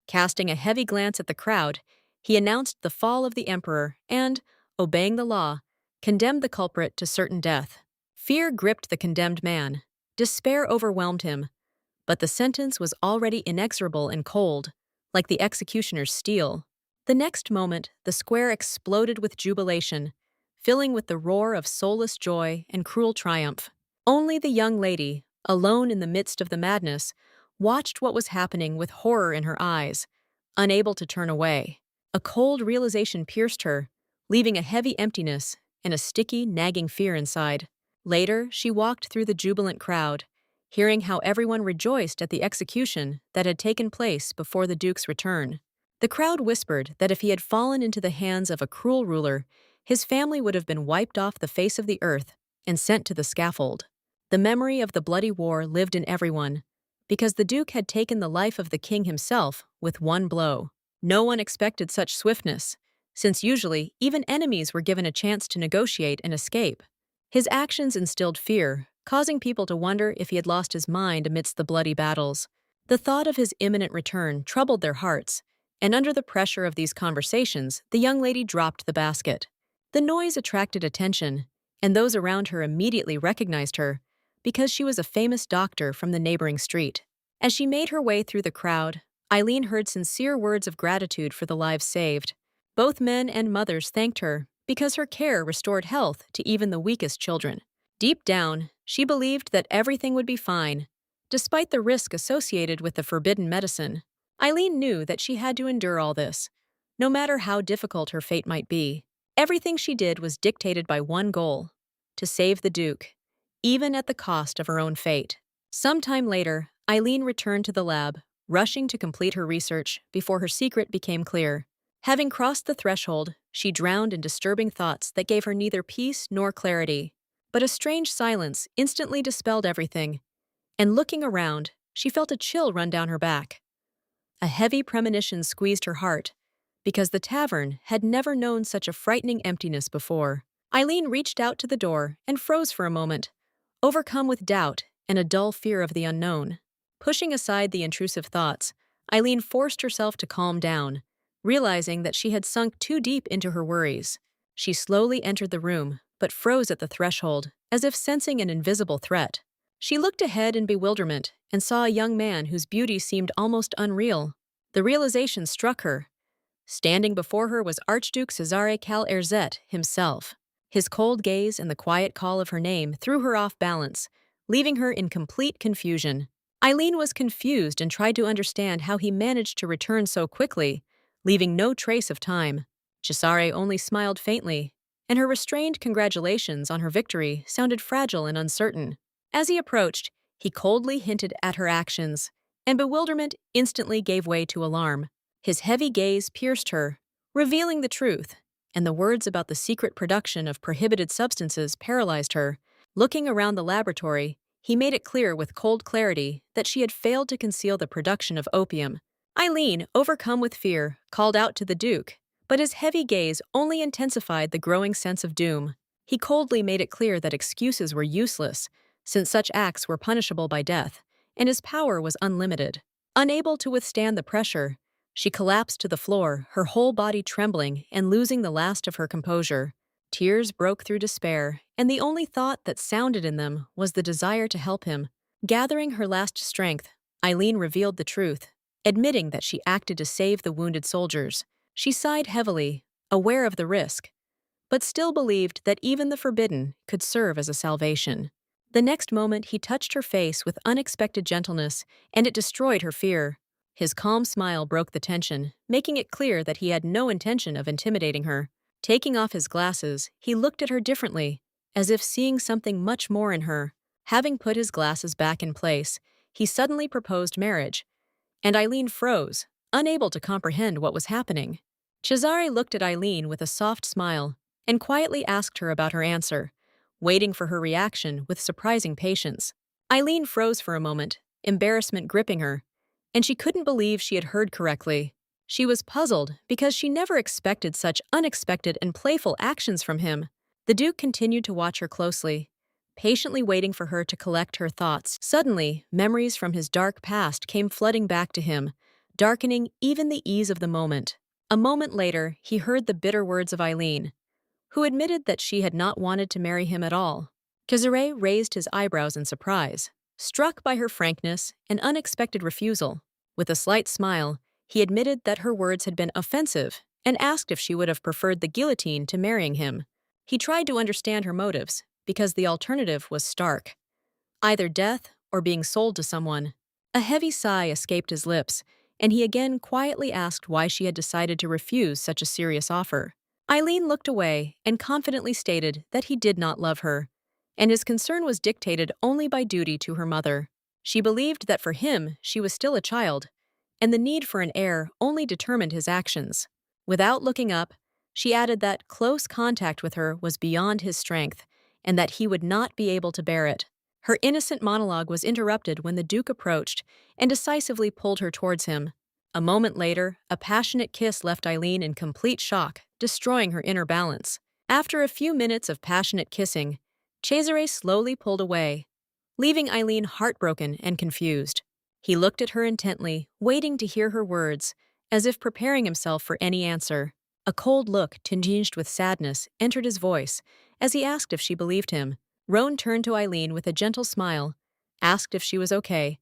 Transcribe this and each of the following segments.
Casting a heavy glance at the crowd, he announced the fall of the emperor and, obeying the law, condemned the culprit to certain death. Fear gripped the condemned man. Despair overwhelmed him, but the sentence was already inexorable and cold, like the executioner's steel. The next moment, the square exploded with jubilation, filling with the roar of soulless joy and cruel triumph. Only the young lady, alone in the midst of the madness, watched what was happening with horror in her eyes, unable to turn away. A cold realization pierced her, leaving a heavy emptiness and a sticky, nagging fear inside. Later, she walked through the jubilant crowd, hearing how everyone rejoiced at the execution that had taken place before the Duke's return. The crowd whispered that if he had fallen into the hands of a cruel ruler, his family would have been wiped off the face of the earth and sent to the scaffold. The memory of the bloody war lived in everyone, because the Duke had taken the life of the king himself with one blow. No one expected such swiftness, since usually even enemies were given a chance to negotiate and escape. His actions instilled fear, causing people to wonder if he had lost his mind amidst the bloody battles. The thought of his imminent return troubled their hearts, and under the pressure of these conversations, the young lady dropped the basket. The noise attracted attention, and those around her immediately recognized her, because she was a famous doctor from the neighboring street. As she made her way through the crowd, Eileen heard sincere words of gratitude for the lives saved. Both men and mothers thanked her because her care restored health to even the weakest children. Deep down, she believed that everything would be fine, despite the risk associated with the forbidden medicine. Eileen knew that she had to endure all this, no matter how difficult her fate might be. Everything she did was dictated by one goal: to save the Duke, even at the cost of her own fate. Sometime later, Eileen returned to the lab, rushing to complete her research before her secret became clear. Having crossed the threshold, she drowned in disturbing thoughts that gave her neither peace nor clarity. But a strange silence instantly dispelled everything, and looking around, she felt a chill run down her back. A heavy premonition squeezed her heart, because the tavern had never known such a frightening emptiness before. Eileen reached out to the door and froze for a moment, overcome with doubt and a dull fear of the unknown. Pushing aside the intrusive thoughts, Eileen forced herself to calm down, realizing that she had sunk too deep into her worries. She slowly entered the room, but froze at the threshold, as if sensing an invisible threat. She looked ahead in bewilderment and saw a young man whose beauty seemed almost unreal. The realization struck her. Standing before her was Archduke Cesare Cal Erzet himself. His cold gaze and the quiet call of her name threw her off balance, leaving her in complete confusion. Eileen was confused and tried to understand how he managed to return so quickly, leaving no trace of time. Cesare only smiled faintly, and her restrained congratulations on her victory sounded fragile and uncertain. As he approached, he coldly hinted at her actions, and bewilderment instantly gave way to alarm. His heavy gaze pierced her, revealing the truth, and the words about the secret production of prohibited substances paralyzed her. Looking around the laboratory, he made it clear with cold clarity that she had failed to conceal the production of opium. Eileen, overcome with fear, called out to the Duke, but his heavy gaze only intensified the growing sense of doom. He coldly made it clear that excuses were useless, since such acts were punishable by death, and his power was unlimited. Unable to withstand the pressure, she collapsed to the floor, her whole body trembling and losing the last of her composure. Tears broke through despair, and the only thought that sounded in them was the desire to help him. Gathering her last strength, Eileen revealed the truth, admitting that she acted to save the wounded soldiers. She sighed heavily, aware of the risk, but still believed that even the forbidden could serve as a salvation. The next moment, he touched her face with unexpected gentleness, and it destroyed her fear. His calm smile broke the tension, making it clear that he had no intention of intimidating her. Taking off his glasses, he looked at her differently, as if seeing something much more in her. Having put his glasses back in place, he suddenly proposed marriage, and Eileen froze, unable to comprehend what was happening. Cesare looked at Eileen with a soft smile and quietly asked her about her answer, waiting for her reaction with surprising patience. Eileen froze for a moment, embarrassment gripping her, and she couldn't believe she had heard correctly. She was puzzled because she never expected such unexpected and playful actions from him. The Duke continued to watch her closely, patiently waiting for her to collect her thoughts. Suddenly, memories from his dark past came flooding back to him, darkening even the ease of the moment. A moment later, he heard the bitter words of Eileen, who admitted that she had not wanted to marry him at all. Kizure raised his eyebrows in surprise, struck by her frankness and unexpected refusal. With a slight smile, he admitted that her words had been offensive and asked if she would have preferred the guillotine to marrying him. He tried to understand her motives, because the alternative was stark: either death or being sold to someone. A heavy sigh escaped his lips, and he again quietly asked why she had decided to refuse such a serious offer. Eileen looked away and confidently stated that he did not love her, and his concern was dictated only by duty to her mother. She believed that for him she was still a child, and the need for an heir only determined his actions. Without looking up, she added that close contact with her was beyond his strength, and that he would not be able to bear it. Her innocent monologue was interrupted when the Duke approached and decisively pulled her towards him. A moment later, a passionate kiss left Eileen in complete shock, destroying her inner balance. After a few minutes of passionate kissing, Cesare slowly pulled away, leaving Eileen heartbroken and confused. He looked at her intently, waiting to hear her words, as if preparing himself for any answer. A cold look, tinged with sadness, entered his voice as he asked if she believed him. Roan turned to Eileen with a gentle smile, asked if she was okay,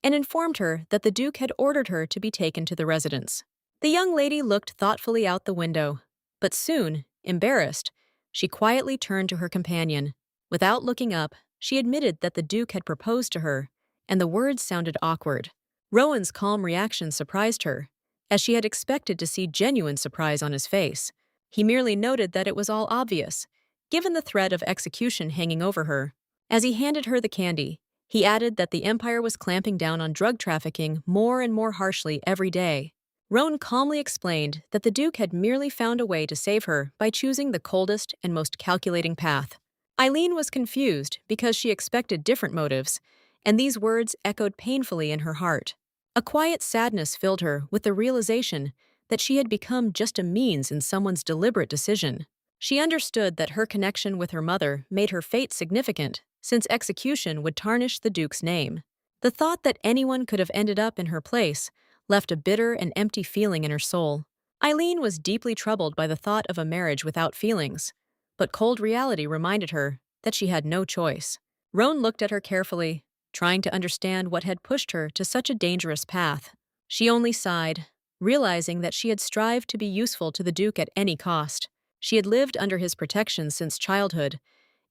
and informed her that the Duke had ordered her to be taken to the residence. The young lady looked thoughtfully out the window, but soon, embarrassed, she quietly turned to her companion. Without looking up, she admitted that the Duke had proposed to her, and the words sounded awkward. Rowan's calm reaction surprised her, as she had expected to see genuine surprise on his face. He merely noted that it was all obvious, given the threat of execution hanging over her. As he handed her the candy, he added that the Empire was clamping down on drug trafficking more and more harshly every day. Rowan calmly explained that the Duke had merely found a way to save her by choosing the coldest and most calculating path. Eileen was confused because she expected different motives, and these words echoed painfully in her heart. A quiet sadness filled her with the realization that she had become just a means in someone's deliberate decision. She understood that her connection with her mother made her fate significant, since execution would tarnish the Duke's name. The thought that anyone could have ended up in her place left a bitter and empty feeling in her soul. Eileen was deeply troubled by the thought of a marriage without feelings, but cold reality reminded her that she had no choice. Roan looked at her carefully, trying to understand what had pushed her to such a dangerous path. She only sighed, realizing that she had strived to be useful to the Duke at any cost. She had lived under his protection since childhood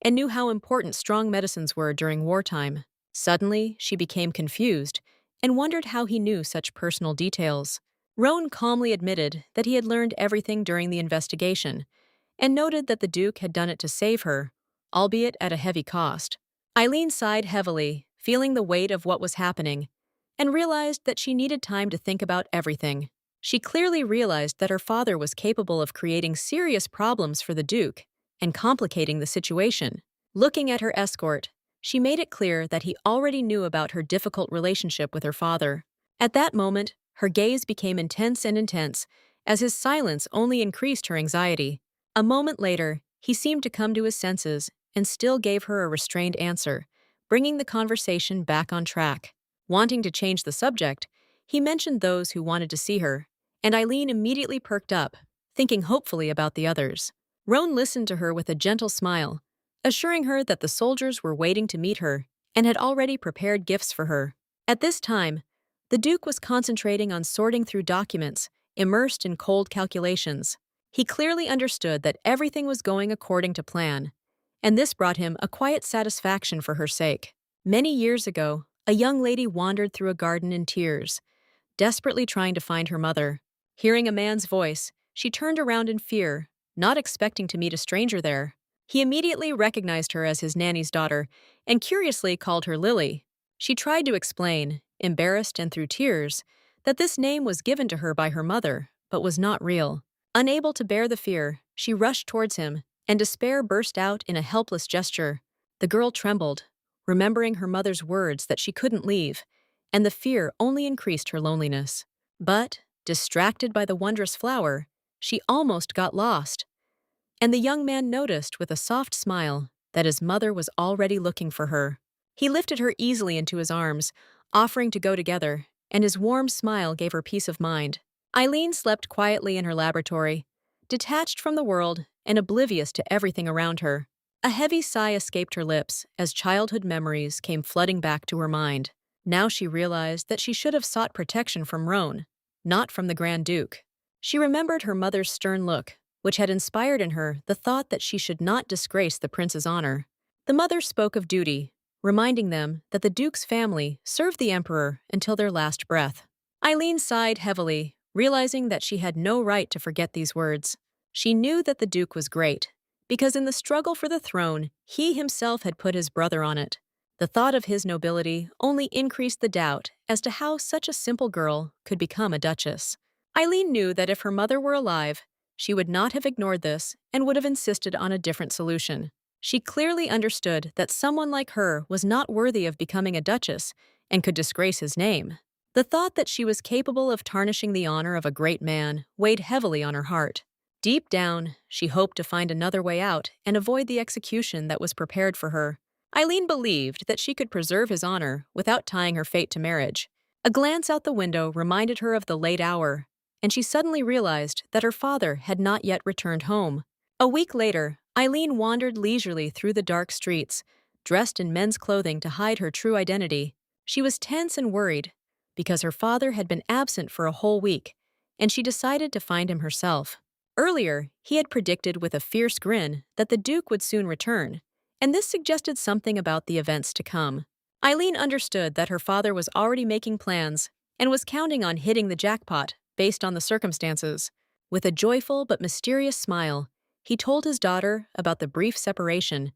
and knew how important strong medicines were during wartime. Suddenly, she became confused and wondered how he knew such personal details. Roan calmly admitted that he had learned everything during the investigation and noted that the Duke had done it to save her, albeit at a heavy cost. Eileen sighed heavily, feeling the weight of what was happening, and realized that she needed time to think about everything. She clearly realized that her father was capable of creating serious problems for the Duke and complicating the situation. Looking at her escort, she made it clear that he already knew about her difficult relationship with her father. At that moment, her gaze became intense, as his silence only increased her anxiety. A moment later, he seemed to come to his senses and still gave her a restrained answer, bringing the conversation back on track. Wanting to change the subject, he mentioned those who wanted to see her, and Eileen immediately perked up, thinking hopefully about the others. Roan listened to her with a gentle smile, assuring her that the soldiers were waiting to meet her and had already prepared gifts for her. At this time, the Duke was concentrating on sorting through documents, immersed in cold calculations. He clearly understood that everything was going according to plan, and this brought him a quiet satisfaction for her sake. Many years ago, a young lady wandered through a garden in tears, desperately trying to find her mother. Hearing a man's voice, she turned around in fear, not expecting to meet a stranger there. He immediately recognized her as his nanny's daughter and curiously called her Lily. She tried to explain, embarrassed and through tears, that this name was given to her by her mother, but was not real. Unable to bear the fear, she rushed towards him, and despair burst out in a helpless gesture. The girl trembled, remembering her mother's words that she couldn't leave, and the fear only increased her loneliness. But, distracted by the wondrous flower, she almost got lost. And the young man noticed with a soft smile that his mother was already looking for her. He lifted her easily into his arms, offering to go together, and his warm smile gave her peace of mind. Eileen slept quietly in her laboratory, detached from the world and oblivious to everything around her. A heavy sigh escaped her lips as childhood memories came flooding back to her mind. Now she realized that she should have sought protection from Roan, not from the Grand Duke. She remembered her mother's stern look, which had inspired in her the thought that she should not disgrace the prince's honor. The mother spoke of duty, reminding them that the Duke's family served the Emperor until their last breath. Eileen sighed heavily, realizing that she had no right to forget these words. She knew that the Duke was great, because in the struggle for the throne, he himself had put his brother on it. The thought of his nobility only increased the doubt as to how such a simple girl could become a duchess. Eileen knew that if her mother were alive, she would not have ignored this and would have insisted on a different solution. She clearly understood that someone like her was not worthy of becoming a duchess and could disgrace his name. The thought that she was capable of tarnishing the honor of a great man weighed heavily on her heart. Deep down, she hoped to find another way out and avoid the execution that was prepared for her. Eileen believed that she could preserve his honor without tying her fate to marriage. A glance out the window reminded her of the late hour, and she suddenly realized that her father had not yet returned home. A week later, Eileen wandered leisurely through the dark streets, dressed in men's clothing to hide her true identity. She was tense and worried, because her father had been absent for a whole week, and she decided to find him herself. Earlier, he had predicted with a fierce grin that the Duke would soon return, and this suggested something about the events to come. Eileen understood that her father was already making plans and was counting on hitting the jackpot based on the circumstances. With a joyful but mysterious smile, he told his daughter about the brief separation,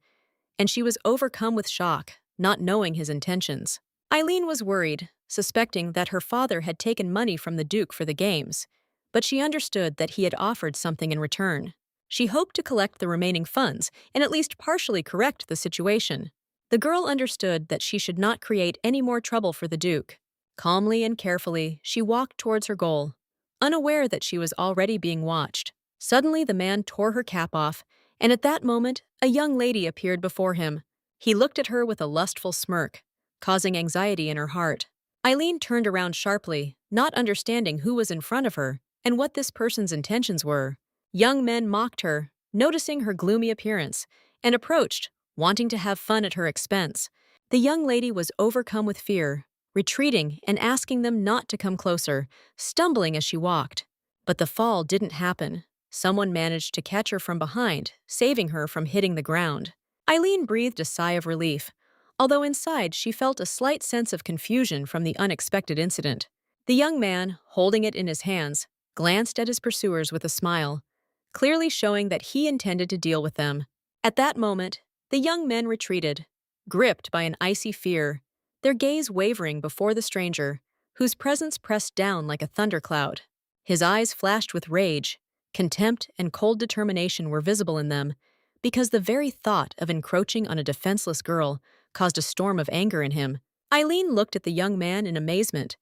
and she was overcome with shock, not knowing his intentions. Eileen was worried, suspecting that her father had taken money from the Duke for the games, but she understood that he had offered something in return. She hoped to collect the remaining funds and at least partially correct the situation. The girl understood that she should not create any more trouble for the Duke. Calmly and carefully, she walked towards her goal, unaware that she was already being watched. Suddenly, the man tore her cap off, and at that moment, a young lady appeared before him. He looked at her with a lustful smirk, causing anxiety in her heart. Eileen turned around sharply, not understanding who was in front of her and what this person's intentions were. Young men mocked her, noticing her gloomy appearance, and approached, wanting to have fun at her expense. The young lady was overcome with fear, retreating and asking them not to come closer, stumbling as she walked. But the fall didn't happen. Someone managed to catch her from behind, saving her from hitting the ground. Eileen breathed a sigh of relief, although inside she felt a slight sense of confusion from the unexpected incident. The young man, holding it in his hands, glanced at his pursuers with a smile, clearly showing that he intended to deal with them. At that moment, the young men retreated, gripped by an icy fear, their gaze wavering before the stranger, whose presence pressed down like a thundercloud. His eyes flashed with rage. Contempt and cold determination were visible in them, because the very thought of encroaching on a defenseless girl caused a storm of anger in him. Eileen looked at the young man in amazement,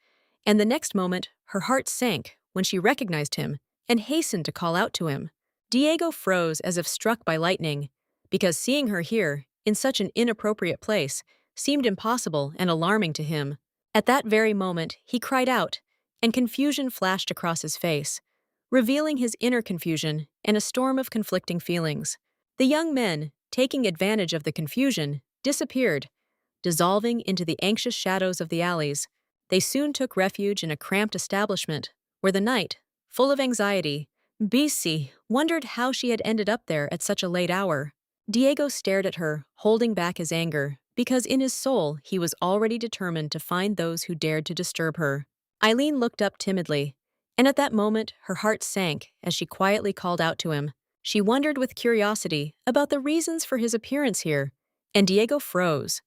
and the next moment her heart sank when she recognized him and hastened to call out to him. Diego froze as if struck by lightning, because seeing her here, in such an inappropriate place, seemed impossible and alarming to him. At that very moment, he cried out, and confusion flashed across his face, revealing his inner confusion and a storm of conflicting feelings. The young men, taking advantage of the confusion, disappeared, dissolving into the anxious shadows of the alleys. They soon took refuge in a cramped establishment, where the knight, full of anxiety, BC, wondered how she had ended up there at such a late hour. Diego stared at her, holding back his anger, because in his soul he was already determined to find those who dared to disturb her. Eileen looked up timidly, and at that moment her heart sank as she quietly called out to him. She wondered with curiosity about the reasons for his appearance here, and Diego froze,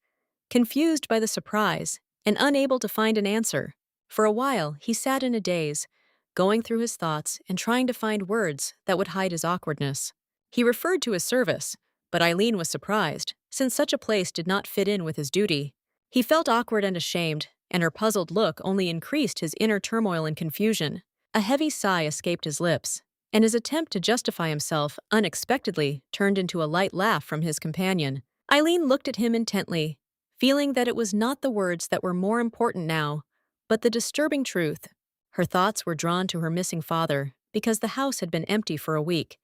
confused by the surprise and unable to find an answer. For a while, he sat in a daze, going through his thoughts and trying to find words that would hide his awkwardness. He referred to his service, but Eileen was surprised, since such a place did not fit in with his duty. He felt awkward and ashamed, and her puzzled look only increased his inner turmoil and confusion. A heavy sigh escaped his lips, and his attempt to justify himself unexpectedly turned into a light laugh from his companion. Eileen looked at him intently, feeling that it was not the words that were more important now, But the disturbing truth, her thoughts were drawn to her missing father because the house had been empty for a week,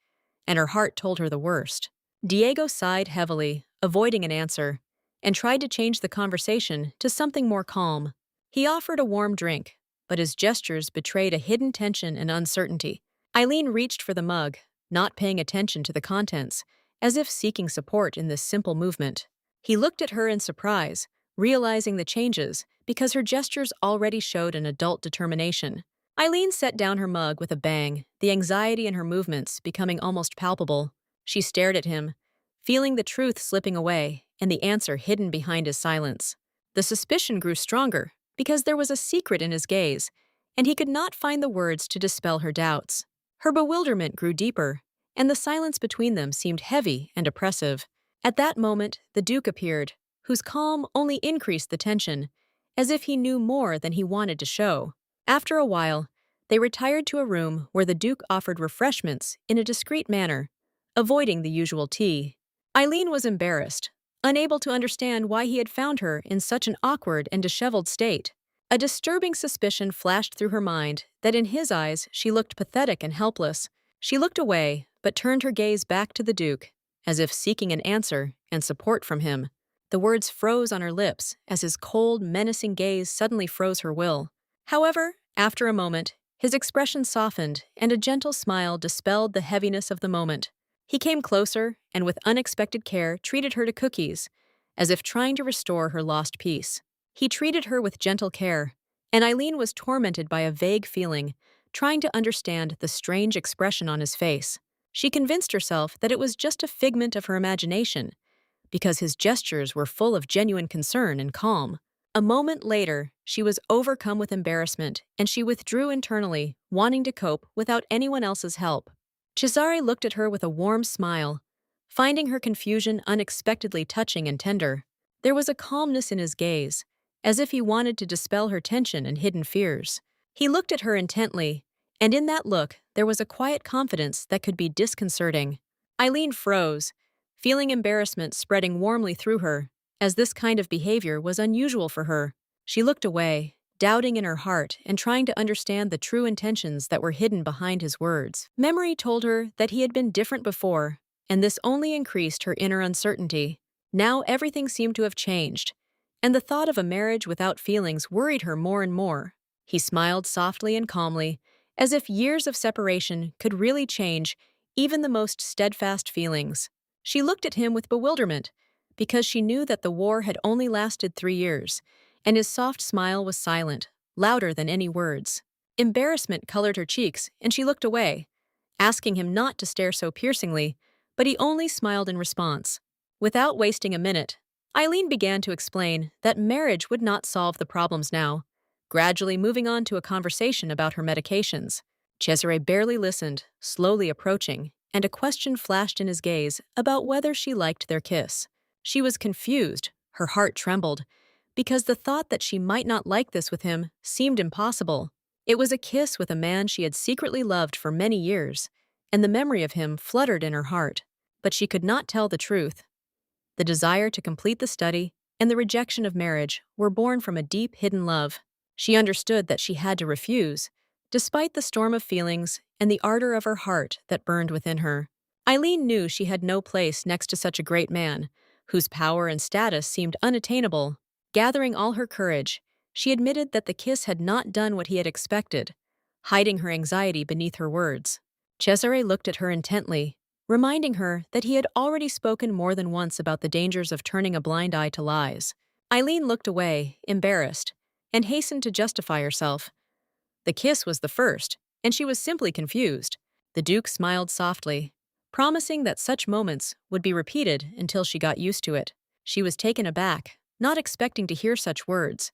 and her heart told her the worst. Diego sighed heavily, avoiding an answer, and tried to change the conversation to something more calm. He offered a warm drink, but his gestures betrayed a hidden tension and uncertainty. Eileen reached for the mug, not paying attention to the contents, as if seeking support in this simple movement. He looked at her in surprise, realizing the changes because her gestures already showed an adult determination. Eileen set down her mug with a bang, the anxiety in her movements becoming almost palpable. She stared at him, feeling the truth slipping away and the answer hidden behind his silence. The suspicion grew stronger because there was a secret in his gaze, and he could not find the words to dispel her doubts. Her bewilderment grew deeper, and the silence between them seemed heavy and oppressive. At that moment, the Duke appeared, whose calm only increased the tension, as if he knew more than he wanted to show. After a while, they retired to a room where the Duke offered refreshments in a discreet manner, avoiding the usual tea. Eileen was embarrassed, unable to understand why he had found her in such an awkward and disheveled state. A disturbing suspicion flashed through her mind that in his eyes she looked pathetic and helpless. She looked away, but turned her gaze back to the Duke, as if seeking an answer and support from him. The words froze on her lips as his cold, menacing gaze suddenly froze her will. However, after a moment, his expression softened and a gentle smile dispelled the heaviness of the moment. He came closer and with unexpected care treated her to cookies, as if trying to restore her lost peace. He treated her with gentle care, and Eileen was tormented by a vague feeling, trying to understand the strange expression on his face. She convinced herself that it was just a figment of her imagination, because his gestures were full of genuine concern and calm. A moment later, she was overcome with embarrassment, and she withdrew internally, wanting to cope without anyone else's help. Cesare looked at her with a warm smile, finding her confusion unexpectedly touching and tender. There was a calmness in his gaze, as if he wanted to dispel her tension and hidden fears. He looked at her intently, and in that look there was a quiet confidence that could be disconcerting. Eileen froze, feeling embarrassment spreading warmly through her, as this kind of behavior was unusual for her. She looked away, doubting in her heart and trying to understand the true intentions that were hidden behind his words. Memory told her that he had been different before, and this only increased her inner uncertainty. Now everything seemed to have changed, and the thought of a marriage without feelings worried her more and more. He smiled softly and calmly, as if years of separation could really change even the most steadfast feelings. She looked at him with bewilderment, because she knew that the war had only lasted 3 years, and his soft smile was silent, louder than any words. Embarrassment colored her cheeks, and she looked away, asking him not to stare so piercingly, but he only smiled in response. Without wasting a minute, Eileen began to explain that marriage would not solve the problems now, gradually moving on to a conversation about her medications. Cesare barely listened, slowly approaching, and a question flashed in his gaze about whether she liked their kiss. She was confused, her heart trembled, because the thought that she might not like this with him seemed impossible. It was a kiss with a man she had secretly loved for many years, and the memory of him fluttered in her heart. But she could not tell the truth. The desire to complete the study and the rejection of marriage were born from a deep hidden love. She understood that she had to refuse, despite the storm of feelings and the ardor of her heart that burned within her. Eileen knew she had no place next to such a great man, whose power and status seemed unattainable. Gathering all her courage, she admitted that the kiss had not done what he had expected, hiding her anxiety beneath her words. Cesare looked at her intently, reminding her that he had already spoken more than once about the dangers of turning a blind eye to lies. Eileen looked away, embarrassed, and hastened to justify herself. The kiss was the first, and she was simply confused. The Duke smiled softly, promising that such moments would be repeated until she got used to it. She was taken aback, not expecting to hear such words,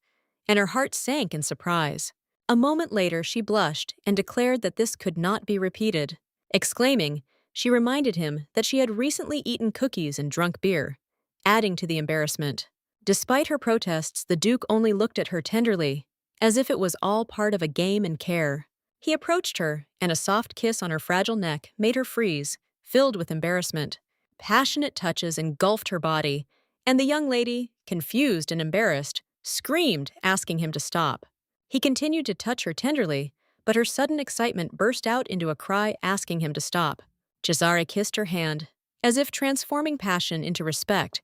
and her heart sank in surprise. A moment later she blushed and declared that this could not be repeated. Exclaiming, she reminded him that she had recently eaten cookies and drunk beer, adding to the embarrassment. Despite her protests, the Duke only looked at her tenderly, as if it was all part of a game and care. He approached her, and a soft kiss on her fragile neck made her freeze, filled with embarrassment. Passionate touches engulfed her body, and the young lady, confused and embarrassed, screamed, asking him to stop. He continued to touch her tenderly, but her sudden excitement burst out into a cry asking him to stop. Cesare kissed her hand, as if transforming passion into respect,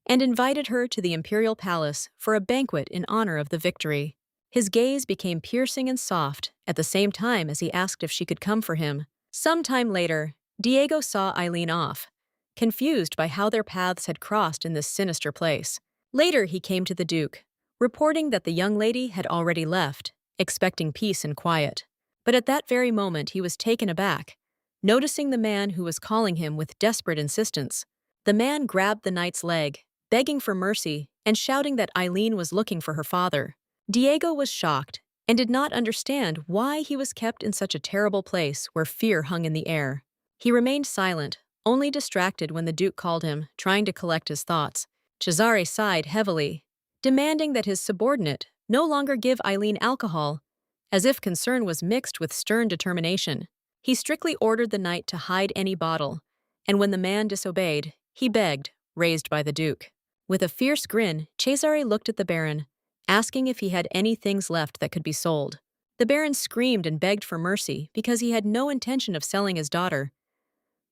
and invited her to the imperial palace for a banquet in honor of the victory. His gaze became piercing and soft at the same time as he asked if she could come for him. Some time later, Diego saw Eileen off, confused by how their paths had crossed in this sinister place. Later he came to the Duke, reporting that the young lady had already left, expecting peace and quiet. But at that very moment he was taken aback, noticing the man who was calling him with desperate insistence. The man grabbed the knight's leg, begging for mercy and shouting that Eileen was looking for her father. Diego was shocked and did not understand why he was kept in such a terrible place where fear hung in the air. He remained silent, only distracted when the Duke called him, trying to collect his thoughts. Cesare sighed heavily, demanding that his subordinate no longer give Eileen alcohol, as if concern was mixed with stern determination. He strictly ordered the knight to hide any bottle, and when the man disobeyed, he begged, raised by the Duke. With a fierce grin, Cesare looked at the Baron, asking if he had any things left that could be sold. The Baron screamed and begged for mercy because he had no intention of selling his daughter.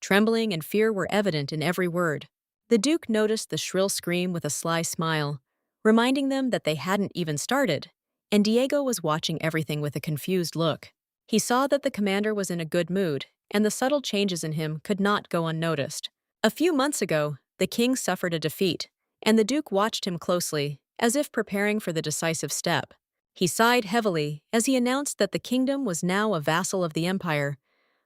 Trembling and fear were evident in every word. The Duke noticed the shrill scream with a sly smile, reminding them that they hadn't even started, and Diego was watching everything with a confused look. He saw that the commander was in a good mood, and the subtle changes in him could not go unnoticed. A few months ago, the king suffered a defeat, and the Duke watched him closely, as if preparing for the decisive step. He sighed heavily as he announced that the kingdom was now a vassal of the empire,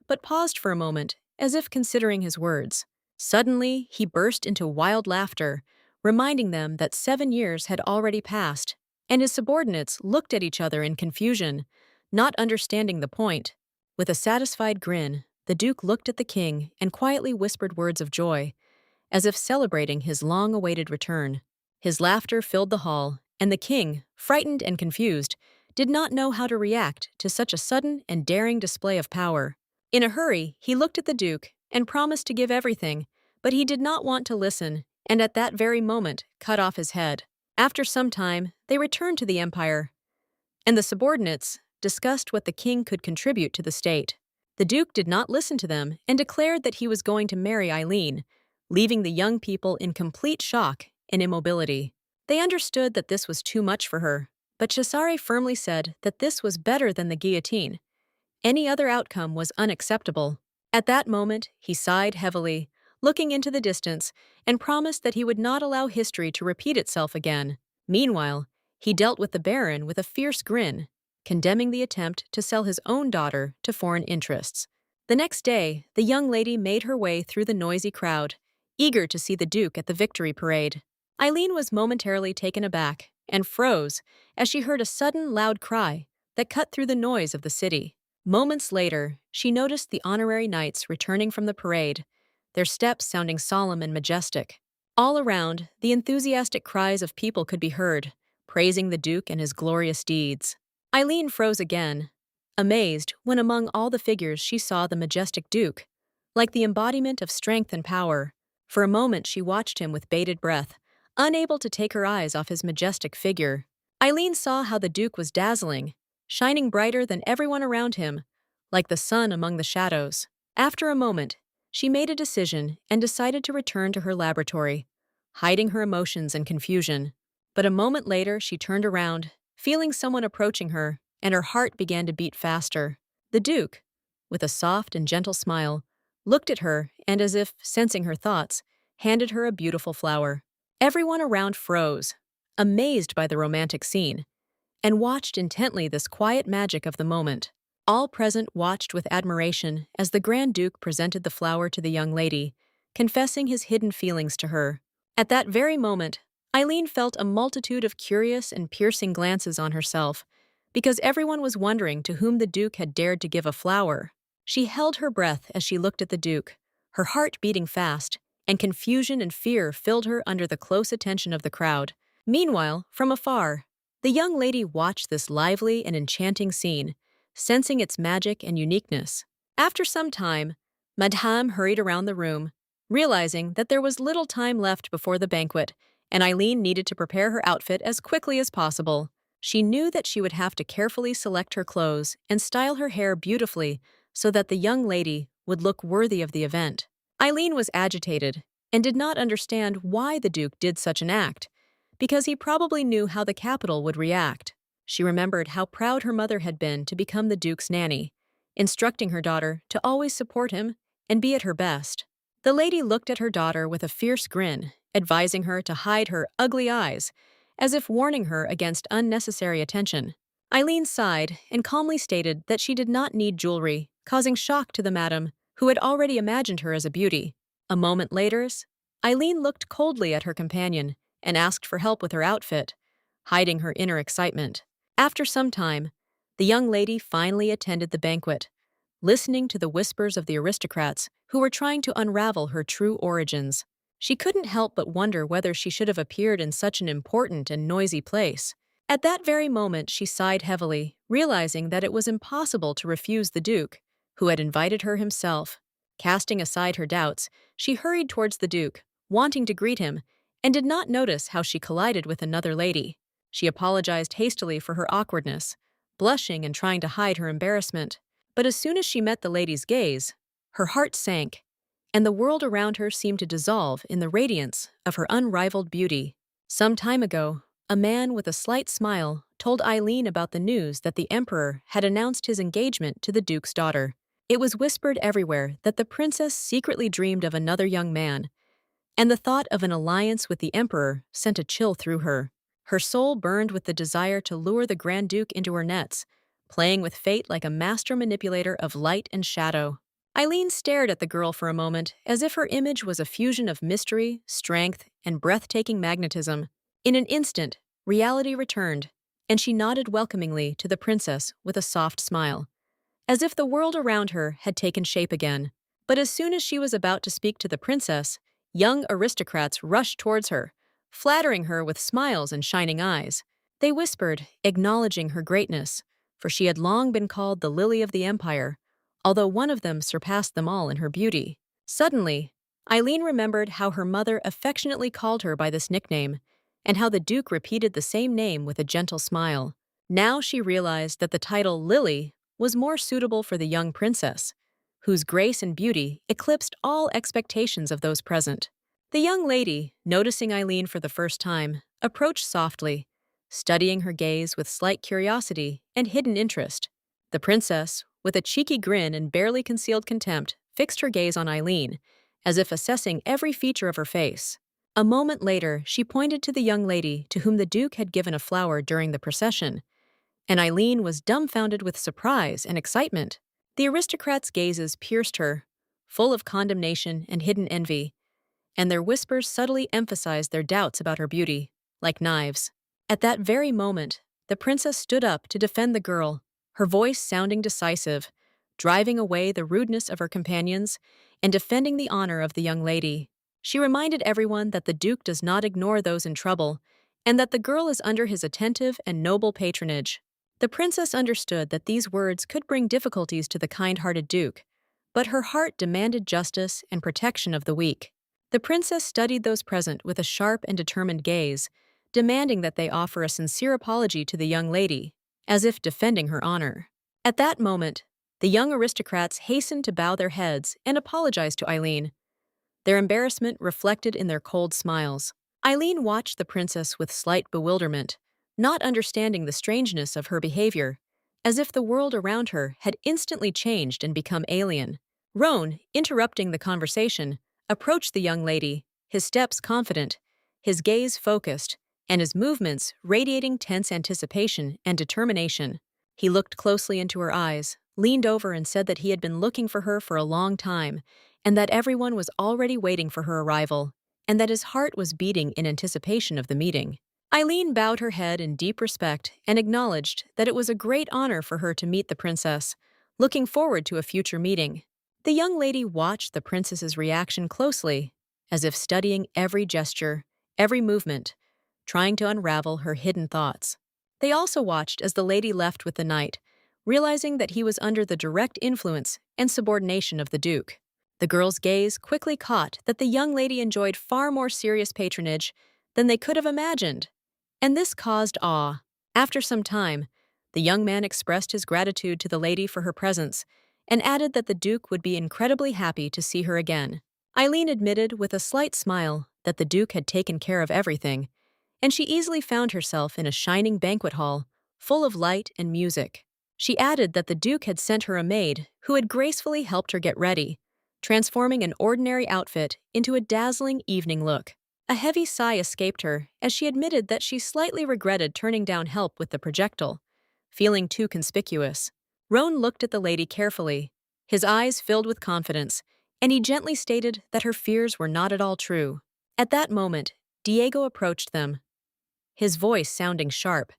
but paused for a moment, as if considering his words. Suddenly, he burst into wild laughter, reminding them that 7 years had already passed, and his subordinates looked at each other in confusion, not understanding the point. With a satisfied grin, the Duke looked at the king and quietly whispered words of joy, as if celebrating his long-awaited return. His laughter filled the hall, and the king, frightened and confused, did not know how to react to such a sudden and daring display of power. In a hurry, he looked at the Duke and promised to give everything, but he did not want to listen, and at that very moment cut off his head. After some time, they returned to the empire, and the subordinates discussed what the king could contribute to the state. The Duke did not listen to them and declared that he was going to marry Eileen, leaving the young people in complete shock and immobility. They understood that this was too much for her, but Cesare firmly said that this was better than the guillotine. Any other outcome was unacceptable. At that moment, he sighed heavily, looking into the distance, and promised that he would not allow history to repeat itself again. Meanwhile, he dealt with the Baron with a fierce grin, condemning the attempt to sell his own daughter to foreign interests. The next day, the young lady made her way through the noisy crowd, eager to see the Duke at the victory parade. Eileen was momentarily taken aback and froze as she heard a sudden loud cry that cut through the noise of the city. Moments later, she noticed the honorary knights returning from the parade, their steps sounding solemn and majestic. All around, the enthusiastic cries of people could be heard, praising the Duke and his glorious deeds. Eileen froze again, amazed when among all the figures she saw the majestic Duke, like the embodiment of strength and power. For a moment she watched him with bated breath, unable to take her eyes off his majestic figure. Eileen saw how the Duke was dazzling, shining brighter than everyone around him, like the sun among the shadows. After a moment, she made a decision and decided to return to her laboratory, hiding her emotions and confusion. But a moment later she turned around, feeling someone approaching her, and her heart began to beat faster. The Duke, with a soft and gentle smile, looked at her and, as if sensing her thoughts, handed her a beautiful flower. Everyone around froze, amazed by the romantic scene, and watched intently this quiet magic of the moment. All present watched with admiration as the Grand Duke presented the flower to the young lady, confessing his hidden feelings to her. At that very moment, Eileen felt a multitude of curious and piercing glances on herself, because everyone was wondering to whom the Duke had dared to give a flower. She held her breath as she looked at the Duke, her heart beating fast, and confusion and fear filled her under the close attention of the crowd. Meanwhile, from afar, the young lady watched this lively and enchanting scene, sensing its magic and uniqueness. After some time, Madame hurried around the room, realizing that there was little time left before the banquet, and Eileen needed to prepare her outfit as quickly as possible. She knew that she would have to carefully select her clothes and style her hair beautifully so that the young lady would look worthy of the event. Eileen was agitated and did not understand why the Duke did such an act, because he probably knew how the capital would react. She remembered how proud her mother had been to become the Duke's nanny, instructing her daughter to always support him and be at her best. The lady looked at her daughter with a fierce grin, advising her to hide her ugly eyes, as if warning her against unnecessary attention. Eileen sighed and calmly stated that she did not need jewelry, causing shock to the madam, who had already imagined her as a beauty. A moment later, Eileen looked coldly at her companion and asked for help with her outfit, hiding her inner excitement. After some time, the young lady finally attended the banquet, listening to the whispers of the aristocrats who were trying to unravel her true origins. She couldn't help but wonder whether she should have appeared in such an important and noisy place. At that very moment, she sighed heavily, realizing that it was impossible to refuse the Duke, who had invited her himself. Casting aside her doubts, she hurried towards the Duke, wanting to greet him, and did not notice how she collided with another lady. She apologized hastily for her awkwardness, blushing and trying to hide her embarrassment. But as soon as she met the lady's gaze, her heart sank, and the world around her seemed to dissolve in the radiance of her unrivaled beauty. Some time ago, a man with a slight smile told Eileen about the news that the Emperor had announced his engagement to the Duke's daughter. It was whispered everywhere that the princess secretly dreamed of another young man, and the thought of an alliance with the Emperor sent a chill through her. Her soul burned with the desire to lure the Grand Duke into her nets, playing with fate like a master manipulator of light and shadow. Eileen stared at the girl for a moment, as if her image was a fusion of mystery, strength, and breathtaking magnetism. In an instant, reality returned, and she nodded welcomingly to the princess with a soft smile, as if the world around her had taken shape again. But as soon as she was about to speak to the princess, young aristocrats rushed towards her, flattering her with smiles and shining eyes. They whispered, acknowledging her greatness, for she had long been called the Lily of the Empire, although one of them surpassed them all in her beauty. Suddenly, Eileen remembered how her mother affectionately called her by this nickname, and how the Duke repeated the same name with a gentle smile. Now she realized that the title Lily was more suitable for the young princess, whose grace and beauty eclipsed all expectations of those present. The young lady, noticing Eileen for the first time, approached softly, studying her gaze with slight curiosity and hidden interest. The princess, with a cheeky grin and barely concealed contempt, fixed her gaze on Eileen, as if assessing every feature of her face. A moment later, she pointed to the young lady to whom the Duke had given a flower during the procession, and Eileen was dumbfounded with surprise and excitement. The aristocrats' gazes pierced her, full of condemnation and hidden envy, and their whispers subtly emphasized their doubts about her beauty, like knives. At that very moment, the princess stood up to defend the girl, her voice sounding decisive, driving away the rudeness of her companions and defending the honor of the young lady. She reminded everyone that the Duke does not ignore those in trouble, and that the girl is under his attentive and noble patronage. The princess understood that these words could bring difficulties to the kind-hearted Duke, but her heart demanded justice and protection of the weak. The princess studied those present with a sharp and determined gaze, demanding that they offer a sincere apology to the young lady, as if defending her honor. At that moment, the young aristocrats hastened to bow their heads and apologize to Eileen, their embarrassment reflected in their cold smiles. Eileen watched the princess with slight bewilderment, not understanding the strangeness of her behavior, as if the world around her had instantly changed and become alien. Roan, interrupting the conversation, approached the young lady, his steps confident, his gaze focused, and his movements radiating tense anticipation and determination. He looked closely into her eyes, leaned over and said that he had been looking for her for a long time, and that everyone was already waiting for her arrival, and that his heart was beating in anticipation of the meeting. Eileen bowed her head in deep respect and acknowledged that it was a great honor for her to meet the princess, looking forward to a future meeting. The young lady watched the princess's reaction closely, as if studying every gesture, every movement, trying to unravel her hidden thoughts. They also watched as the lady left with the knight, realizing that he was under the direct influence and subordination of the Duke. The girl's gaze quickly caught that the young lady enjoyed far more serious patronage than they could have imagined, and this caused awe. After some time, the young man expressed his gratitude to the lady for her presence and added that the Duke would be incredibly happy to see her again. Eileen admitted with a slight smile that the Duke had taken care of everything, and she easily found herself in a shining banquet hall, full of light and music. She added that the Duke had sent her a maid who had gracefully helped her get ready, transforming an ordinary outfit into a dazzling evening look. A heavy sigh escaped her as she admitted that she slightly regretted turning down help with the projectile, feeling too conspicuous. Roan looked at the lady carefully, his eyes filled with confidence, and he gently stated that her fears were not at all true. At that moment, Diego approached them, his voice sounding sharp.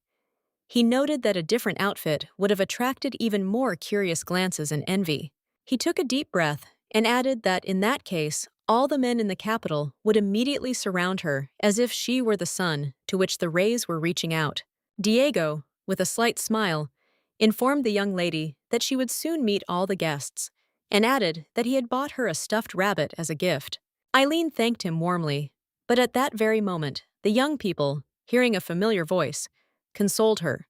He noted that a different outfit would have attracted even more curious glances and envy. He took a deep breath and added that in that case, all the men in the capital would immediately surround her as if she were the sun to which the rays were reaching out. Diego, with a slight smile, informed the young lady that she would soon meet all the guests, and added that he had bought her a stuffed rabbit as a gift. Eileen thanked him warmly, but at that very moment, the young people, hearing a familiar voice, consoled her,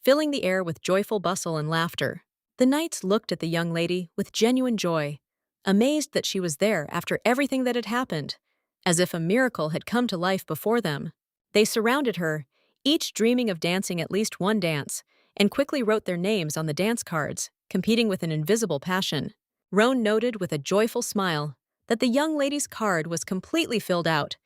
filling the air with joyful bustle and laughter. The knights looked at the young lady with genuine joy, amazed that she was there after everything that had happened, as if a miracle had come to life before them. They surrounded her, each dreaming of dancing at least one dance, and quickly wrote their names on the dance cards, competing with an invisible passion. Roan noted with a joyful smile that the young lady's card was completely filled out,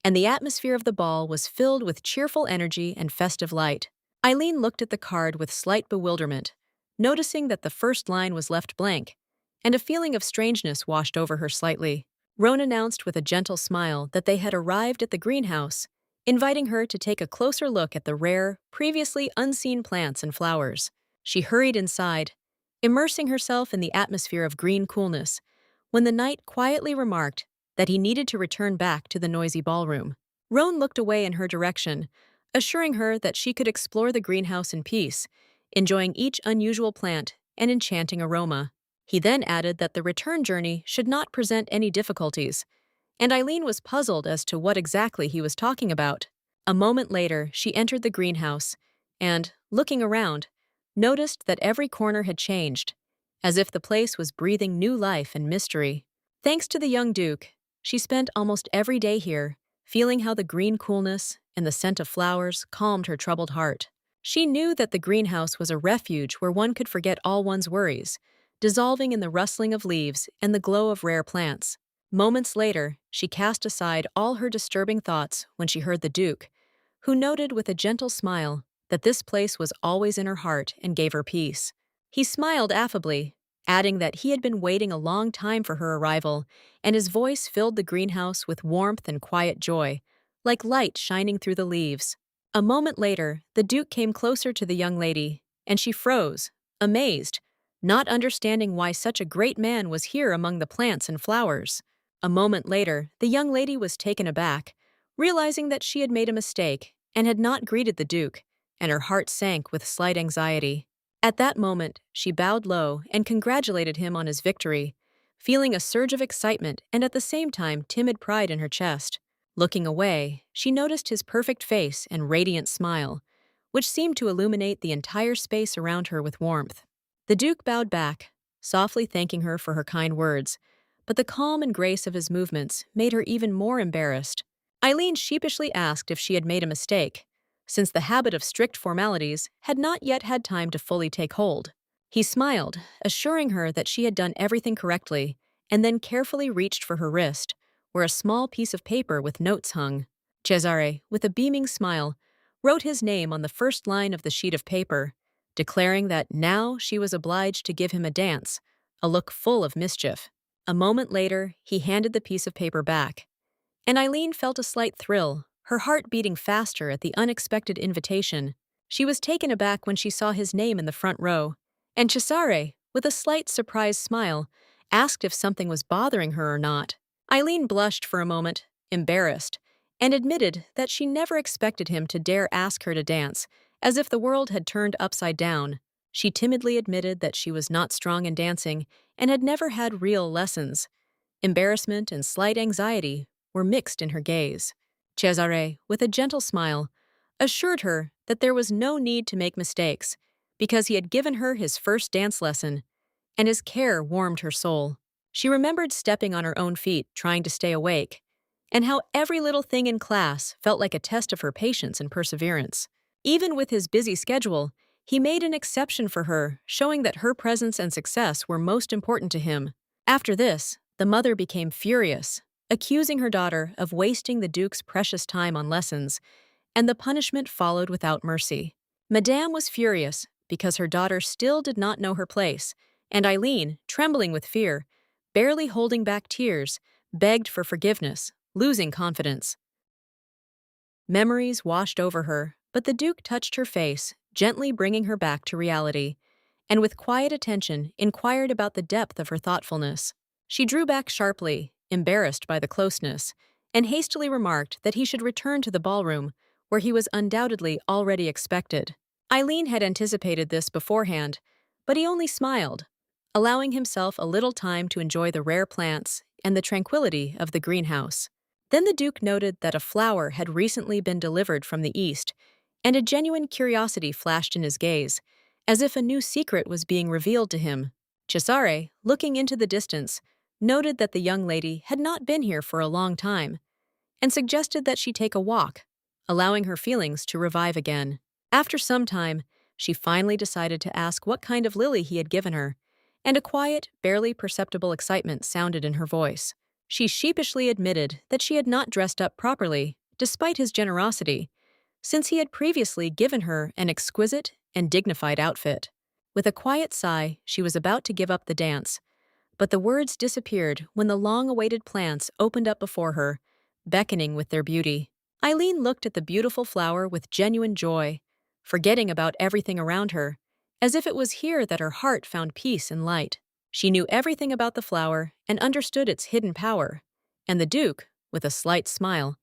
and the atmosphere of the ball was filled with cheerful energy and festive light. Eileen looked at the card with slight bewilderment, noticing that the first line was left blank, and a feeling of strangeness washed over her slightly. Roan announced with a gentle smile that they had arrived at the greenhouse, inviting her to take a closer look at the rare, previously unseen plants and flowers. She hurried inside, immersing herself in the atmosphere of green coolness, when the knight quietly remarked that he needed to return back to the noisy ballroom. Roan looked away in her direction, assuring her that she could explore the greenhouse in peace, enjoying each unusual plant and enchanting aroma. He then added that the return journey should not present any difficulties, and Eileen was puzzled as to what exactly he was talking about. A moment later, she entered the greenhouse and, looking around, noticed that every corner had changed, as if the place was breathing new life and mystery. Thanks to the young Duke, she spent almost every day here, feeling how the green coolness and the scent of flowers calmed her troubled heart. She knew that the greenhouse was a refuge where one could forget all one's worries, dissolving in the rustling of leaves and the glow of rare plants. Moments later, she cast aside all her disturbing thoughts when she heard the Duke, who noted with a gentle smile that this place was always in her heart and gave her peace. He smiled affably, adding that he had been waiting a long time for her arrival, and his voice filled the greenhouse with warmth and quiet joy, like light shining through the leaves. A moment later, the Duke came closer to the young lady, and she froze, amazed, not understanding why such a great man was here among the plants and flowers. A moment later, the young lady was taken aback, realizing that she had made a mistake and had not greeted the Duke, and her heart sank with slight anxiety. At that moment, she bowed low and congratulated him on his victory, feeling a surge of excitement and at the same time timid pride in her chest. Looking away, she noticed his perfect face and radiant smile, which seemed to illuminate the entire space around her with warmth. The Duke bowed back, softly thanking her for her kind words, but the calm and grace of his movements made her even more embarrassed. Eileen sheepishly asked if she had made a mistake, since the habit of strict formalities had not yet had time to fully take hold. He smiled, assuring her that she had done everything correctly, and then carefully reached for her wrist, where a small piece of paper with notes hung. Cesare, with a beaming smile, wrote his name on the first line of the sheet of paper, declaring that now she was obliged to give him a dance, a look full of mischief. A moment later, he handed the piece of paper back, and Eileen felt a slight thrill, her heart beating faster at the unexpected invitation. She was taken aback when she saw his name in the front row, and Cesare, with a slight surprised smile, asked if something was bothering her or not. Eileen blushed for a moment, embarrassed, and admitted that she never expected him to dare ask her to dance, as if the world had turned upside down. She timidly admitted that she was not strong in dancing and had never had real lessons. Embarrassment and slight anxiety were mixed in her gaze. Cesare, with a gentle smile, assured her that there was no need to make mistakes because he had given her his first dance lesson, and his care warmed her soul. She remembered stepping on her own feet, trying to stay awake, and how every little thing in class felt like a test of her patience and perseverance. Even with his busy schedule, he made an exception for her, showing that her presence and success were most important to him. After this, the mother became furious, accusing her daughter of wasting the Duke's precious time on lessons, and the punishment followed without mercy. Madame was furious because her daughter still did not know her place, and Eileen, trembling with fear, barely holding back tears, begged for forgiveness, losing confidence. Memories washed over her, but the Duke touched her face, gently bringing her back to reality, and with quiet attention inquired about the depth of her thoughtfulness. She drew back sharply, embarrassed by the closeness, and hastily remarked that he should return to the ballroom, where he was undoubtedly already expected. Eileen had anticipated this beforehand, but he only smiled, allowing himself a little time to enjoy the rare plants and the tranquility of the greenhouse. Then the Duke noted that a flower had recently been delivered from the east, and a genuine curiosity flashed in his gaze, as if a new secret was being revealed to him. Cesare, looking into the distance, noted that the young lady had not been here for a long time, and suggested that she take a walk, allowing her feelings to revive again. After some time, she finally decided to ask what kind of lily he had given her, and a quiet, barely perceptible excitement sounded in her voice. She sheepishly admitted that she had not dressed up properly, despite his generosity, since he had previously given her an exquisite and dignified outfit. With a quiet sigh, she was about to give up the dance, but the words disappeared when the long-awaited plants opened up before her, beckoning with their beauty. Eileen looked at the beautiful flower with genuine joy, forgetting about everything around her, as if it was here that her heart found peace and light. She knew everything about the flower and understood its hidden power, and the Duke, with a slight smile,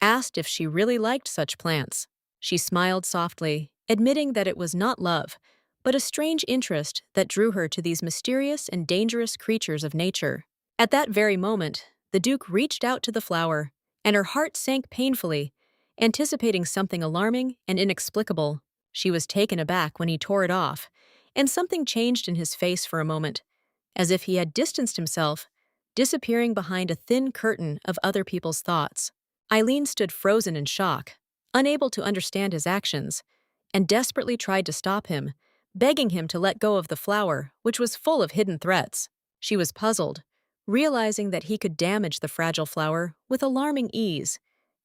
asked if she really liked such plants. She smiled softly, admitting that it was not love, but a strange interest that drew her to these mysterious and dangerous creatures of nature. At that very moment, the Duke reached out to the flower, and her heart sank painfully, anticipating something alarming and inexplicable. She was taken aback when he tore it off, and something changed in his face for a moment, as if he had distanced himself, disappearing behind a thin curtain of other people's thoughts. Eileen stood frozen in shock, unable to understand his actions, and desperately tried to stop him, begging him to let go of the flower, which was full of hidden threats. She was puzzled, realizing that he could damage the fragile flower with alarming ease,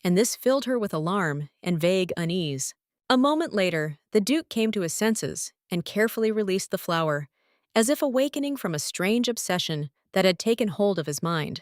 and this filled her with alarm and vague unease. A moment later, the Duke came to his senses and carefully released the flower, as if awakening from a strange obsession that had taken hold of his mind.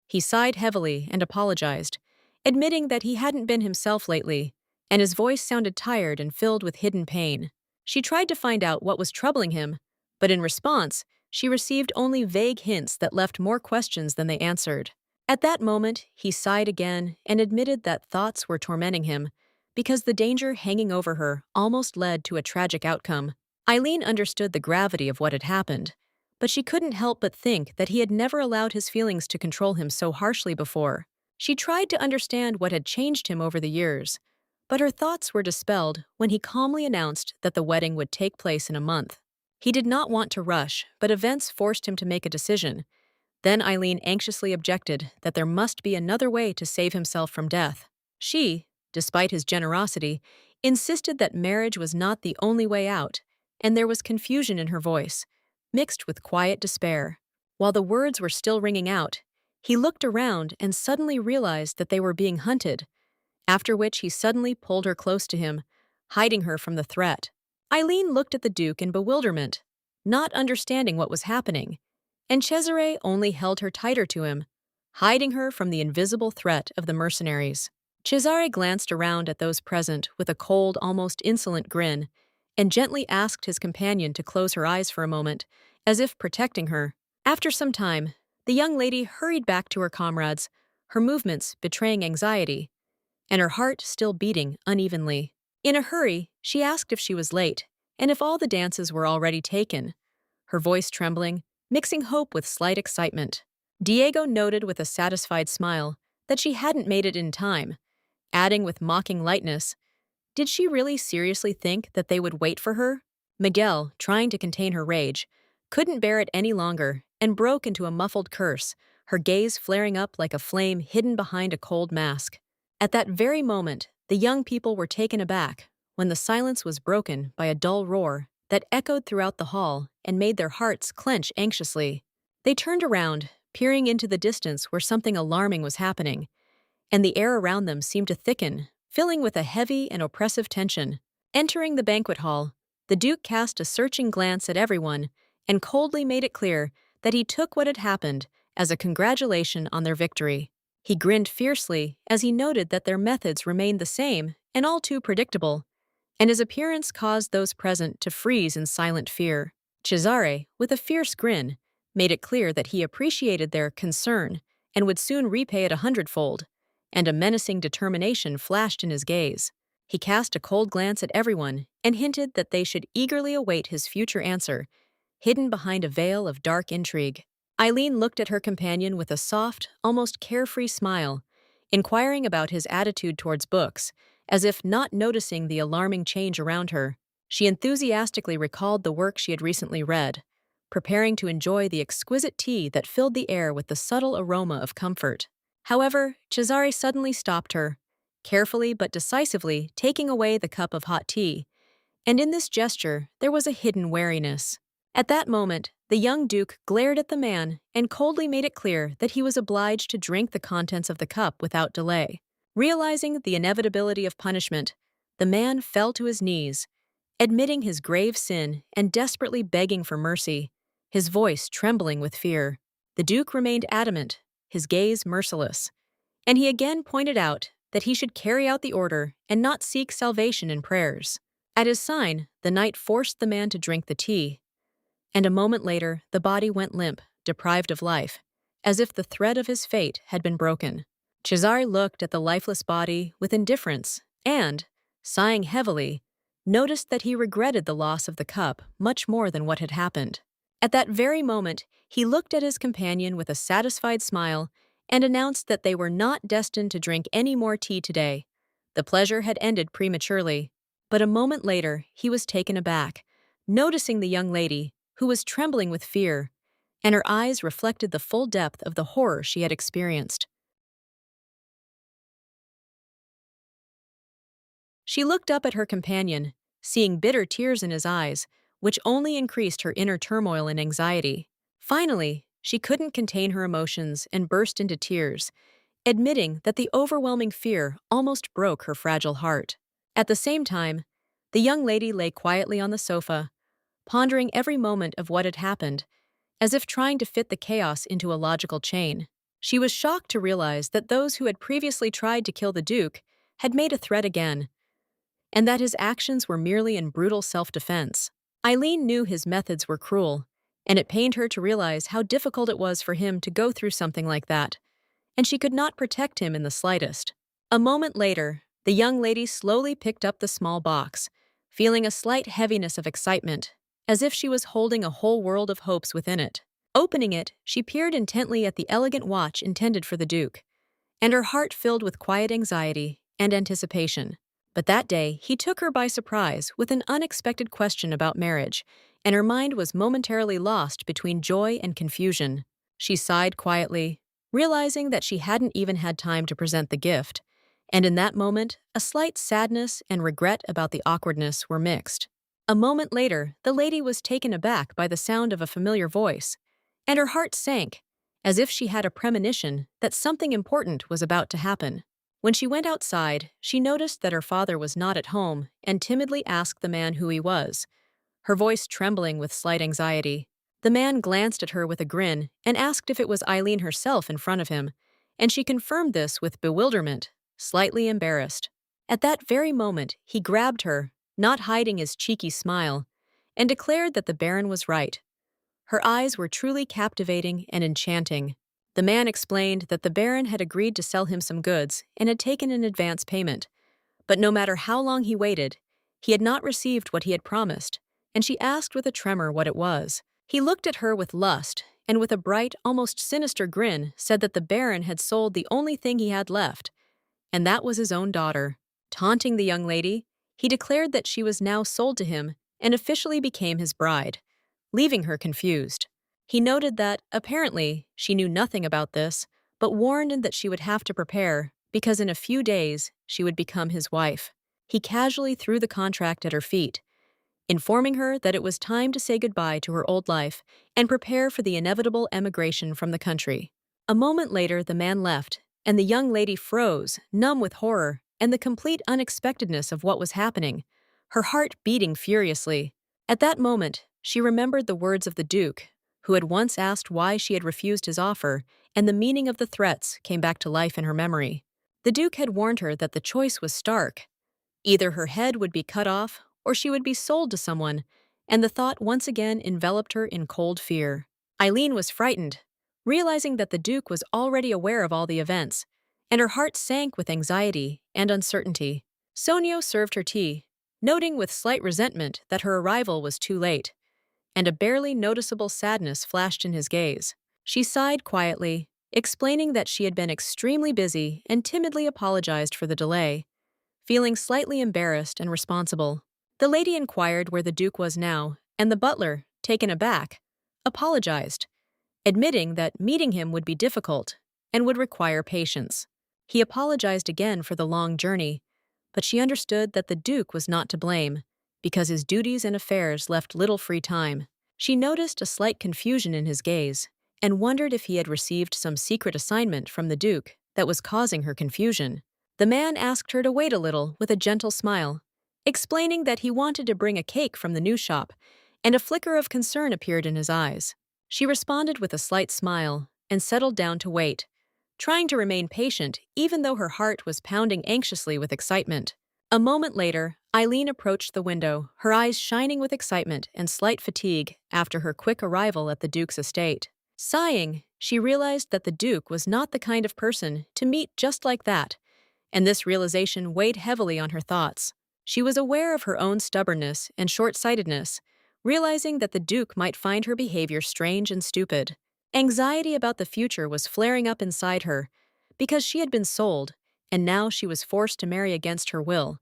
He sighed heavily and apologized, admitting that he hadn't been himself lately, and his voice sounded tired and filled with hidden pain. She tried to find out what was troubling him, but in response, she received only vague hints that left more questions than they answered. At that moment, he sighed again and admitted that thoughts were tormenting him, because the danger hanging over her almost led to a tragic outcome. Eileen understood the gravity of what had happened, but she couldn't help but think that he had never allowed his feelings to control him so harshly before. She tried to understand what had changed him over the years, but her thoughts were dispelled when he calmly announced that the wedding would take place in a month. He did not want to rush, but events forced him to make a decision. Then Eileen anxiously objected that there must be another way to save himself from death. She, despite his generosity, insisted that marriage was not the only way out, and there was confusion in her voice, mixed with quiet despair. While the words were still ringing out, he looked around and suddenly realized that they were being hunted, after which he suddenly pulled her close to him, hiding her from the threat. Eileen looked at the Duke in bewilderment, not understanding what was happening, and Cesare only held her tighter to him, hiding her from the invisible threat of the mercenaries. Cesare glanced around at those present with a cold, almost insolent grin, and gently asked his companion to close her eyes for a moment, as if protecting her. After some time, the young lady hurried back to her comrades, her movements betraying anxiety, and her heart still beating unevenly. In a hurry, she asked if she was late, and if all the dances were already taken, her voice trembling, mixing hope with slight excitement. Diego noted with a satisfied smile that she hadn't made it in time, adding with mocking lightness, "Did she really seriously think that they would wait for her?" Miguel, trying to contain her rage, couldn't bear it any longer and broke into a muffled curse, her gaze flaring up like a flame hidden behind a cold mask. At that very moment, the young people were taken aback when the silence was broken by a dull roar that echoed throughout the hall and made their hearts clench anxiously. They turned around, peering into the distance where something alarming was happening, and the air around them seemed to thicken, filling with a heavy and oppressive tension. Entering the banquet hall, the Duke cast a searching glance at everyone and coldly made it clear that he took what had happened as a congratulation on their victory. He grinned fiercely as he noted that their methods remained the same and all too predictable, and his appearance caused those present to freeze in silent fear. Cesare, with a fierce grin, made it clear that he appreciated their concern and would soon repay it 100-fold, and a menacing determination flashed in his gaze. He cast a cold glance at everyone and hinted that they should eagerly await his future answer, hidden behind a veil of dark intrigue. Eileen looked at her companion with a soft, almost carefree smile, inquiring about his attitude towards books, as if not noticing the alarming change around her. She enthusiastically recalled the work she had recently read, preparing to enjoy the exquisite tea that filled the air with the subtle aroma of comfort. However, Cesare suddenly stopped her, carefully but decisively taking away the cup of hot tea, and in this gesture there was a hidden wariness. At that moment, the young Duke glared at the man and coldly made it clear that he was obliged to drink the contents of the cup without delay. Realizing the inevitability of punishment, the man fell to his knees, admitting his grave sin and desperately begging for mercy, his voice trembling with fear. The Duke remained adamant, his gaze merciless, and he again pointed out that he should carry out the order and not seek salvation in prayers. At his sign, the knight forced the man to drink the tea, and a moment later the body went limp, deprived of life, as if the thread of his fate had been broken. Cesare looked at the lifeless body with indifference and, sighing heavily, noticed that he regretted the loss of the cup much more than what had happened. At that very moment, he looked at his companion with a satisfied smile and announced that they were not destined to drink any more tea today. The pleasure had ended prematurely, but a moment later he was taken aback, noticing the young lady, who was trembling with fear, and her eyes reflected the full depth of the horror she had experienced. She looked up at her companion, seeing bitter tears in his eyes, which only increased her inner turmoil and anxiety. Finally, she couldn't contain her emotions and burst into tears, admitting that the overwhelming fear almost broke her fragile heart. At the same time, the young lady lay quietly on the sofa, pondering every moment of what had happened, as if trying to fit the chaos into a logical chain. She was shocked to realize that those who had previously tried to kill the Duke had made a threat again, and that his actions were merely in brutal self-defense. Eileen knew his methods were cruel, and it pained her to realize how difficult it was for him to go through something like that, and she could not protect him in the slightest. A moment later, the young lady slowly picked up the small box, feeling a slight heaviness of excitement, as if she was holding a whole world of hopes within it. Opening it, she peered intently at the elegant watch intended for the Duke, and her heart filled with quiet anxiety and anticipation. But that day, he took her by surprise with an unexpected question about marriage, and her mind was momentarily lost between joy and confusion. She sighed quietly, realizing that she hadn't even had time to present the gift, and in that moment, a slight sadness and regret about the awkwardness were mixed. A moment later, the lady was taken aback by the sound of a familiar voice, and her heart sank, as if she had a premonition that something important was about to happen. When she went outside, she noticed that her father was not at home and timidly asked the man who he was, her voice trembling with slight anxiety. The man glanced at her with a grin and asked if it was Eileen herself in front of him, and she confirmed this with bewilderment, slightly embarrassed. At that very moment, he grabbed her, not hiding his cheeky smile, and declared that the Baron was right. Her eyes were truly captivating and enchanting. The man explained that the Baron had agreed to sell him some goods and had taken an advance payment, but no matter how long he waited, he had not received what he had promised, and she asked with a tremor what it was. He looked at her with lust, and with a bright, almost sinister grin, said that the Baron had sold the only thing he had left, and that was his own daughter. Taunting the young lady, he declared that she was now sold to him and officially became his bride, leaving her confused. He noted that, apparently, she knew nothing about this, but warned that she would have to prepare because in a few days she would become his wife. He casually threw the contract at her feet, informing her that it was time to say goodbye to her old life and prepare for the inevitable emigration from the country. A moment later, the man left, and the young lady froze, numb with horror and the complete unexpectedness of what was happening, her heart beating furiously. At that moment, she remembered the words of the Duke, who had once asked why she had refused his offer, and the meaning of the threats came back to life in her memory. The Duke had warned her that the choice was stark. Either her head would be cut off or she would be sold to someone, and the thought once again enveloped her in cold fear. Eileen was frightened, realizing that the Duke was already aware of all the events, and her heart sank with anxiety and uncertainty. Sonio served her tea, noting with slight resentment that her arrival was too late, and a barely noticeable sadness flashed in his gaze. She sighed quietly, explaining that she had been extremely busy and timidly apologized for the delay, feeling slightly embarrassed and responsible. The lady inquired where the Duke was now, and the butler, taken aback, apologized, admitting that meeting him would be difficult and would require patience. He apologized again for the long journey, but she understood that the Duke was not to blame, because his duties and affairs left little free time. She noticed a slight confusion in his gaze and wondered if he had received some secret assignment from the Duke that was causing her confusion. The man asked her to wait a little with a gentle smile, explaining that he wanted to bring a cake from the new shop, and a flicker of concern appeared in his eyes. She responded with a slight smile and settled down to wait, trying to remain patient even though her heart was pounding anxiously with excitement. A moment later, Eileen approached the window, her eyes shining with excitement and slight fatigue after her quick arrival at the Duke's estate. Sighing, she realized that the Duke was not the kind of person to meet just like that, and this realization weighed heavily on her thoughts. She was aware of her own stubbornness and short-sightedness, realizing that the Duke might find her behavior strange and stupid. Anxiety about the future was flaring up inside her because she had been sold, and now she was forced to marry against her will,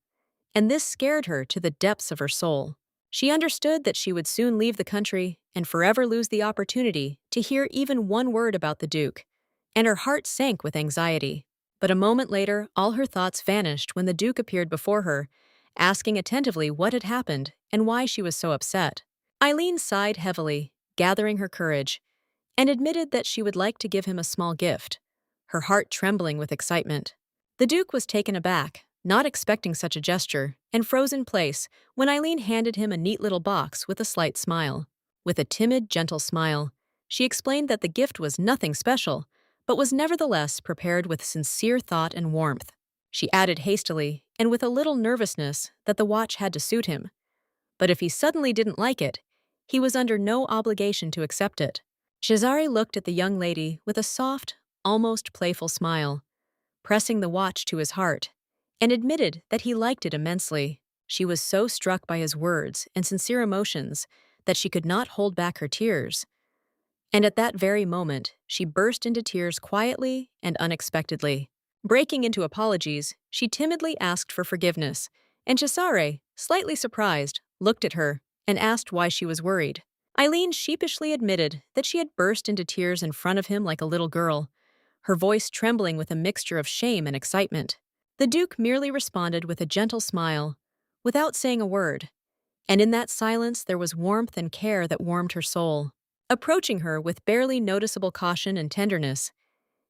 and this scared her to the depths of her soul. She understood that she would soon leave the country and forever lose the opportunity to hear even one word about the Duke, and her heart sank with anxiety. But a moment later, all her thoughts vanished when the Duke appeared before her, asking attentively what had happened and why she was so upset. Eileen sighed heavily, gathering her courage, and admitted that she would like to give him a small gift, her heart trembling with excitement. The Duke was taken aback, not expecting such a gesture, and froze in place when Eileen handed him a neat little box with a slight smile. With a timid, gentle smile, she explained that the gift was nothing special, but was nevertheless prepared with sincere thought and warmth. She added hastily, and with a little nervousness, that the watch had to suit him. But if he suddenly didn't like it, he was under no obligation to accept it. Cesare looked at the young lady with a soft, almost playful smile, pressing the watch to his heart, and admitted that he liked it immensely. She was so struck by his words and sincere emotions that she could not hold back her tears. And at that very moment, she burst into tears quietly and unexpectedly. Breaking into apologies, she timidly asked for forgiveness, and Cesare, slightly surprised, looked at her and asked why she was worried. Eileen sheepishly admitted that she had burst into tears in front of him like a little girl, her voice trembling with a mixture of shame and excitement. The Duke merely responded with a gentle smile, without saying a word, and in that silence there was warmth and care that warmed her soul. Approaching her with barely noticeable caution and tenderness,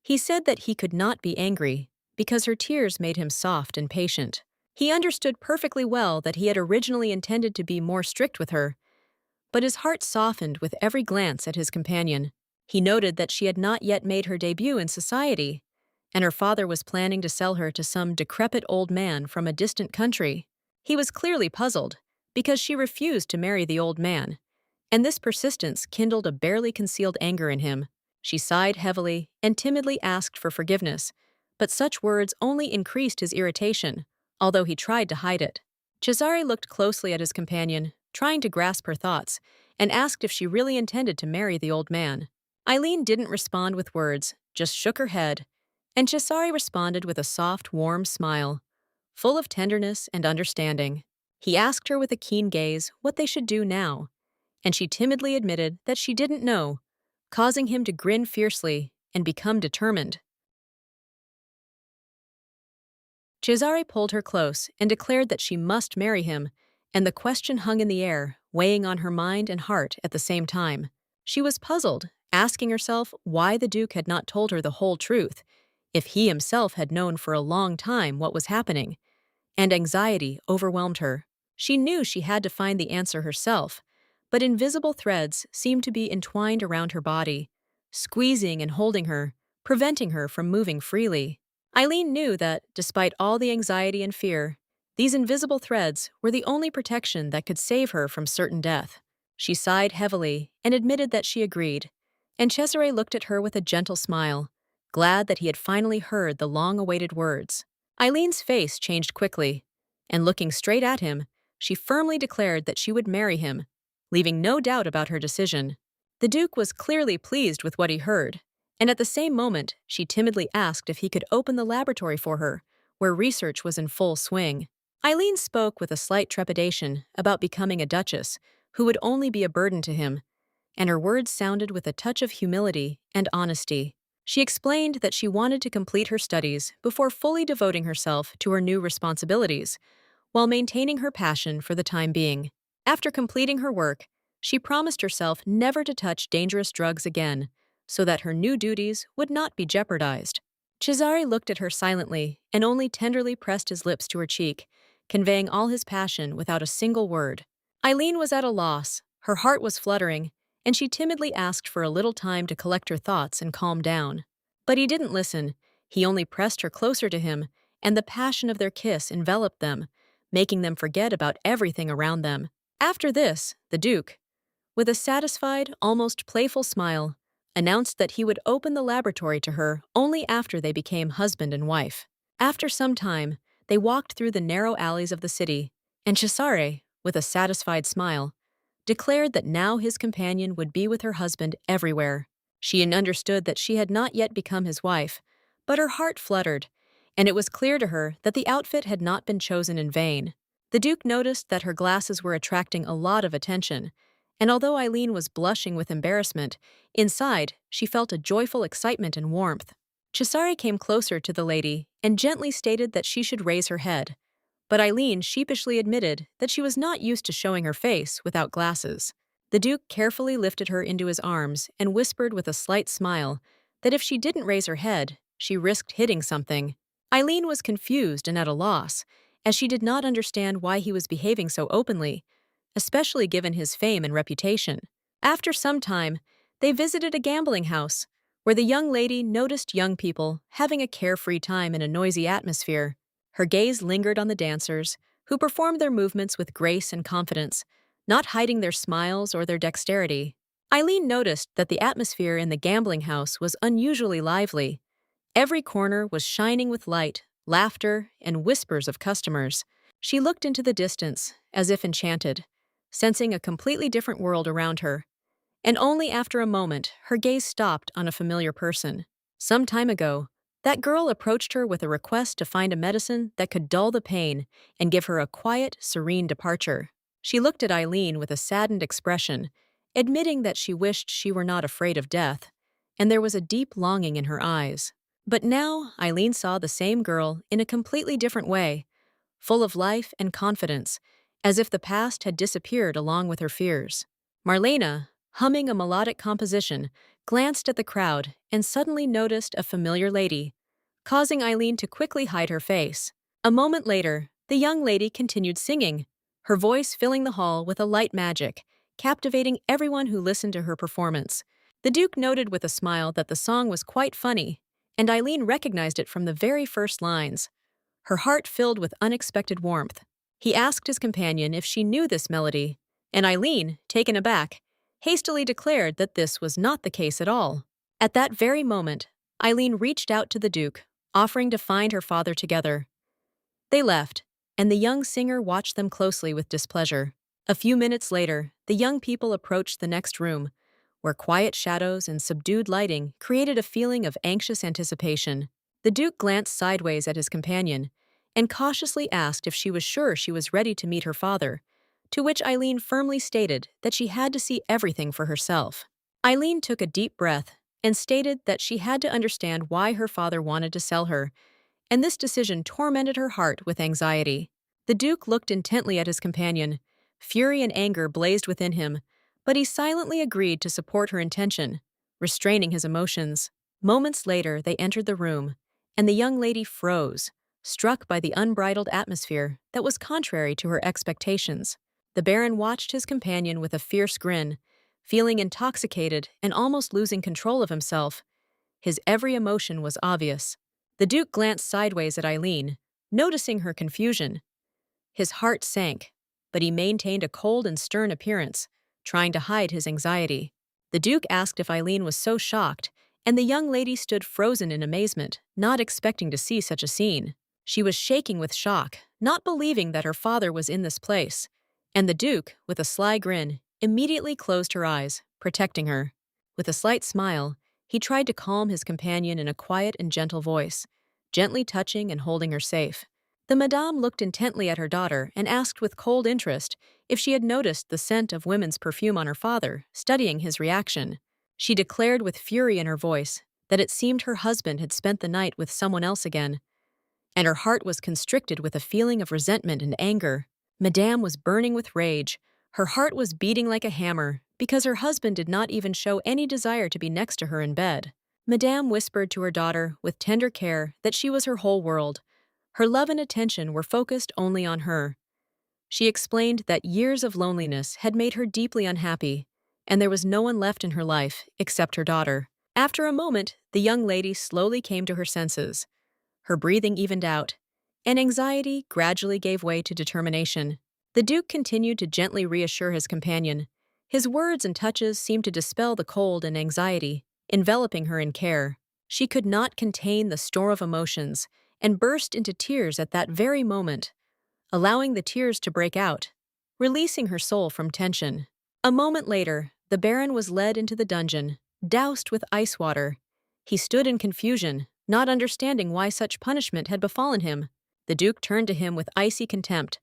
he said that he could not be angry because her tears made him soft and patient. He understood perfectly well that he had originally intended to be more strict with her, but his heart softened with every glance at his companion. He noted that she had not yet made her debut in society, and her father was planning to sell her to some decrepit old man from a distant country. He was clearly puzzled because she refused to marry the old man, and this persistence kindled a barely concealed anger in him. She sighed heavily and timidly asked for forgiveness, but such words only increased his irritation, although he tried to hide it. Cesare looked closely at his companion, trying to grasp her thoughts, and asked if she really intended to marry the old man. Eileen didn't respond with words, just shook her head, And Cesare responded with a soft, warm smile, full of tenderness and understanding. He asked her with a keen gaze what they should do now, and she timidly admitted that she didn't know, causing him to grin fiercely and become determined. Cesare pulled her close and declared that she must marry him, and the question hung in the air, weighing on her mind and heart at the same time. She was puzzled, asking herself why the Duke had not told her the whole truth, if he himself had known for a long time what was happening, and anxiety overwhelmed her. She knew she had to find the answer herself, but invisible threads seemed to be entwined around her body, squeezing and holding her, preventing her from moving freely. Eileen knew that, despite all the anxiety and fear, these invisible threads were the only protection that could save her from certain death. She sighed heavily and admitted that she agreed, and Cesare looked at her with a gentle smile, glad that he had finally heard the long-awaited words. Eileen's face changed quickly, and looking straight at him, she firmly declared that she would marry him, leaving no doubt about her decision. The Duke was clearly pleased with what he heard, and at the same moment, she timidly asked if he could open the laboratory for her, where research was in full swing. Eileen spoke with a slight trepidation about becoming a duchess, who would only be a burden to him, and her words sounded with a touch of humility and honesty. She explained that she wanted to complete her studies before fully devoting herself to her new responsibilities, while maintaining her passion for the time being. After completing her work, she promised herself never to touch dangerous drugs again, so that her new duties would not be jeopardized. Cesare looked at her silently and only tenderly pressed his lips to her cheek, conveying all his passion without a single word. Eileen was at a loss, her heart was fluttering, and she timidly asked for a little time to collect her thoughts and calm down. But he didn't listen. He only pressed her closer to him, and the passion of their kiss enveloped them, making them forget about everything around them. After this, the Duke, with a satisfied, almost playful smile, announced that he would open the laboratory to her only after they became husband and wife. After some time, they walked through the narrow alleys of the city, and Cesare, with a satisfied smile, declared that now his companion would be with her husband everywhere. She understood that she had not yet become his wife, but her heart fluttered, and it was clear to her that the outfit had not been chosen in vain. The Duke noticed that her glasses were attracting a lot of attention, and although Eileen was blushing with embarrassment, inside she felt a joyful excitement and warmth. Cesare came closer to the lady and gently stated that she should raise her head, but Eileen sheepishly admitted that she was not used to showing her face without glasses. The Duke carefully lifted her into his arms and whispered with a slight smile that if she didn't raise her head, she risked hitting something. Eileen was confused and at a loss, as she did not understand why he was behaving so openly, especially given his fame and reputation. After some time, they visited a gambling house, where the young lady noticed young people having a carefree time in a noisy atmosphere. Her gaze lingered on the dancers, who performed their movements with grace and confidence, not hiding their smiles or their dexterity. Eileen noticed that the atmosphere in the gambling house was unusually lively. Every corner was shining with light, laughter, and whispers of customers. She looked into the distance, as if enchanted, sensing a completely different world around her. And only after a moment, her gaze stopped on a familiar person. Some time ago, that girl approached her with a request to find a medicine that could dull the pain and give her a quiet, serene departure. She looked at Eileen with a saddened expression, admitting that she wished she were not afraid of death, and there was a deep longing in her eyes. But now Eileen saw the same girl in a completely different way, full of life and confidence, as if the past had disappeared along with her fears. Marlena, humming a melodic composition, glanced at the crowd and suddenly noticed a familiar lady, causing Eileen to quickly hide her face. A moment later, the young lady continued singing, her voice filling the hall with a light magic, captivating everyone who listened to her performance. The Duke noted with a smile that the song was quite funny, and Eileen recognized it from the very first lines. Her heart filled with unexpected warmth. He asked his companion if she knew this melody, and Eileen, taken aback, hastily declared that this was not the case at all. At that very moment, Eileen reached out to the Duke, offering to find her father together. They left, and the young singer watched them closely with displeasure. A few minutes later, the young people approached the next room, where quiet shadows and subdued lighting created a feeling of anxious anticipation. The Duke glanced sideways at his companion and cautiously asked if she was sure she was ready to meet her father, to which Eileen firmly stated that she had to see everything for herself. Eileen took a deep breath and stated that she had to understand why her father wanted to sell her, and this decision tormented her heart with anxiety. The Duke looked intently at his companion. Fury and anger blazed within him, but he silently agreed to support her intention, restraining his emotions. Moments later, they entered the room, and the young lady froze, struck by the unbridled atmosphere that was contrary to her expectations. The Baron watched his companion with a fierce grin, feeling intoxicated and almost losing control of himself. His every emotion was obvious. The Duke glanced sideways at Eileen, noticing her confusion. His heart sank, but he maintained a cold and stern appearance, trying to hide his anxiety. The Duke asked if Eileen was so shocked, and the young lady stood frozen in amazement, not expecting to see such a scene. She was shaking with shock, not believing that her father was in this place, and the Duke, with a sly grin, immediately closed her eyes, protecting her. With a slight smile, he tried to calm his companion in a quiet and gentle voice, gently touching and holding her safe. The Madame looked intently at her daughter and asked with cold interest if she had noticed the scent of women's perfume on her father, studying his reaction. She declared with fury in her voice that it seemed her husband had spent the night with someone else again, and her heart was constricted with a feeling of resentment and anger. Madame was burning with rage. Her heart was beating like a hammer because her husband did not even show any desire to be next to her in bed. Madame whispered to her daughter with tender care that she was her whole world. Her love and attention were focused only on her. She explained that years of loneliness had made her deeply unhappy, and there was no one left in her life except her daughter. After a moment, the young lady slowly came to her senses. Her breathing evened out, and anxiety gradually gave way to determination. The Duke continued to gently reassure his companion. His words and touches seemed to dispel the cold and anxiety, enveloping her in care. She could not contain the storm of emotions and burst into tears at that very moment, allowing the tears to break out, releasing her soul from tension. A moment later, the Baron was led into the dungeon, doused with ice water. He stood in confusion, not understanding why such punishment had befallen him. The Duke turned to him with icy contempt,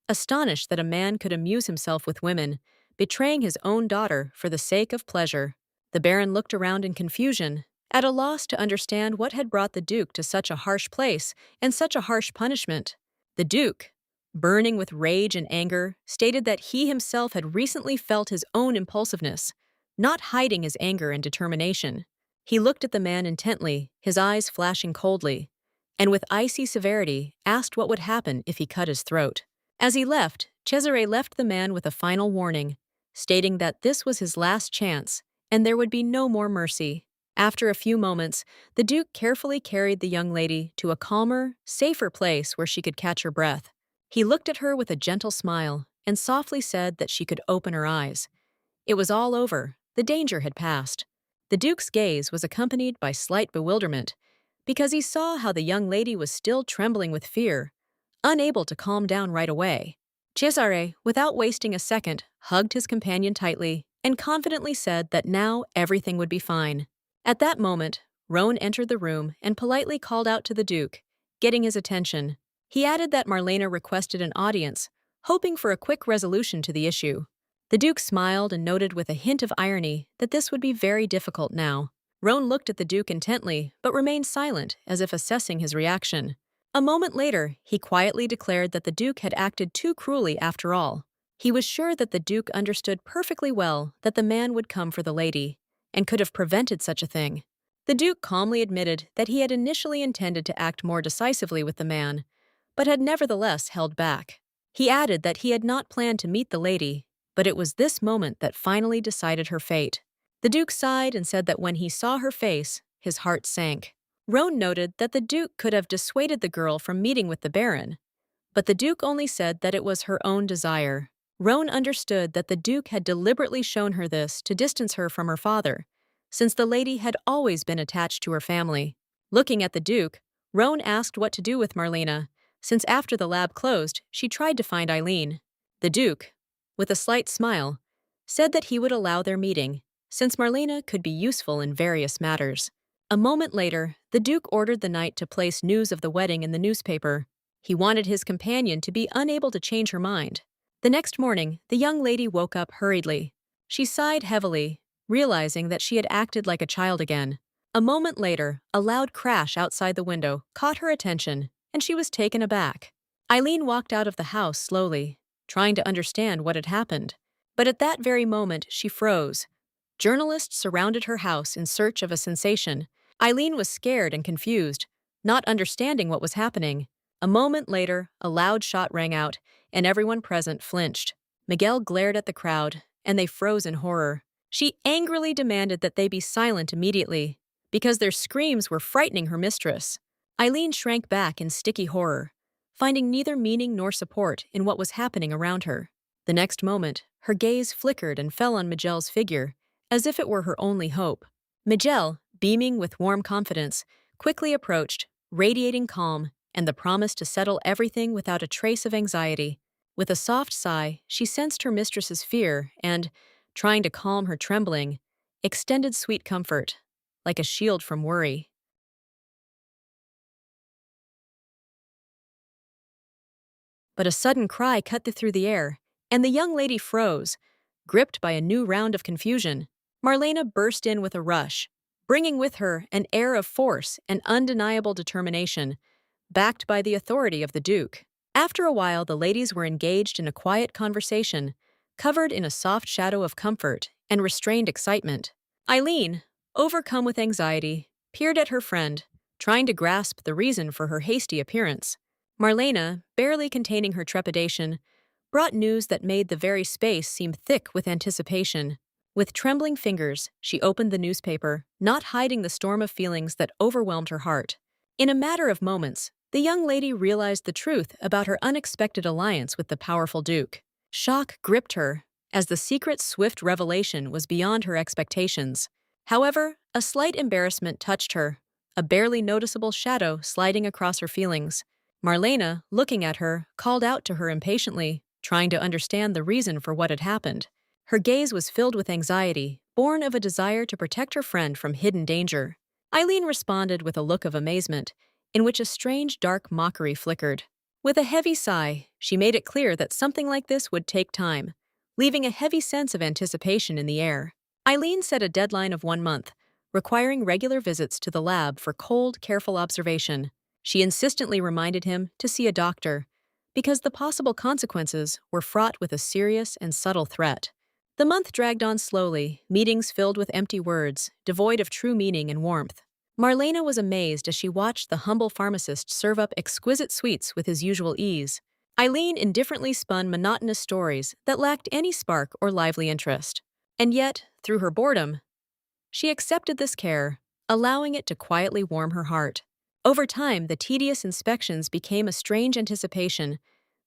astonished that a man could amuse himself with women, betraying his own daughter for the sake of pleasure. The Baron looked around in confusion, at a loss to understand what had brought the Duke to such a harsh place and such a harsh punishment. The Duke, burning with rage and anger, stated that he himself had recently felt his own impulsiveness, not hiding his anger and determination. He looked at the man intently, his eyes flashing coldly, and with icy severity asked what would happen if he cut his throat. As he left, Cesare left the man with a final warning, stating that this was his last chance and there would be no more mercy. After a few moments, the Duke carefully carried the young lady to a calmer, safer place where she could catch her breath. He looked at her with a gentle smile and softly said that she could open her eyes. It was all over. The danger had passed. The Duke's gaze was accompanied by slight bewilderment, because he saw how the young lady was still trembling with fear, unable to calm down right away. Cesare, without wasting a second, hugged his companion tightly and confidently said that now everything would be fine. At that moment, Roan entered the room and politely called out to the Duke, getting his attention. He added that Marlena requested an audience, hoping for a quick resolution to the issue. The Duke smiled and noted with a hint of irony that this would be very difficult now. Roan looked at the Duke intently, but remained silent, as if assessing his reaction. A moment later, he quietly declared that the Duke had acted too cruelly after all. He was sure that the Duke understood perfectly well that the man would come for the lady, and could have prevented such a thing. The Duke calmly admitted that he had initially intended to act more decisively with the man, but had nevertheless held back. He added that he had not planned to meet the lady, but it was this moment that finally decided her fate. The Duke sighed and said that when he saw her face, his heart sank. Roan noted that the Duke could have dissuaded the girl from meeting with the Baron, but the Duke only said that it was her own desire. Roan understood that the Duke had deliberately shown her this to distance her from her father, since the lady had always been attached to her family. Looking at the Duke, Roan asked what to do with Marlena, since after the lab closed, she tried to find Eileen. The Duke, with a slight smile, said that he would allow their meeting, since Marlena could be useful in various matters. A moment later, the Duke ordered the knight to place news of the wedding in the newspaper. He wanted his companion to be unable to change her mind. The next morning, the young lady woke up hurriedly. She sighed heavily, realizing that she had acted like a child again. A moment later, a loud crash outside the window caught her attention, and she was taken aback. Eileen walked out of the house slowly, trying to understand what had happened. But at that very moment, she froze. Journalists surrounded her house in search of a sensation. Eileen was scared and confused, not understanding what was happening. A moment later, a loud shot rang out, and everyone present flinched. Miguel glared at the crowd, and they froze in horror. She angrily demanded that they be silent immediately, because their screams were frightening her mistress. Eileen shrank back in sticky horror, finding neither meaning nor support in what was happening around her. The next moment, her gaze flickered and fell on Miguel's figure, as if it were her only hope. Miguel, beaming with warm confidence, quickly approached, radiating calm and the promise to settle everything without a trace of anxiety. With a soft sigh, she sensed her mistress's fear and, trying to calm her trembling, extended sweet comfort, like a shield from worry. But a sudden cry cut through the air, and the young lady froze, gripped by a new round of confusion. Marlena burst in with a rush, bringing with her an air of force and undeniable determination, backed by the authority of the Duke. After a while, the ladies were engaged in a quiet conversation, covered in a soft shadow of comfort and restrained excitement. Eileen, overcome with anxiety, peered at her friend, trying to grasp the reason for her hasty appearance. Marlena, barely containing her trepidation, brought news that made the very space seem thick with anticipation. With trembling fingers, she opened the newspaper, not hiding the storm of feelings that overwhelmed her heart. In a matter of moments, the young lady realized the truth about her unexpected alliance with the powerful Duke. Shock gripped her, as the secret's swift revelation was beyond her expectations. However, a slight embarrassment touched her, a barely noticeable shadow sliding across her feelings. Marlena, looking at her, called out to her impatiently, trying to understand the reason for what had happened. Her gaze was filled with anxiety, born of a desire to protect her friend from hidden danger. Eileen responded with a look of amazement, in which a strange dark mockery flickered. With a heavy sigh, she made it clear that something like this would take time, leaving a heavy sense of anticipation in the air. Eileen set a deadline of 1 month, requiring regular visits to the lab for cold, careful observation. She insistently reminded him to see a doctor, because the possible consequences were fraught with a serious and subtle threat. The month dragged on slowly, meetings filled with empty words, devoid of true meaning and warmth. Marlena was amazed as she watched the humble pharmacist serve up exquisite sweets with his usual ease. Eileen indifferently spun monotonous stories that lacked any spark or lively interest. And yet, through her boredom, she accepted this care, allowing it to quietly warm her heart. Over time, the tedious inspections became a strange anticipation,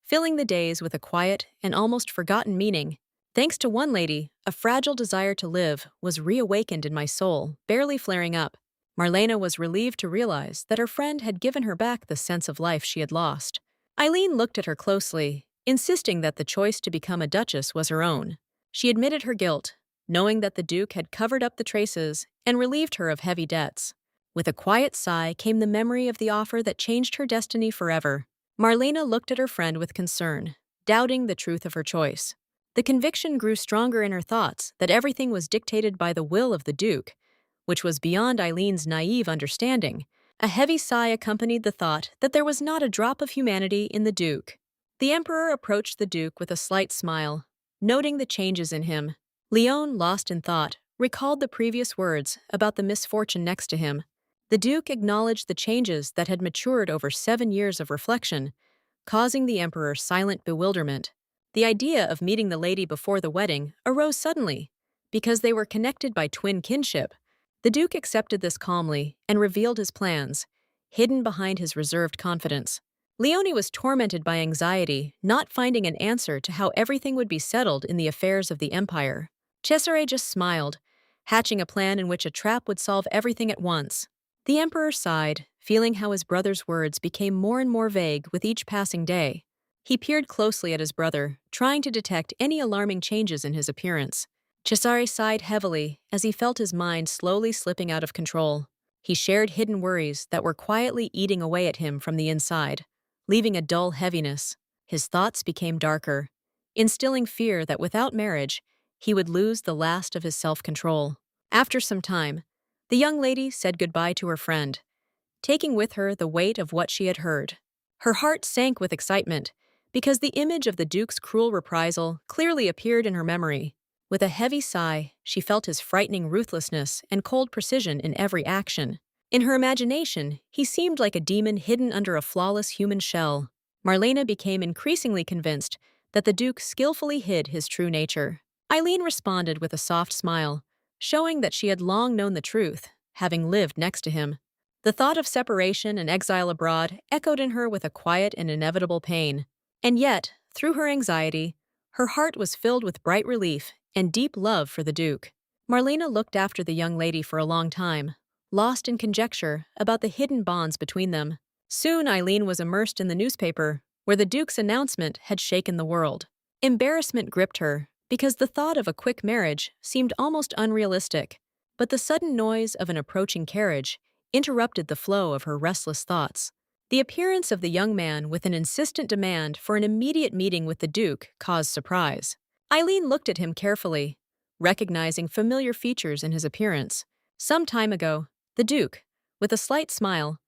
filling the days with a quiet and almost forgotten meaning. Thanks to one lady, a fragile desire to live was reawakened in my soul, barely flaring up. Marlena was relieved to realize that her friend had given her back the sense of life she had lost. Eileen looked at her closely, insisting that the choice to become a duchess was her own. She admitted her guilt, knowing that the Duke had covered up the traces and relieved her of heavy debts. With a quiet sigh came the memory of the offer that changed her destiny forever. Marlena looked at her friend with concern, doubting the truth of her choice. The conviction grew stronger in her thoughts that everything was dictated by the will of the Duke, which was beyond Eileen's naive understanding. A heavy sigh accompanied the thought that there was not a drop of humanity in the Duke. The Emperor approached the Duke with a slight smile, noting the changes in him. Leon, lost in thought, recalled the previous words about the misfortune next to him. The Duke acknowledged the changes that had matured over 7 years of reflection, causing the Emperor silent bewilderment. The idea of meeting the lady before the wedding arose suddenly, because they were connected by twin kinship. The Duke accepted this calmly and revealed his plans, hidden behind his reserved confidence. Leone was tormented by anxiety, not finding an answer to how everything would be settled in the affairs of the empire. Cesare just smiled, hatching a plan in which a trap would solve everything at once. The Emperor sighed, feeling how his brother's words became more and more vague with each passing day. He peered closely at his brother, trying to detect any alarming changes in his appearance. Cesare sighed heavily as he felt his mind slowly slipping out of control. He shared hidden worries that were quietly eating away at him from the inside, leaving a dull heaviness. His thoughts became darker, instilling fear that without marriage, he would lose the last of his self-control. After some time, the young lady said goodbye to her friend, taking with her the weight of what she had heard. Her heart sank with excitement, because the image of the Duke's cruel reprisal clearly appeared in her memory. With a heavy sigh, she felt his frightening ruthlessness and cold precision in every action. In her imagination, he seemed like a demon hidden under a flawless human shell. Marlena became increasingly convinced that the Duke skillfully hid his true nature. Eileen responded with a soft smile, showing that she had long known the truth, having lived next to him. The thought of separation and exile abroad echoed in her with a quiet and inevitable pain. And yet, through her anxiety, her heart was filled with bright relief and deep love for the Duke. Marlena looked after the young lady for a long time, lost in conjecture about the hidden bonds between them. Soon Eileen was immersed in the newspaper, where the Duke's announcement had shaken the world. Embarrassment gripped her, because the thought of a quick marriage seemed almost unrealistic, but the sudden noise of an approaching carriage interrupted the flow of her restless thoughts. The appearance of the young man with an insistent demand for an immediate meeting with the Duke caused surprise. Eileen looked at him carefully, recognizing familiar features in his appearance. Some time ago, the Duke, with a slight smile,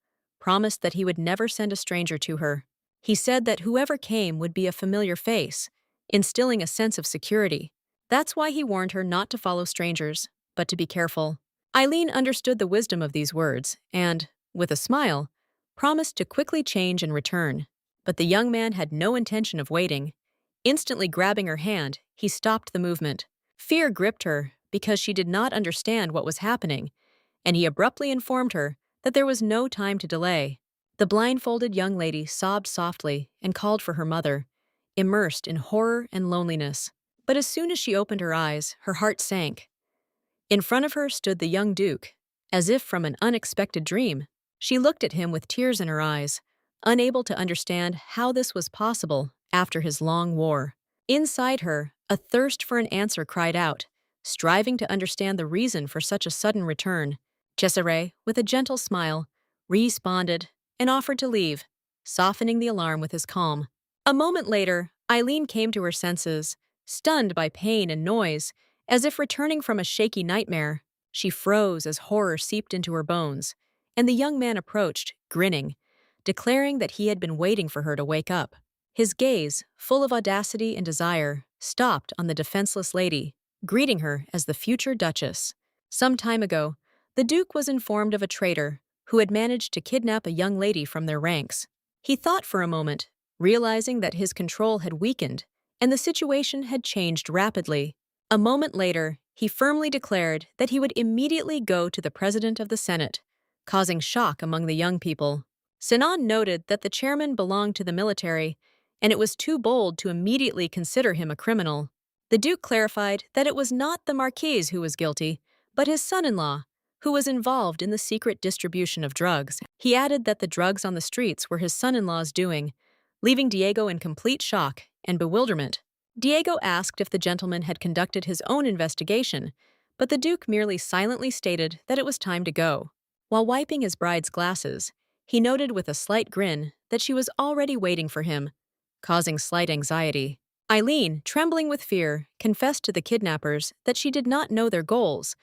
promised that he would never send a stranger to her. He said that whoever came would be a familiar face, instilling a sense of security. That's why he warned her not to follow strangers, but to be careful. Eileen understood the wisdom of these words and, with a smile, promised to quickly change and return. But the young man had no intention of waiting. Instantly grabbing her hand, he stopped the movement. Fear gripped her because she did not understand what was happening, and he abruptly informed her that there was no time to delay. The blindfolded young lady sobbed softly and called for her mother, immersed in horror and loneliness. But as soon as she opened her eyes, her heart sank. In front of her stood the young Duke. As if from an unexpected dream, she looked at him with tears in her eyes, unable to understand how this was possible after his long war. Inside her, a thirst for an answer cried out, striving to understand the reason for such a sudden return. Cesare, with a gentle smile, responded and offered to leave, softening the alarm with his calm. A moment later, Eileen came to her senses, stunned by pain and noise, as if returning from a shaky nightmare. She froze as horror seeped into her bones, and the young man approached, grinning, declaring that he had been waiting for her to wake up. His gaze, full of audacity and desire, stopped on the defenseless lady, greeting her as the future Duchess. Some time ago, the Duke was informed of a traitor who had managed to kidnap a young lady from their ranks. He thought for a moment, realizing that his control had weakened and the situation had changed rapidly. A moment later, he firmly declared that he would immediately go to the President of the Senate, causing shock among the young people. Sinan noted that the chairman belonged to the military, and it was too bold to immediately consider him a criminal. The Duke clarified that it was not the Marquise who was guilty, but his son-in-law, who was involved in the secret distribution of drugs. He added that the drugs on the streets were his son-in-law's doing, leaving Diego in complete shock and bewilderment. Diego asked if the gentleman had conducted his own investigation, but the Duke merely silently stated that it was time to go. While wiping his bride's glasses, he noted with a slight grin that she was already waiting for him, causing slight anxiety. Eileen, trembling with fear, confessed to the kidnappers that she did not know their goals,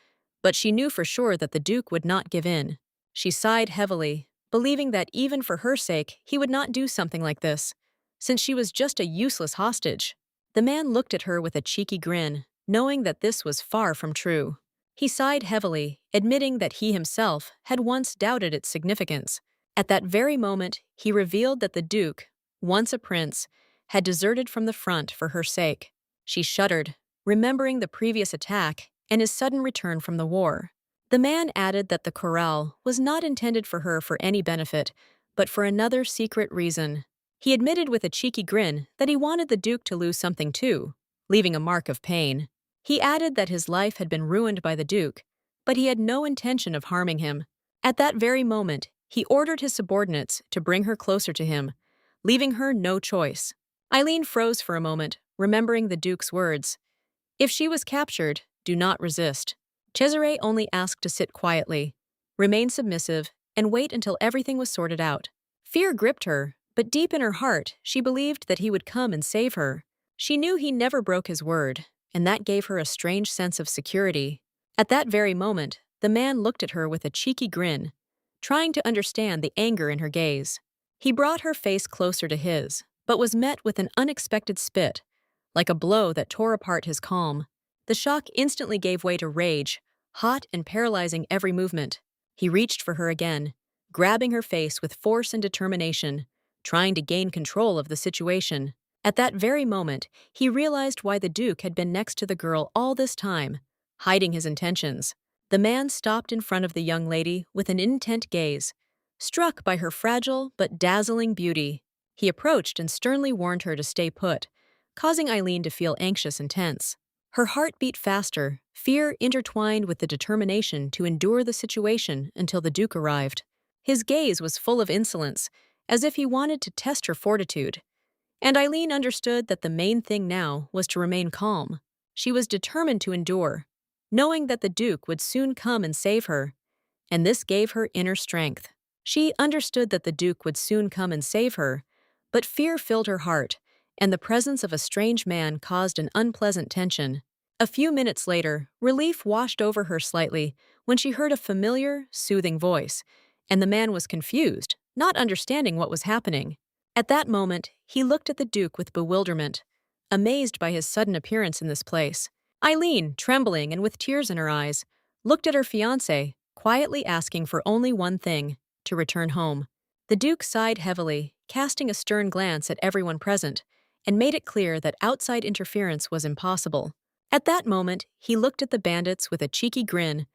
but she knew for sure that the Duke would not give in. She sighed heavily, believing that even for her sake he would not do something like this, since she was just a useless hostage. The man looked at her with a cheeky grin, knowing that this was far from true. He sighed heavily, admitting that he himself had once doubted its significance. At that very moment, he revealed that the Duke, once a prince, had deserted from the front for her sake. She shuddered, remembering the previous attack and his sudden return from the war. The man added that the corral was not intended for her for any benefit, but for another secret reason. He admitted with a cheeky grin that he wanted the Duke to lose something too, leaving a mark of pain. He added that his life had been ruined by the Duke, but he had no intention of harming him. At that very moment, he ordered his subordinates to bring her closer to him, leaving her no choice. Eileen froze for a moment, remembering the Duke's words. If she was captured, do not resist. Cesare only asked to sit quietly, remain submissive, and wait until everything was sorted out. Fear gripped her, but deep in her heart, she believed that he would come and save her. She knew he never broke his word, and that gave her a strange sense of security. At that very moment, the man looked at her with a cheeky grin, trying to understand the anger in her gaze. He brought her face closer to his, but was met with an unexpected spit, like a blow that tore apart his calm. The shock instantly gave way to rage, hot and paralyzing every movement. He reached for her again, grabbing her face with force and determination, trying to gain control of the situation. At that very moment, he realized why the Duke had been next to the girl all this time, hiding his intentions. The man stopped in front of the young lady with an intent gaze, struck by her fragile but dazzling beauty. He approached and sternly warned her to stay put, causing Eileen to feel anxious and tense. Her heart beat faster, fear intertwined with the determination to endure the situation until the Duke arrived. His gaze was full of insolence, as if he wanted to test her fortitude. And Eileen understood that the main thing now was to remain calm. She was determined to endure, knowing that the Duke would soon come and save her, and this gave her inner strength. She understood that the Duke would soon come and save her, but fear filled her heart, and the presence of a strange man caused an unpleasant tension. A few minutes later, relief washed over her slightly when she heard a familiar, soothing voice, and the man was confused, not understanding what was happening. At that moment, he looked at the Duke with bewilderment, amazed by his sudden appearance in this place. Eileen, trembling and with tears in her eyes, looked at her fiancé, quietly asking for only one thing: to return home. The Duke sighed heavily, casting a stern glance at everyone present, and made it clear that outside interference was impossible. At that moment, he looked at the bandits with a cheeky grin,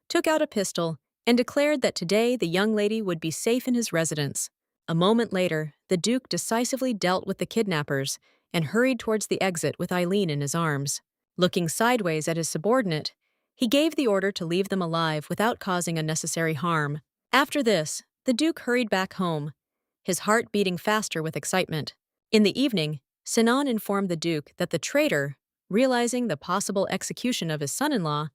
took out a pistol, and declared that today the young lady would be safe in his residence. A moment later, the Duke decisively dealt with the kidnappers and hurried towards the exit with Eileen in his arms. Looking sideways at his subordinate, he gave the order to leave them alive without causing unnecessary harm. After this, the Duke hurried back home, his heart beating faster with excitement. In the evening, Sinan informed the Duke that the traitor, realizing the possible execution of his son-in-law,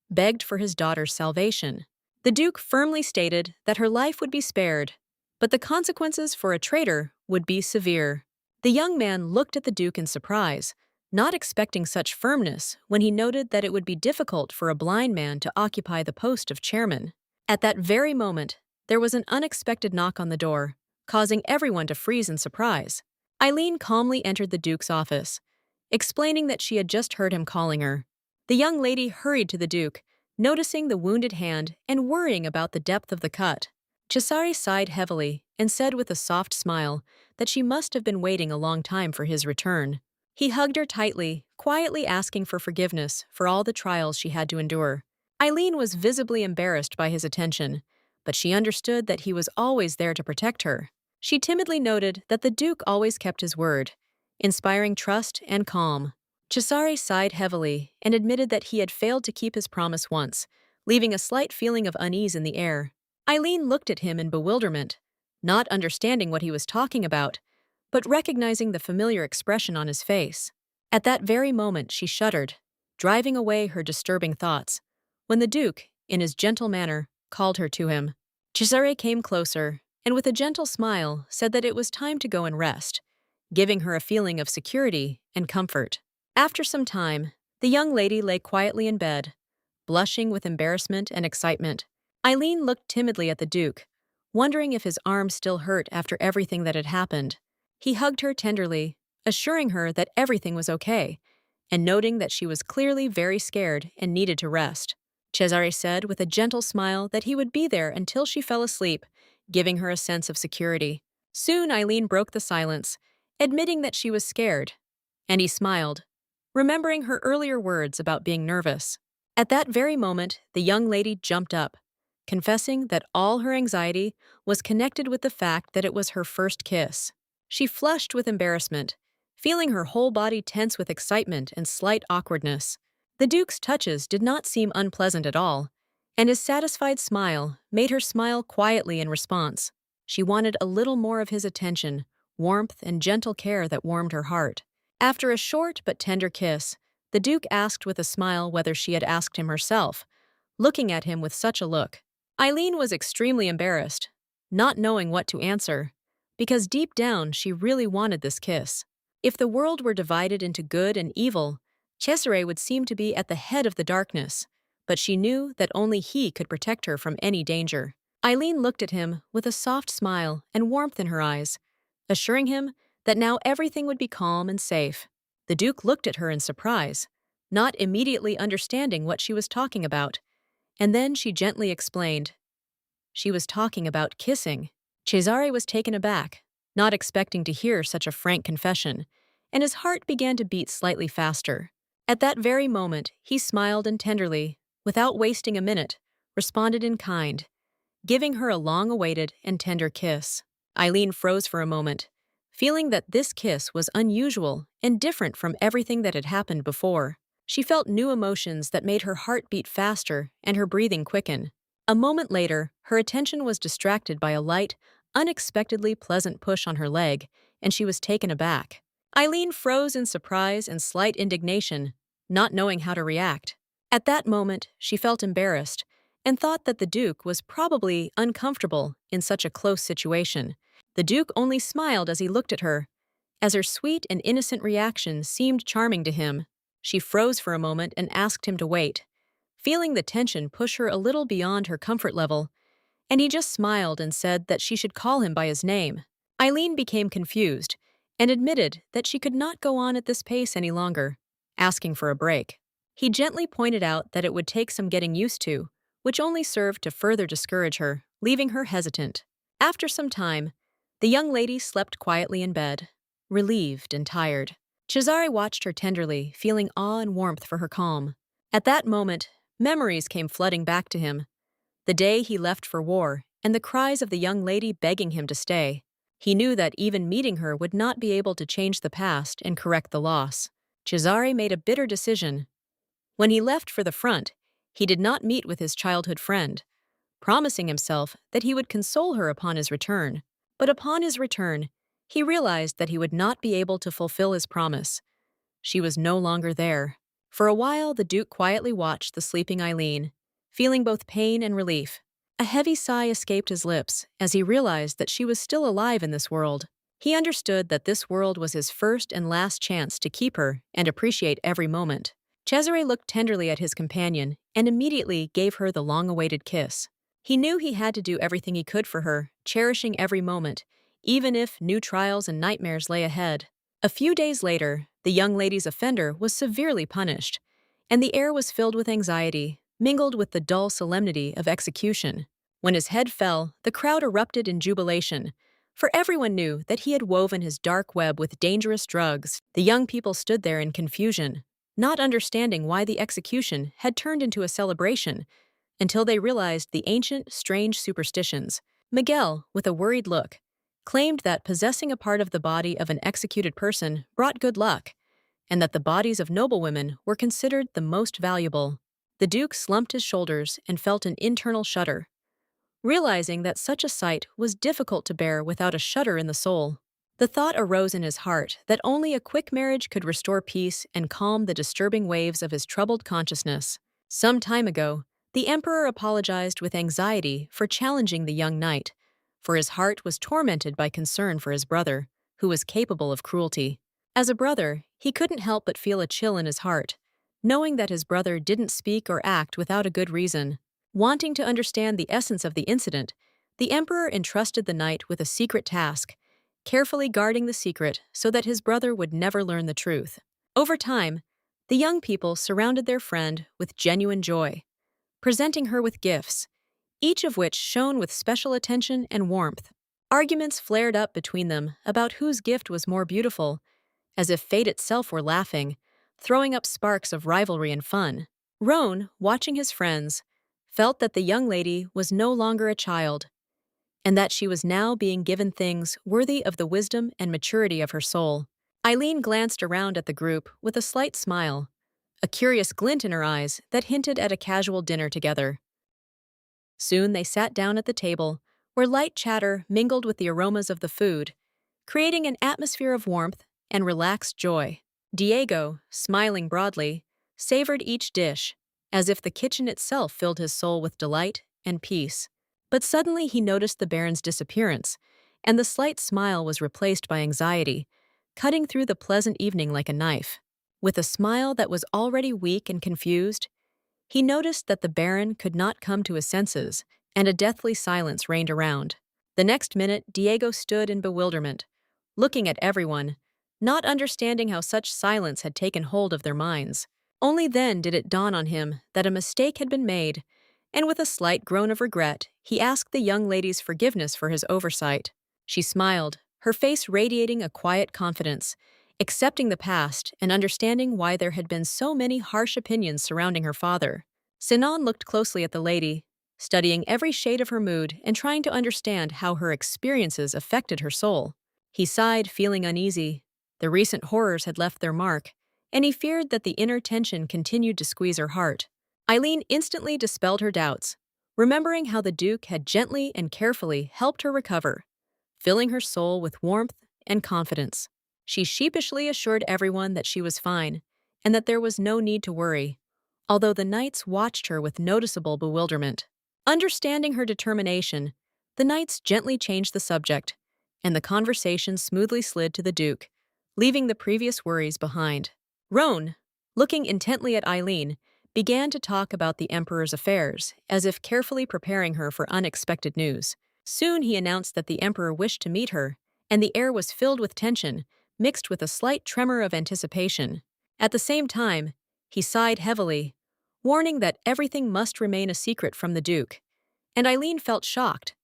begged for his daughter's salvation. The Duke firmly stated that her life would be spared, but the consequences for a traitor would be severe. The young man looked at the Duke in surprise, not expecting such firmness when he noted that it would be difficult for a blind man to occupy the post of chairman. At that very moment, there was an unexpected knock on the door, causing everyone to freeze in surprise. Eileen calmly entered the Duke's office, explaining that she had just heard him calling her. The young lady hurried to the Duke, noticing the wounded hand and worrying about the depth of the cut. Cesare sighed heavily and said with a soft smile that she must have been waiting a long time for his return. He hugged her tightly, quietly asking for forgiveness for all the trials she had to endure. Eileen was visibly embarrassed by his attention, but she understood that he was always there to protect her. She timidly noted that the Duke always kept his word, inspiring trust and calm. Cesare sighed heavily and admitted that he had failed to keep his promise once, leaving a slight feeling of unease in the air. Eileen looked at him in bewilderment, not understanding what he was talking about, but recognizing the familiar expression on his face. At that very moment, she shuddered, driving away her disturbing thoughts, when the Duke, in his gentle manner, called her to him. Cesare came closer, and with a gentle smile said that it was time to go and rest, giving her a feeling of security and comfort. After some time, the young lady lay quietly in bed, blushing with embarrassment and excitement. Eileen looked timidly at the Duke, wondering if his arm still hurt after everything that had happened. He hugged her tenderly, assuring her that everything was okay, and noting that she was clearly very scared and needed to rest. Cesare said with a gentle smile that he would be there until she fell asleep, giving her a sense of security. Soon Eileen broke the silence, admitting that she was scared, and he smiled, remembering her earlier words about being nervous. At that very moment, the young lady jumped up, confessing that all her anxiety was connected with the fact that it was her first kiss. She flushed with embarrassment, feeling her whole body tense with excitement and slight awkwardness. The Duke's touches did not seem unpleasant at all, and his satisfied smile made her smile quietly in response. She wanted a little more of his attention, warmth, and gentle care that warmed her heart. After a short but tender kiss, the Duke asked with a smile whether she had asked him herself, looking at him with such a look. Eileen was extremely embarrassed, not knowing what to answer, because deep down she really wanted this kiss. If the world were divided into good and evil, Cesare would seem to be at the head of the darkness, but she knew that only he could protect her from any danger. Eileen looked at him with a soft smile and warmth in her eyes, assuring him that now everything would be calm and safe. The Duke looked at her in surprise, not immediately understanding what she was talking about, and then she gently explained. She was talking about kissing. Cesare was taken aback, not expecting to hear such a frank confession, and his heart began to beat slightly faster. At that very moment, he smiled and tenderly, without wasting a minute, responded in kind, giving her a long-awaited and tender kiss. Eileen froze for a moment, feeling that this kiss was unusual and different from everything that had happened before. She felt new emotions that made her heart beat faster and her breathing quicken. A moment later, her attention was distracted by a light, unexpectedly pleasant push on her leg, and she was taken aback. Eileen froze in surprise and slight indignation, not knowing how to react. At that moment, she felt embarrassed and thought that the Duke was probably uncomfortable in such a close situation. The Duke only smiled as he looked at her, as her sweet and innocent reaction seemed charming to him. She froze for a moment and asked him to wait, feeling the tension push her a little beyond her comfort level, and he just smiled and said that she should call him by his name. Eileen became confused and admitted that she could not go on at this pace any longer, asking for a break. He gently pointed out that it would take some getting used to, which only served to further discourage her, leaving her hesitant. After some time, the young lady slept quietly in bed, relieved and tired. Cesare watched her tenderly, feeling awe and warmth for her calm. At that moment, memories came flooding back to him. The day he left for war, and the cries of the young lady begging him to stay. He knew that even meeting her would not be able to change the past and correct the loss. Cesare made a bitter decision. When he left for the front, he did not meet with his childhood friend, promising himself that he would console her upon his return. But upon his return, he realized that he would not be able to fulfill his promise. She was no longer there. For a while, the Duke quietly watched the sleeping Eileen, feeling both pain and relief. A heavy sigh escaped his lips as he realized that she was still alive in this world. He understood that this world was his first and last chance to keep her and appreciate every moment. Cesare looked tenderly at his companion and immediately gave her the long-awaited kiss. He knew he had to do everything he could for her, cherishing every moment, even if new trials and nightmares lay ahead. A few days later, the young lady's offender was severely punished, and the air was filled with anxiety, mingled with the dull solemnity of execution. When his head fell, the crowd erupted in jubilation, for everyone knew that he had woven his dark web with dangerous drugs. The young people stood there in confusion, not understanding why the execution had turned into a celebration, until they realized the ancient, strange superstitions. Miguel, with a worried look, claimed that possessing a part of the body of an executed person brought good luck, and that the bodies of noblewomen were considered the most valuable. The Duke slumped his shoulders and felt an internal shudder, realizing that such a sight was difficult to bear without a shudder in the soul. The thought arose in his heart that only a quick marriage could restore peace and calm the disturbing waves of his troubled consciousness. Some time ago, the emperor apologized with anxiety for challenging the young knight, for his heart was tormented by concern for his brother, who was capable of cruelty. As a brother, he couldn't help but feel a chill in his heart, knowing that his brother didn't speak or act without a good reason. Wanting to understand the essence of the incident, the emperor entrusted the knight with a secret task, carefully guarding the secret so that his brother would never learn the truth. Over time, the young people surrounded their friend with genuine joy, presenting her with gifts, each of which shone with special attention and warmth. Arguments flared up between them about whose gift was more beautiful, as if fate itself were laughing, throwing up sparks of rivalry and fun. Roan, watching his friends, felt that the young lady was no longer a child, and that she was now being given things worthy of the wisdom and maturity of her soul. Eileen glanced around at the group with a slight smile, a curious glint in her eyes that hinted at a casual dinner together. Soon they sat down at the table, where light chatter mingled with the aromas of the food, creating an atmosphere of warmth and relaxed joy. Diego, smiling broadly, savored each dish, as if the kitchen itself filled his soul with delight and peace. But suddenly he noticed the Baron's disappearance, and the slight smile was replaced by anxiety, cutting through the pleasant evening like a knife. With a smile that was already weak and confused, he noticed that the Baron could not come to his senses, and a deathly silence reigned around. The next minute, Diego stood in bewilderment, looking at everyone, not understanding how such silence had taken hold of their minds. Only then did it dawn on him that a mistake had been made, and with a slight groan of regret, he asked the young lady's forgiveness for his oversight. She smiled, her face radiating a quiet confidence, accepting the past and understanding why there had been so many harsh opinions surrounding her father. Sinan looked closely at the lady, studying every shade of her mood and trying to understand how her experiences affected her soul. He sighed, feeling uneasy. The recent horrors had left their mark, and he feared that the inner tension continued to squeeze her heart. Eileen instantly dispelled her doubts, remembering how the Duke had gently and carefully helped her recover, filling her soul with warmth and confidence. She sheepishly assured everyone that she was fine and that there was no need to worry, although the knights watched her with noticeable bewilderment. Understanding her determination, the knights gently changed the subject, and the conversation smoothly slid to the Duke, leaving the previous worries behind. Roan, looking intently at Eileen, began to talk about the Emperor's affairs, as if carefully preparing her for unexpected news. Soon he announced that the Emperor wished to meet her, and the air was filled with tension, mixed with a slight tremor of anticipation. At the same time, he sighed heavily, warning that everything must remain a secret from the Duke, and Eileen felt shocked,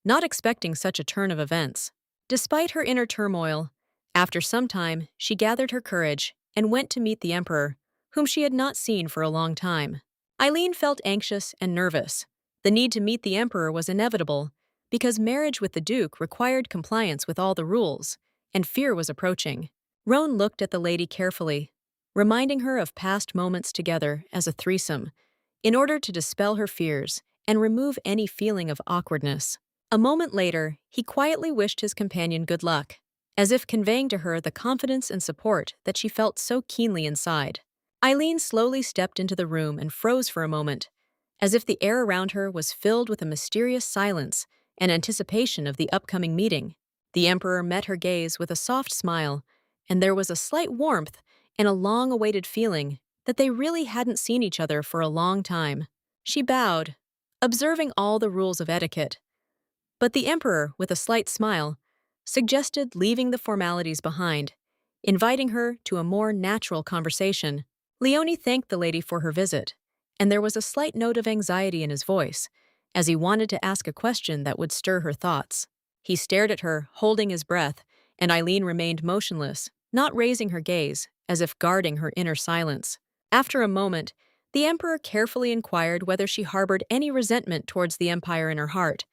not expecting such a turn of events. Despite her inner turmoil, after some time, she gathered her courage and went to meet the Emperor, whom she had not seen for a long time. Eileen felt anxious and nervous. The need to meet the Emperor was inevitable, because marriage with the Duke required compliance with all the rules, and fear was approaching. Roan looked at the lady carefully, reminding her of past moments together as a threesome, in order to dispel her fears and remove any feeling of awkwardness. A moment later, he quietly wished his companion good luck, as if conveying to her the confidence and support that she felt so keenly inside. Eileen slowly stepped into the room and froze for a moment, as if the air around her was filled with a mysterious silence and anticipation of the upcoming meeting. The Emperor met her gaze with a soft smile, and there was a slight warmth and a long-awaited feeling that they really hadn't seen each other for a long time. She bowed, observing all the rules of etiquette, but the Emperor, with a slight smile, suggested leaving the formalities behind, inviting her to a more natural conversation. Leone thanked the lady for her visit, and there was a slight note of anxiety in his voice, as he wanted to ask a question that would stir her thoughts. He stared at her, holding his breath, and Eileen remained motionless, not raising her gaze, as if guarding her inner silence. After a moment, the Emperor carefully inquired whether she harbored any resentment towards the Empire in her heart,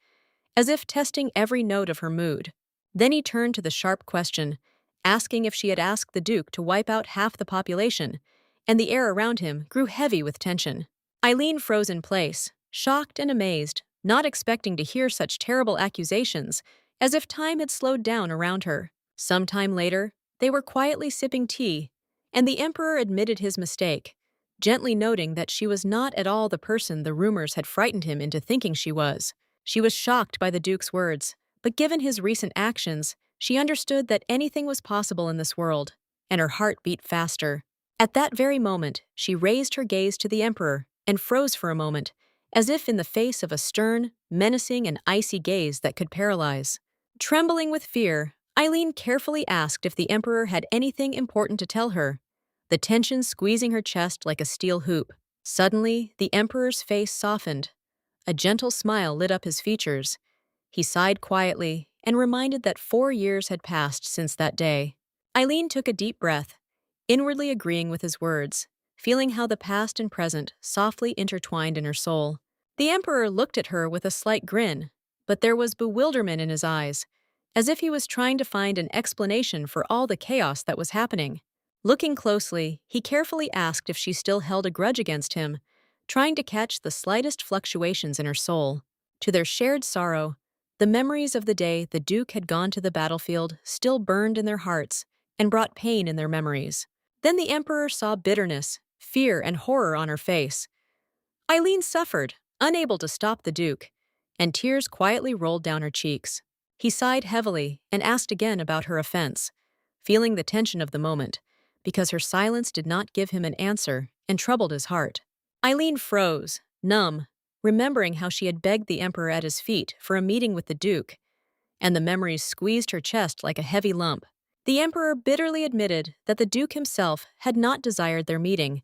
as if testing every note of her mood. Then he turned to the sharp question, asking if she had asked the Duke to wipe out half the population, and the air around him grew heavy with tension. Eileen froze in place, shocked and amazed, not expecting to hear such terrible accusations, as if time had slowed down around her. Some time later, they were quietly sipping tea, and the Emperor admitted his mistake, gently noting that she was not at all the person the rumors had frightened him into thinking she was. She was shocked by the Duke's words, but given his recent actions, she understood that anything was possible in this world, and her heart beat faster. At that very moment, she raised her gaze to the Emperor and froze for a moment, as if in the face of a stern, menacing, and icy gaze that could paralyze. Trembling with fear, Eileen carefully asked if the Emperor had anything important to tell her, the tension squeezing her chest like a steel hoop. Suddenly, the Emperor's face softened. A gentle smile lit up his features. He sighed quietly and reminded that 4 years had passed since that day. Eileen took a deep breath, inwardly agreeing with his words, feeling how the past and present softly intertwined in her soul. The Emperor looked at her with a slight grin, but there was bewilderment in his eyes, as if he was trying to find an explanation for all the chaos that was happening. Looking closely, he carefully asked if she still held a grudge against him, trying to catch the slightest fluctuations in her soul. To their shared sorrow, the memories of the day the Duke had gone to the battlefield still burned in their hearts and brought pain in their memories. Then the Emperor saw bitterness, fear, and horror on her face. Eileen suffered, unable to stop the Duke, and tears quietly rolled down her cheeks. He sighed heavily and asked again about her offense, feeling the tension of the moment, because her silence did not give him an answer and troubled his heart. Eileen froze, numb, remembering how she had begged the Emperor at his feet for a meeting with the Duke, and the memories squeezed her chest like a heavy lump. The Emperor bitterly admitted that the Duke himself had not desired their meeting,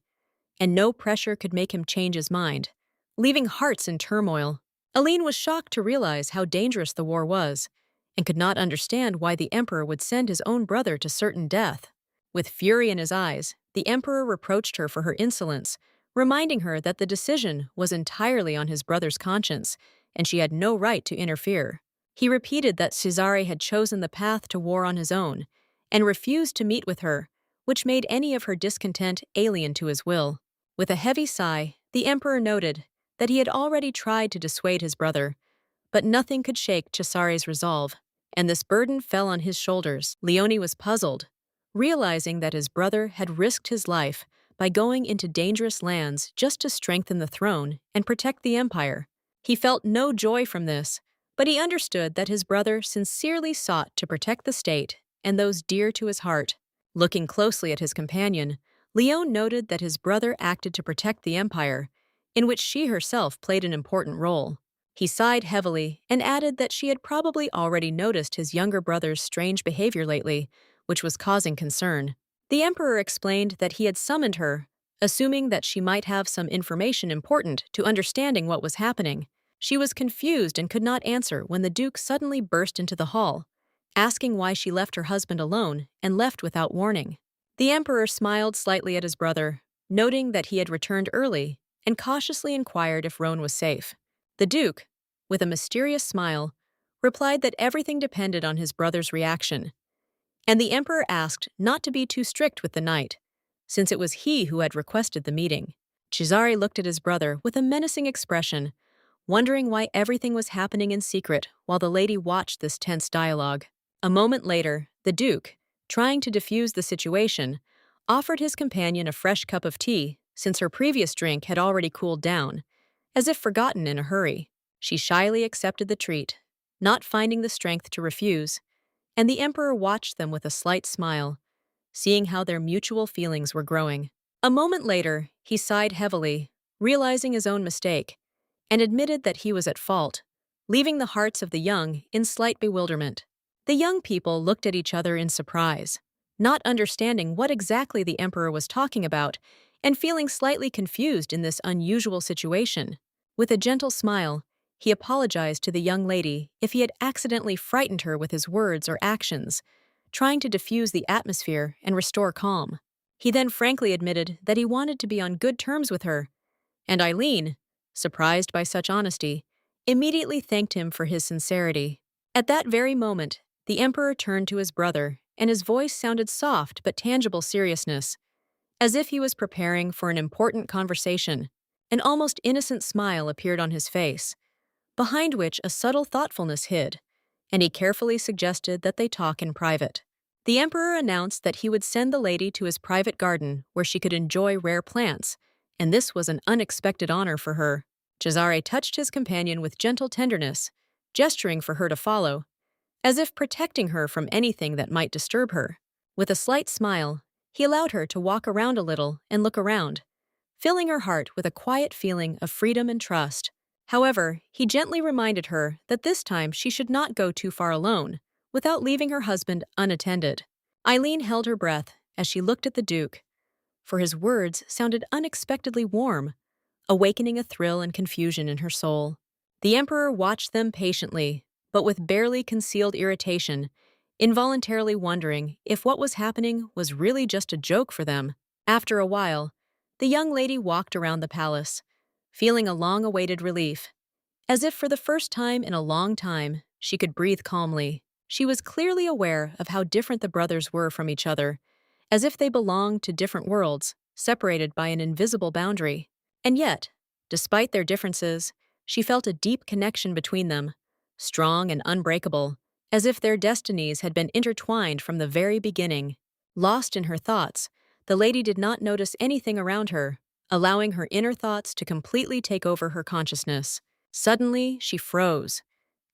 and no pressure could make him change his mind, leaving hearts in turmoil. Aline was shocked to realize how dangerous the war was, and could not understand why the Emperor would send his own brother to certain death. With fury in his eyes, the Emperor reproached her for her insolence, reminding her that the decision was entirely on his brother's conscience, and she had no right to interfere. He repeated that Cesare had chosen the path to war on his own, and refused to meet with her, which made any of her discontent alien to his will. With a heavy sigh, the Emperor noted that he had already tried to dissuade his brother, but nothing could shake Cesare's resolve, and this burden fell on his shoulders. Leone was puzzled, realizing that his brother had risked his life by going into dangerous lands just to strengthen the throne and protect the empire. He felt no joy from this, but he understood that his brother sincerely sought to protect the state and those dear to his heart. Looking closely at his companion, Leone noted that his brother acted to protect the empire, in which she herself played an important role. He sighed heavily and added that she had probably already noticed his younger brother's strange behavior lately, which was causing concern. The Emperor explained that he had summoned her, assuming that she might have some information important to understanding what was happening. She was confused and could not answer when the Duke suddenly burst into the hall, asking why she left her husband alone and left without warning. The Emperor smiled slightly at his brother, noting that he had returned early, and cautiously inquired if Roan was safe. The Duke, with a mysterious smile, replied that everything depended on his brother's reaction, and the Emperor asked not to be too strict with the knight, since it was he who had requested the meeting. Cesare looked at his brother with a menacing expression, wondering why everything was happening in secret while the lady watched this tense dialogue. A moment later, the Duke, trying to defuse the situation, offered his companion a fresh cup of tea since her previous drink had already cooled down, as if forgotten in a hurry. She shyly accepted the treat, not finding the strength to refuse, and the Emperor watched them with a slight smile, seeing how their mutual feelings were growing. A moment later, he sighed heavily, realizing his own mistake, and admitted that he was at fault, leaving the hearts of the young in slight bewilderment. The young people looked at each other in surprise, not understanding what exactly the Emperor was talking about and feeling slightly confused in this unusual situation. With a gentle smile, he apologized to the young lady if he had accidentally frightened her with his words or actions, trying to diffuse the atmosphere and restore calm. He then frankly admitted that he wanted to be on good terms with her, and Eileen, surprised by such honesty, immediately thanked him for his sincerity. At that very moment, the Emperor turned to his brother, and his voice sounded soft but tangible seriousness, as if he was preparing for an important conversation. An almost innocent smile appeared on his face, behind which a subtle thoughtfulness hid, and he carefully suggested that they talk in private. The Emperor announced that he would send the lady to his private garden where she could enjoy rare plants, and this was an unexpected honor for her. Cesare touched his companion with gentle tenderness, gesturing for her to follow, as if protecting her from anything that might disturb her. With a slight smile, he allowed her to walk around a little and look around, filling her heart with a quiet feeling of freedom and trust. However, he gently reminded her that this time she should not go too far alone, without leaving her husband unattended. Eileen held her breath as she looked at the Duke, for his words sounded unexpectedly warm, awakening a thrill and confusion in her soul. The Emperor watched them patiently, but with barely concealed irritation, involuntarily wondering if what was happening was really just a joke for them. After a while, the young lady walked around the palace, feeling a long-awaited relief. As if for the first time in a long time, she could breathe calmly. She was clearly aware of how different the brothers were from each other, as if they belonged to different worlds, separated by an invisible boundary. And yet, despite their differences, she felt a deep connection between them, strong and unbreakable, as if their destinies had been intertwined from the very beginning. Lost in her thoughts, the lady did not notice anything around her, allowing her inner thoughts to completely take over her consciousness. Suddenly, she froze,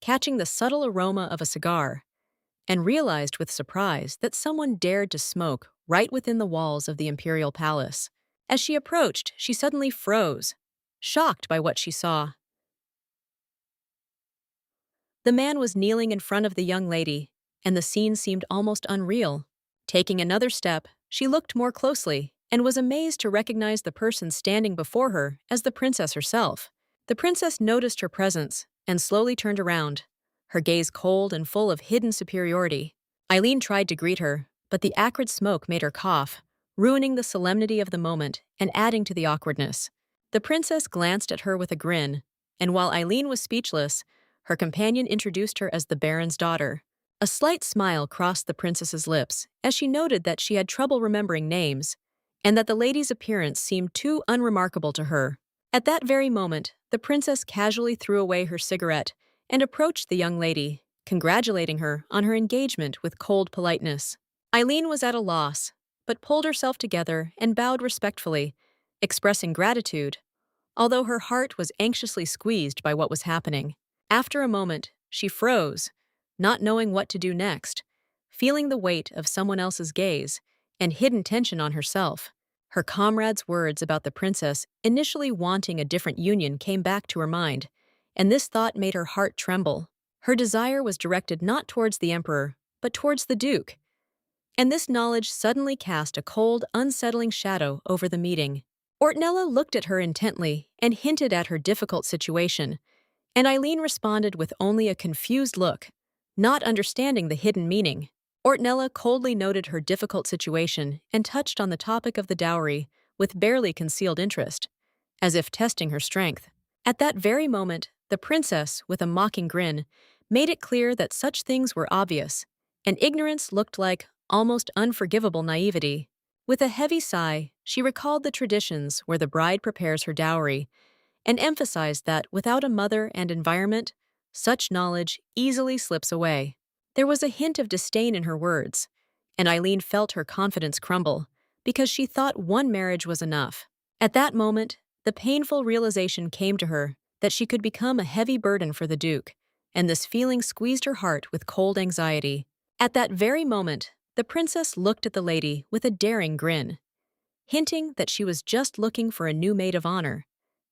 catching the subtle aroma of a cigar, and realized with surprise that someone dared to smoke right within the walls of the imperial palace. As she approached, she suddenly froze, shocked by what she saw. The man was kneeling in front of the young lady, and the scene seemed almost unreal. Taking another step, she looked more closely and was amazed to recognize the person standing before her as the princess herself. The princess noticed her presence and slowly turned around, her gaze cold and full of hidden superiority. Eileen tried to greet her, but the acrid smoke made her cough, ruining the solemnity of the moment and adding to the awkwardness. The princess glanced at her with a grin, and while Eileen was speechless, her companion introduced her as the Baron's daughter. A slight smile crossed the princess's lips as she noted that she had trouble remembering names, and that the lady's appearance seemed too unremarkable to her. At that very moment, the princess casually threw away her cigarette and approached the young lady, congratulating her on her engagement with cold politeness. Eileen was at a loss, but pulled herself together and bowed respectfully, expressing gratitude, although her heart was anxiously squeezed by what was happening. After a moment, she froze, not knowing what to do next, feeling the weight of someone else's gaze and hidden tension on herself. Her comrade's words about the princess initially wanting a different union came back to her mind, and this thought made her heart tremble. Her desire was directed not towards the emperor, but towards the duke, and this knowledge suddenly cast a cold, unsettling shadow over the meeting. Ortnella looked at her intently and hinted at her difficult situation, and Eileen responded with only a confused look, not understanding the hidden meaning. Ortnella coldly noted her difficult situation and touched on the topic of the dowry with barely concealed interest, as if testing her strength. At that very moment, the princess, with a mocking grin, made it clear that such things were obvious, and ignorance looked like almost unforgivable naivety. With a heavy sigh, she recalled the traditions where the bride prepares her dowry, and emphasized that without a mother and environment, such knowledge easily slips away. There was a hint of disdain in her words, and Eileen felt her confidence crumble because she thought one marriage was enough. At that moment, the painful realization came to her that she could become a heavy burden for the Duke, and this feeling squeezed her heart with cold anxiety. At that very moment, the princess looked at the lady with a daring grin, hinting that she was just looking for a new maid of honor,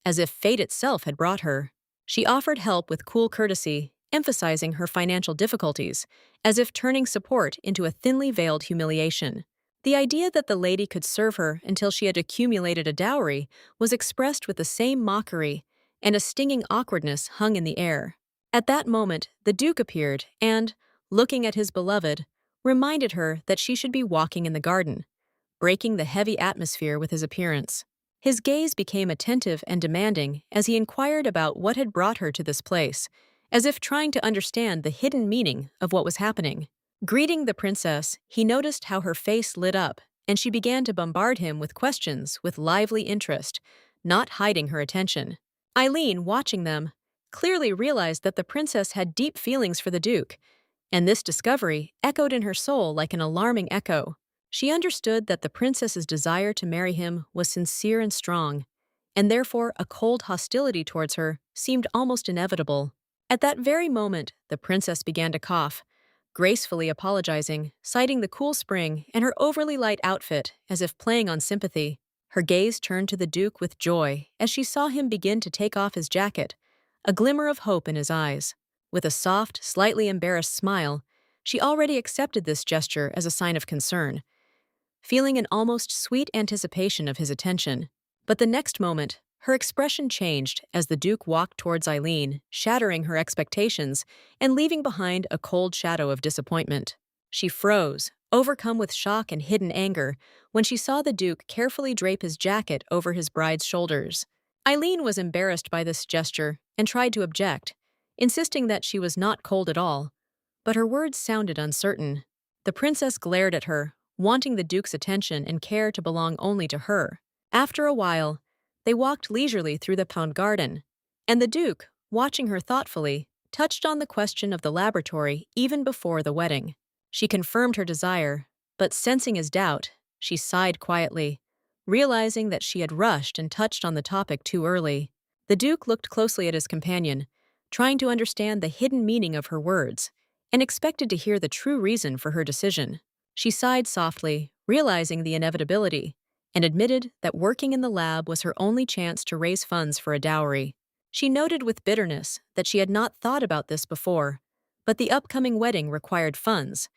as if fate itself had brought her. She offered help with cool courtesy, emphasizing her financial difficulties, as if turning support into a thinly veiled humiliation. The idea that the lady could serve her until she had accumulated a dowry was expressed with the same mockery, and a stinging awkwardness hung in the air. At that moment, the Duke appeared and, looking at his beloved, reminded her that she should be walking in the garden, breaking the heavy atmosphere with his appearance. His gaze became attentive and demanding as he inquired about what had brought her to this place, as if trying to understand the hidden meaning of what was happening. Greeting the princess, he noticed how her face lit up, and she began to bombard him with questions with lively interest, not hiding her attention. Eileen, watching them, clearly realized that the princess had deep feelings for the Duke, and this discovery echoed in her soul like an alarming echo. She understood that the princess's desire to marry him was sincere and strong, and therefore a cold hostility towards her seemed almost inevitable. At that very moment, the princess began to cough, gracefully apologizing, citing the cool spring and her overly light outfit as if playing on sympathy. Her gaze turned to the Duke with joy as she saw him begin to take off his jacket, a glimmer of hope in his eyes. With a soft, slightly embarrassed smile, she already accepted this gesture as a sign of concern, feeling an almost sweet anticipation of his attention. But the next moment, her expression changed as the Duke walked towards Eileen, shattering her expectations and leaving behind a cold shadow of disappointment. She froze, overcome with shock and hidden anger, when she saw the Duke carefully drape his jacket over his bride's shoulders. Eileen was embarrassed by this gesture and tried to object, insisting that she was not cold at all, but her words sounded uncertain. The princess glared at her, wanting the Duke's attention and care to belong only to her. After a while, they walked leisurely through the pound garden, and the Duke, watching her thoughtfully, touched on the question of the laboratory even before the wedding. She confirmed her desire, but sensing his doubt, she sighed quietly, realizing that she had rushed and touched on the topic too early. The Duke looked closely at his companion, trying to understand the hidden meaning of her words, and expected to hear the true reason for her decision. She sighed softly, realizing the inevitability, and admitted that working in the lab was her only chance to raise funds for a dowry. She noted with bitterness that she had not thought about this before, but the upcoming wedding required funds,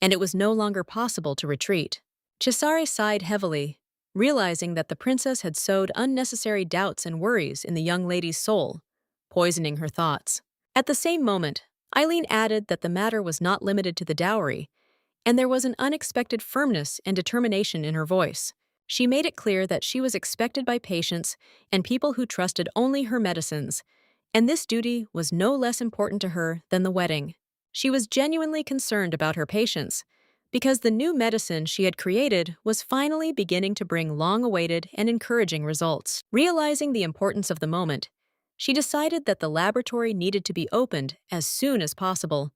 and it was no longer possible to retreat. Cesare sighed heavily, realizing that the princess had sowed unnecessary doubts and worries in the young lady's soul, poisoning her thoughts. At the same moment, Eileen added that the matter was not limited to the dowry, and there was an unexpected firmness and determination in her voice. She made it clear that she was expected by patients and people who trusted only her medicines, and this duty was no less important to her than the wedding. She was genuinely concerned about her patients, because the new medicine she had created was finally beginning to bring long-awaited and encouraging results. Realizing the importance of the moment, she decided that the laboratory needed to be opened as soon as possible,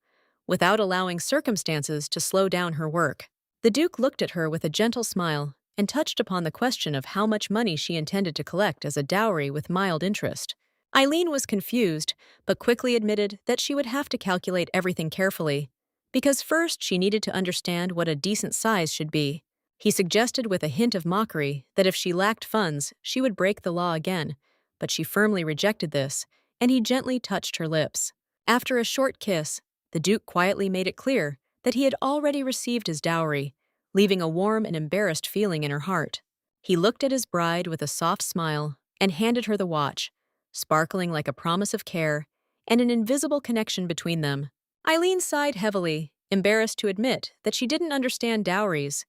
without allowing circumstances to slow down her work. The Duke looked at her with a gentle smile and touched upon the question of how much money she intended to collect as a dowry with mild interest. Eileen was confused, but quickly admitted that she would have to calculate everything carefully, because first she needed to understand what a decent size should be. He suggested with a hint of mockery that if she lacked funds, she would break the law again, but she firmly rejected this, and he gently touched her lips. After a short kiss, the Duke quietly made it clear that he had already received his dowry, leaving a warm and embarrassed feeling in her heart. He looked at his bride with a soft smile and handed her the watch, sparkling like a promise of care and an invisible connection between them. Eileen sighed heavily, embarrassed to admit that she didn't understand dowries,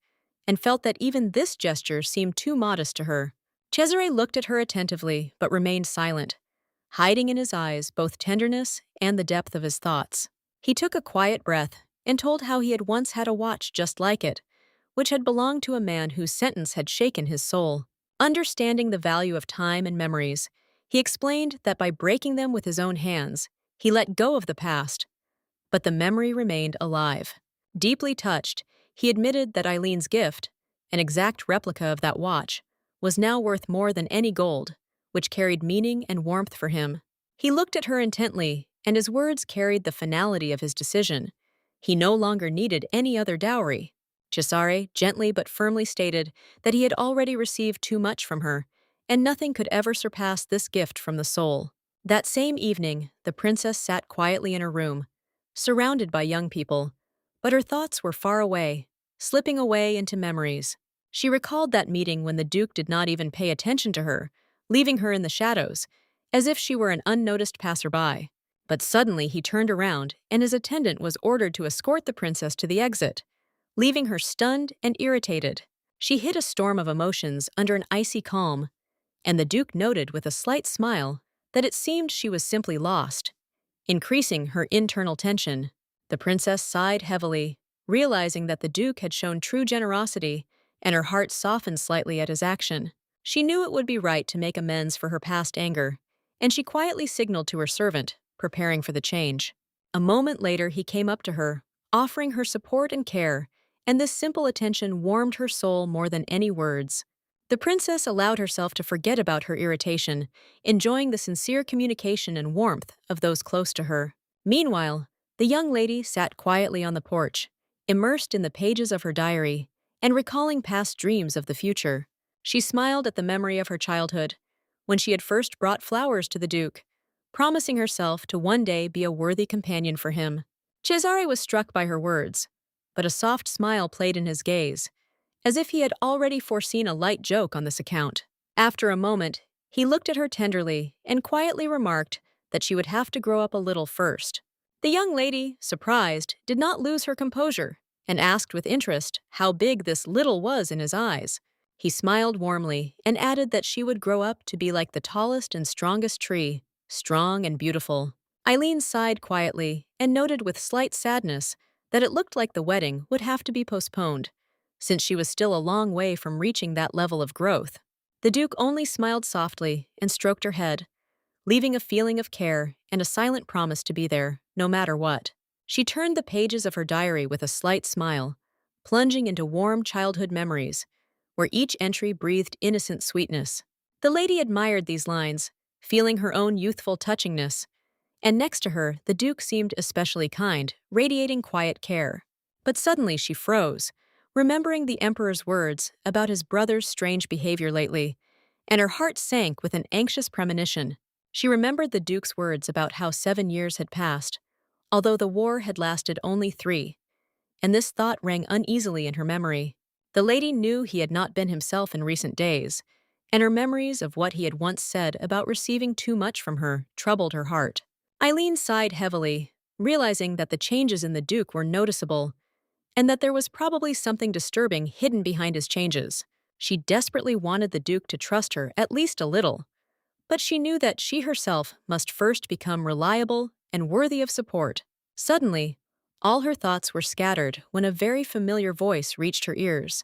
and felt that even this gesture seemed too modest to her. Cesare looked at her attentively but remained silent, hiding in his eyes both tenderness and the depth of his thoughts. He took a quiet breath and told how he had once had a watch just like it, which had belonged to a man whose sentence had shaken his soul. Understanding the value of time and memories, he explained that by breaking them with his own hands, he let go of the past, but the memory remained alive. Deeply touched, he admitted that Eileen's gift, an exact replica of that watch, was now worth more than any gold, which carried meaning and warmth for him. He looked at her intently, and his words carried the finality of his decision. He no longer needed any other dowry. Cesare gently but firmly stated that he had already received too much from her, and nothing could ever surpass this gift from the soul. That same evening, the princess sat quietly in her room, surrounded by young people, but her thoughts were far away, slipping away into memories. She recalled that meeting when the Duke did not even pay attention to her, leaving her in the shadows, as if she were an unnoticed passerby. But suddenly he turned around, and his attendant was ordered to escort the princess to the exit, leaving her stunned and irritated. She hid a storm of emotions under an icy calm, and the Duke noted with a slight smile that it seemed she was simply lost. Increasing her internal tension, the princess sighed heavily, realizing that the Duke had shown true generosity, and her heart softened slightly at his action. She knew it would be right to make amends for her past anger, and she quietly signaled to her servant, preparing for the change. A moment later he came up to her, offering her support and care, and this simple attention warmed her soul more than any words. The princess allowed herself to forget about her irritation, enjoying the sincere communication and warmth of those close to her. Meanwhile, the young lady sat quietly on the porch, immersed in the pages of her diary, and recalling past dreams of the future. She smiled at the memory of her childhood, when she had first brought flowers to the Duke, promising herself to one day be a worthy companion for him. Cesare was struck by her words, but a soft smile played in his gaze, as if he had already foreseen a light joke on this account. After a moment, he looked at her tenderly and quietly remarked that she would have to grow up a little first. The young lady, surprised, did not lose her composure and asked with interest how big this little was in his eyes. He smiled warmly and added that she would grow up to be like the tallest and strongest tree, strong and beautiful. Eileen sighed quietly and noted with slight sadness that it looked like the wedding would have to be postponed, since she was still a long way from reaching that level of growth. The Duke only smiled softly and stroked her head, leaving a feeling of care and a silent promise to be there, no matter what. She turned the pages of her diary with a slight smile, plunging into warm childhood memories, where each entry breathed innocent sweetness. The lady admired these lines, feeling her own youthful touchingness, and next to her, the Duke seemed especially kind, radiating quiet care. But suddenly she froze, remembering the Emperor's words about his brother's strange behavior lately, and her heart sank with an anxious premonition. She remembered the Duke's words about how 7 years had passed, although the war had lasted only 3, and this thought rang uneasily in her memory. The lady knew he had not been himself in recent days, and her memories of what he had once said about receiving too much from her troubled her heart. Eileen sighed heavily, realizing that the changes in the Duke were noticeable, and that there was probably something disturbing hidden behind his changes. She desperately wanted the Duke to trust her at least a little, but she knew that she herself must first become reliable and worthy of support. Suddenly, all her thoughts were scattered when a very familiar voice reached her ears,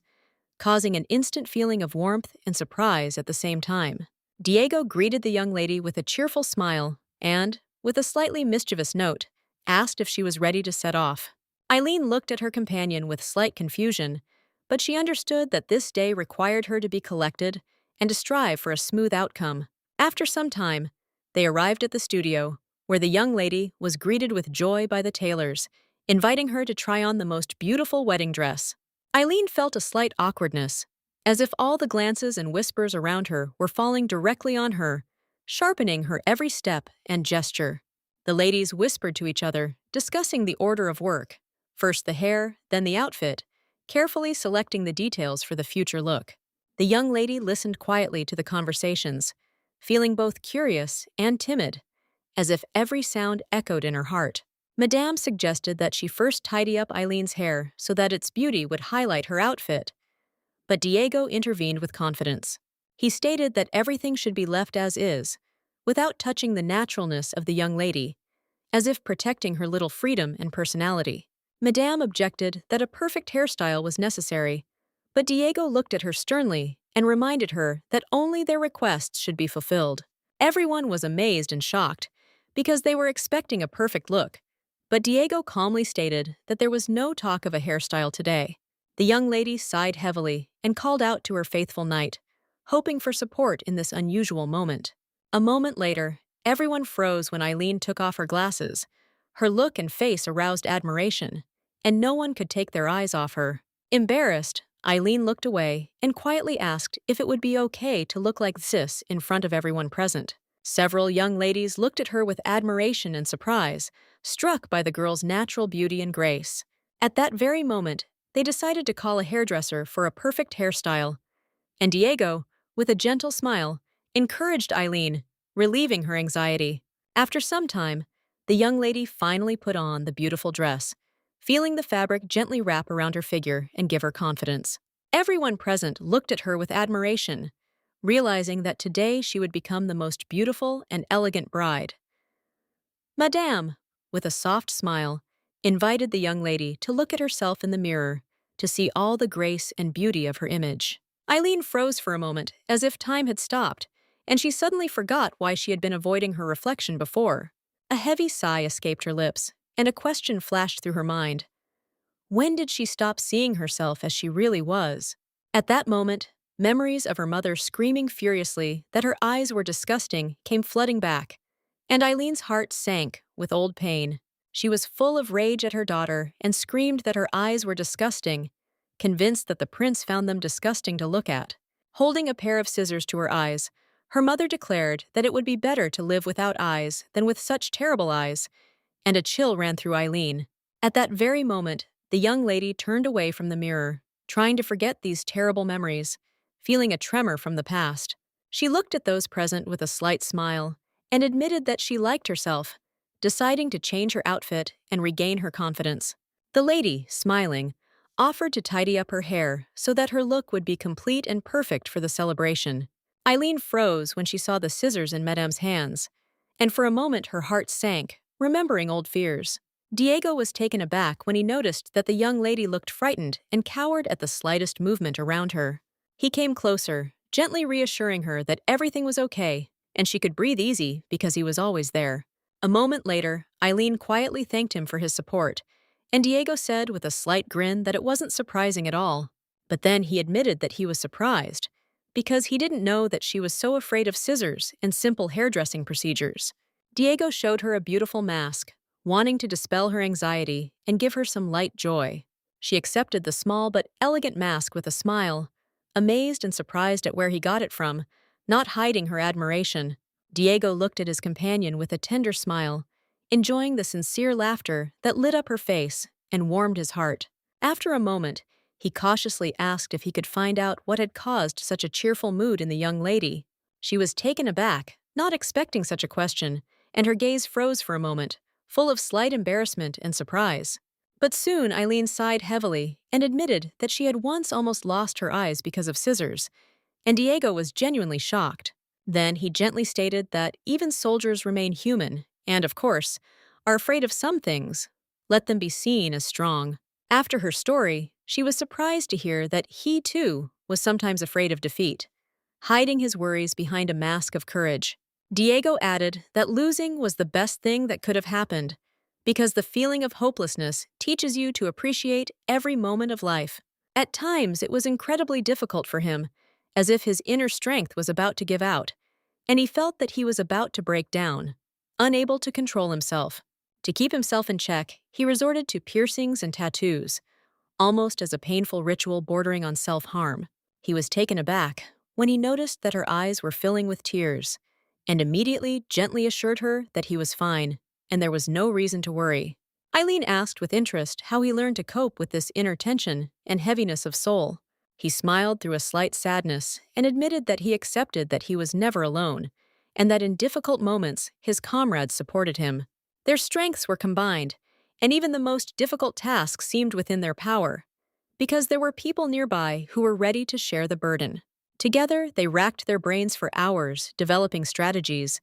causing an instant feeling of warmth and surprise at the same time. Diego greeted the young lady with a cheerful smile and, with a slightly mischievous note, asked if she was ready to set off. Eileen looked at her companion with slight confusion, but she understood that this day required her to be collected and to strive for a smooth outcome. After some time, they arrived at the studio, where the young lady was greeted with joy by the tailors, inviting her to try on the most beautiful wedding dress. Eileen felt a slight awkwardness, as if all the glances and whispers around her were falling directly on her, sharpening her every step and gesture. The ladies whispered to each other, discussing the order of work, first the hair, then the outfit, carefully selecting the details for the future look. The young lady listened quietly to the conversations, feeling both curious and timid, as if every sound echoed in her heart. Madame suggested that she first tidy up Eileen's hair so that its beauty would highlight her outfit, but Diego intervened with confidence. He stated that everything should be left as is, without touching the naturalness of the young lady, as if protecting her little freedom and personality. Madame objected that a perfect hairstyle was necessary, but Diego looked at her sternly and reminded her that only their requests should be fulfilled. Everyone was amazed and shocked, because they were expecting a perfect look, but Diego calmly stated that there was no talk of a hairstyle today. The young lady sighed heavily and called out to her faithful knight, hoping for support in this unusual moment. A moment later, everyone froze when Eileen took off her glasses. Her look and face aroused admiration, and no one could take their eyes off her. Embarrassed, Eileen looked away and quietly asked if it would be okay to look like this in front of everyone present. Several young ladies looked at her with admiration and surprise, struck by the girl's natural beauty and grace. At that very moment, they decided to call a hairdresser for a perfect hairstyle, and Diego, with a gentle smile, encouraged Eileen, relieving her anxiety. After some time, the young lady finally put on the beautiful dress, feeling the fabric gently wrap around her figure and give her confidence. Everyone present looked at her with admiration, realizing that today she would become the most beautiful and elegant bride. Madame, with a soft smile, invited the young lady to look at herself in the mirror to see all the grace and beauty of her image. Eileen froze for a moment, as if time had stopped, and she suddenly forgot why she had been avoiding her reflection before. A heavy sigh escaped her lips, and a question flashed through her mind. When did she stop seeing herself as she really was? At that moment, memories of her mother screaming furiously that her eyes were disgusting came flooding back, and Eileen's heart sank with old pain. She was full of rage at her daughter and screamed that her eyes were disgusting, convinced that the prince found them disgusting to look at. Holding a pair of scissors to her eyes, her mother declared that it would be better to live without eyes than with such terrible eyes, and a chill ran through Eileen. At that very moment, the young lady turned away from the mirror, trying to forget these terrible memories, feeling a tremor from the past. She looked at those present with a slight smile and admitted that she liked herself, deciding to change her outfit and regain her confidence. The lady, smiling, offered to tidy up her hair so that her look would be complete and perfect for the celebration. Eileen froze when she saw the scissors in Madame's hands, and for a moment her heart sank, remembering old fears. Diego was taken aback when he noticed that the young lady looked frightened and cowered at the slightest movement around her. He came closer, gently reassuring her that everything was okay and she could breathe easy because he was always there. A moment later, Eileen quietly thanked him for his support, and Diego said with a slight grin that it wasn't surprising at all. But then he admitted that he was surprised, because he didn't know that she was so afraid of scissors and simple hairdressing procedures. Diego showed her a beautiful mask, wanting to dispel her anxiety and give her some light joy. She accepted the small but elegant mask with a smile, amazed and surprised at where he got it from, not hiding her admiration. Diego looked at his companion with a tender smile, enjoying the sincere laughter that lit up her face and warmed his heart. After a moment, he cautiously asked if he could find out what had caused such a cheerful mood in the young lady. She was taken aback, not expecting such a question, and her gaze froze for a moment, full of slight embarrassment and surprise. But soon Eileen sighed heavily and admitted that she had once almost lost her eyes because of scissors, and Diego was genuinely shocked. Then he gently stated that even soldiers remain human and, of course, are afraid of some things. Let them be seen as strong. After her story, she was surprised to hear that he, too, was sometimes afraid of defeat, hiding his worries behind a mask of courage. Diego added that losing was the best thing that could have happened, because the feeling of hopelessness teaches you to appreciate every moment of life. At times, it was incredibly difficult for him, as if his inner strength was about to give out, and he felt that he was about to break down, unable to control himself. To keep himself in check, he resorted to piercings and tattoos, almost as a painful ritual bordering on self-harm. He was taken aback when he noticed that her eyes were filling with tears, and immediately gently assured her that he was fine, and there was no reason to worry. Eileen asked with interest how he learned to cope with this inner tension and heaviness of soul. He smiled through a slight sadness and admitted that he accepted that he was never alone, and that in difficult moments his comrades supported him. Their strengths were combined, and even the most difficult tasks seemed within their power, because there were people nearby who were ready to share the burden. Together, they racked their brains for hours, developing strategies,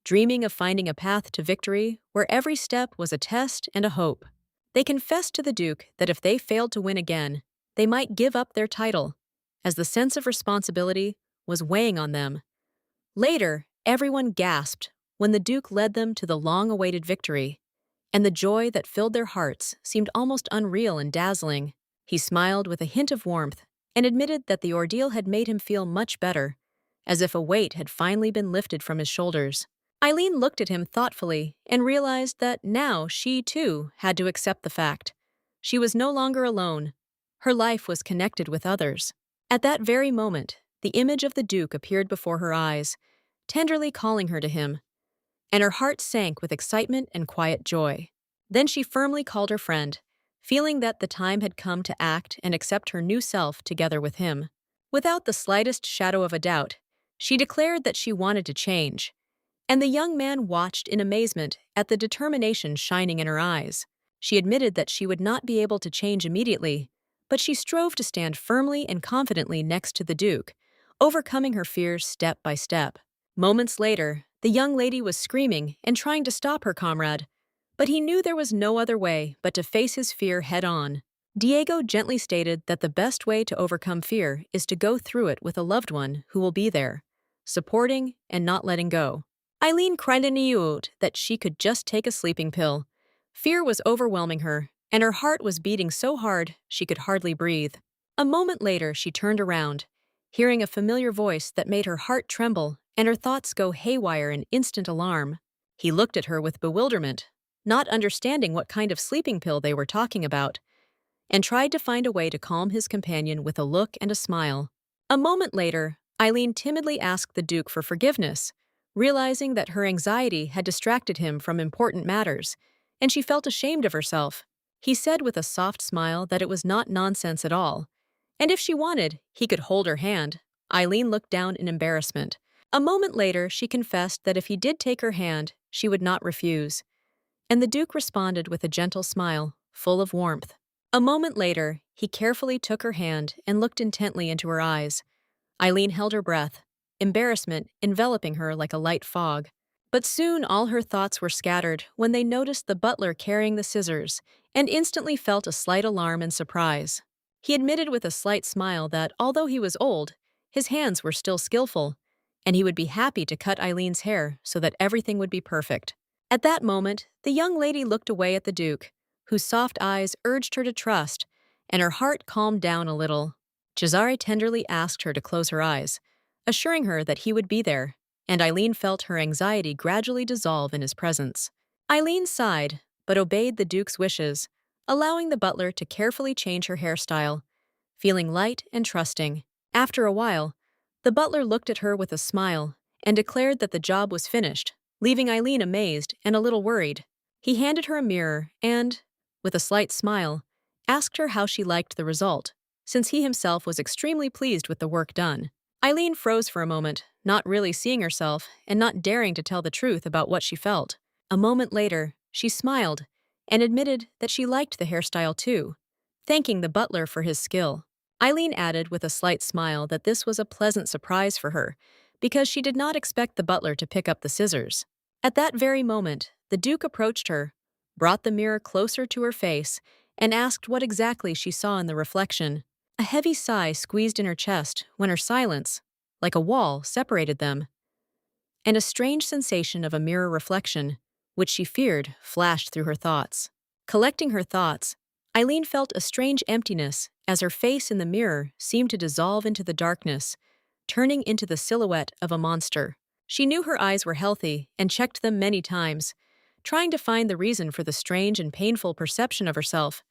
dreaming of finding a path to victory where every step was a test and a hope. They confessed to the Duke that if they failed to win again, they might give up their title, as the sense of responsibility was weighing on them. Later, everyone gasped when the Duke led them to the long-awaited victory, and the joy that filled their hearts seemed almost unreal and dazzling. He smiled with a hint of warmth and admitted that the ordeal had made him feel much better, as if a weight had finally been lifted from his shoulders. Eileen looked at him thoughtfully and realized that now she, too, had to accept the fact. She was no longer alone. Her life was connected with others. At that very moment, the image of the Duke appeared before her eyes, tenderly calling her to him, and her heart sank with excitement and quiet joy. Then she firmly called her friend, feeling that the time had come to act and accept her new self together with him. Without the slightest shadow of a doubt, she declared that she wanted to change, and the young man watched in amazement at the determination shining in her eyes. She admitted that she would not be able to change immediately, but she strove to stand firmly and confidently next to the Duke, overcoming her fears step by step. Moments later, the young lady was screaming and trying to stop her comrade, but he knew there was no other way but to face his fear head-on. Diego gently stated that the best way to overcome fear is to go through it with a loved one who will be there, supporting and not letting go. Eileen cried out that she could just take a sleeping pill. Fear was overwhelming her, and her heart was beating so hard she could hardly breathe. A moment later, she turned around, hearing a familiar voice that made her heart tremble and her thoughts go haywire in instant alarm. He looked at her with bewilderment, not understanding what kind of sleeping pill they were talking about, and tried to find a way to calm his companion with a look and a smile. A moment later, Eileen timidly asked the Duke for forgiveness, realizing that her anxiety had distracted him from important matters, and she felt ashamed of herself. He said with a soft smile that it was not nonsense at all, and if she wanted, he could hold her hand. Eileen looked down in embarrassment. A moment later, she confessed that if he did take her hand, she would not refuse, and the Duke responded with a gentle smile, full of warmth. A moment later, he carefully took her hand and looked intently into her eyes. Eileen held her breath, embarrassment enveloping her like a light fog. But soon all her thoughts were scattered when they noticed the butler carrying the scissors and instantly felt a slight alarm and surprise. He admitted with a slight smile that, although he was old, his hands were still skillful, and he would be happy to cut Eileen's hair so that everything would be perfect. At that moment, the young lady looked away at the Duke, whose soft eyes urged her to trust, and her heart calmed down a little. Cesare tenderly asked her to close her eyes, assuring her that he would be there, and Eileen felt her anxiety gradually dissolve in his presence. Eileen sighed, but obeyed the Duke's wishes, allowing the butler to carefully change her hairstyle, feeling light and trusting. After a while, the butler looked at her with a smile and declared that the job was finished, leaving Eileen amazed and a little worried. He handed her a mirror and, with a slight smile, asked her how she liked the result, since he himself was extremely pleased with the work done. Eileen froze for a moment, not really seeing herself and not daring to tell the truth about what she felt. A moment later, she smiled and admitted that she liked the hairstyle too, thanking the butler for his skill. Eileen added with a slight smile that this was a pleasant surprise for her, because she did not expect the butler to pick up the scissors. At that very moment, the Duke approached her, brought the mirror closer to her face, and asked what exactly she saw in the reflection. A heavy sigh squeezed in her chest when her silence, like a wall, separated them, and a strange sensation of a mirror reflection, which she feared, flashed through her thoughts. Collecting her thoughts, Eileen felt a strange emptiness as her face in the mirror seemed to dissolve into the darkness, turning into the silhouette of a monster. She knew her eyes were healthy and checked them many times, trying to find the reason for the strange and painful perception of herself,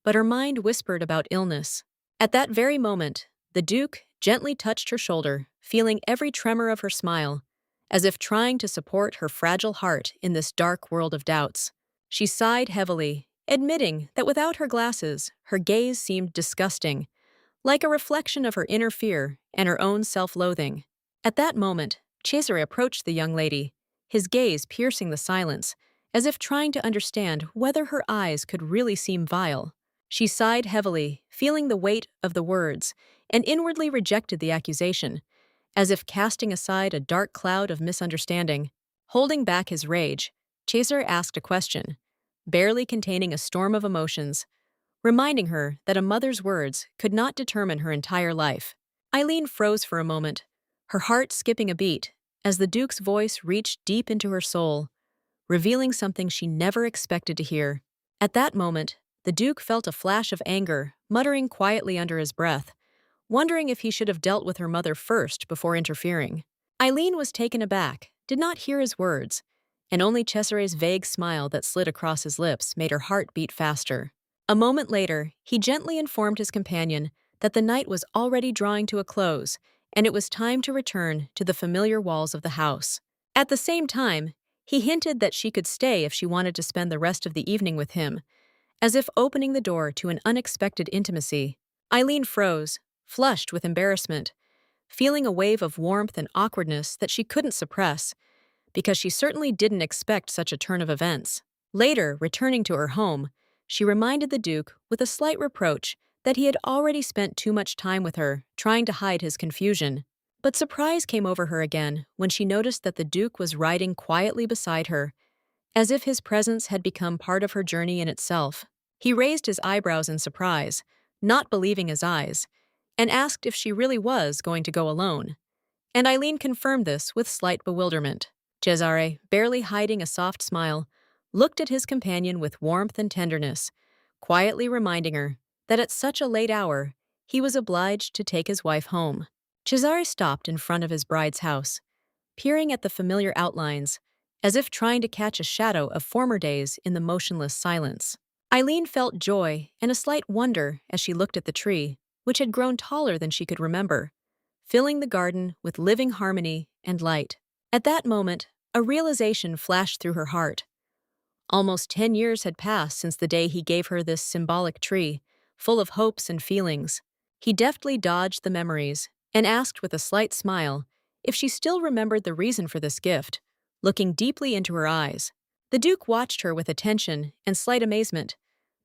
but her mind whispered about illness. At that very moment, the Duke gently touched her shoulder, feeling every tremor of her smile, as if trying to support her fragile heart in this dark world of doubts. She sighed heavily, admitting that without her glasses, her gaze seemed disgusting, like a reflection of her inner fear and her own self-loathing. At that moment, Cesare approached the young lady, his gaze piercing the silence, as if trying to understand whether her eyes could really seem vile. She sighed heavily, feeling the weight of the words, and inwardly rejected the accusation, as if casting aside a dark cloud of misunderstanding. Holding back his rage, Cesare asked a question, barely containing a storm of emotions, reminding her that a mother's words could not determine her entire life. Eileen froze for a moment, her heart skipping a beat, as the Duke's voice reached deep into her soul, revealing something she never expected to hear. At that moment, the Duke felt a flash of anger, muttering quietly under his breath, wondering if he should have dealt with her mother first before interfering. Eileen was taken aback, did not hear his words, and only Cesare's vague smile that slid across his lips made her heart beat faster. A moment later, he gently informed his companion that the night was already drawing to a close, and it was time to return to the familiar walls of the house. At the same time, he hinted that she could stay if she wanted to spend the rest of the evening with him, as if opening the door to an unexpected intimacy. Eileen froze, flushed with embarrassment, feeling a wave of warmth and awkwardness that she couldn't suppress, because she certainly didn't expect such a turn of events. Later, returning to her home, she reminded the Duke, with a slight reproach, that he had already spent too much time with her, trying to hide his confusion. But surprise came over her again when she noticed that the Duke was riding quietly beside her, as if his presence had become part of her journey in itself. He raised his eyebrows in surprise, not believing his eyes, and asked if she really was going to go alone. And Eileen confirmed this with slight bewilderment. Cesare, barely hiding a soft smile, looked at his companion with warmth and tenderness, quietly reminding her that at such a late hour, he was obliged to take his wife home. Cesare stopped in front of his bride's house, peering at the familiar outlines, as if trying to catch a shadow of former days in the motionless silence. Eileen felt joy and a slight wonder as she looked at the tree, which had grown taller than she could remember, filling the garden with living harmony and light. At that moment, a realization flashed through her heart. Almost 10 years had passed since the day he gave her this symbolic tree, full of hopes and feelings. He deftly dodged the memories and asked with a slight smile if she still remembered the reason for this gift, looking deeply into her eyes. The Duke watched her with attention and slight amazement,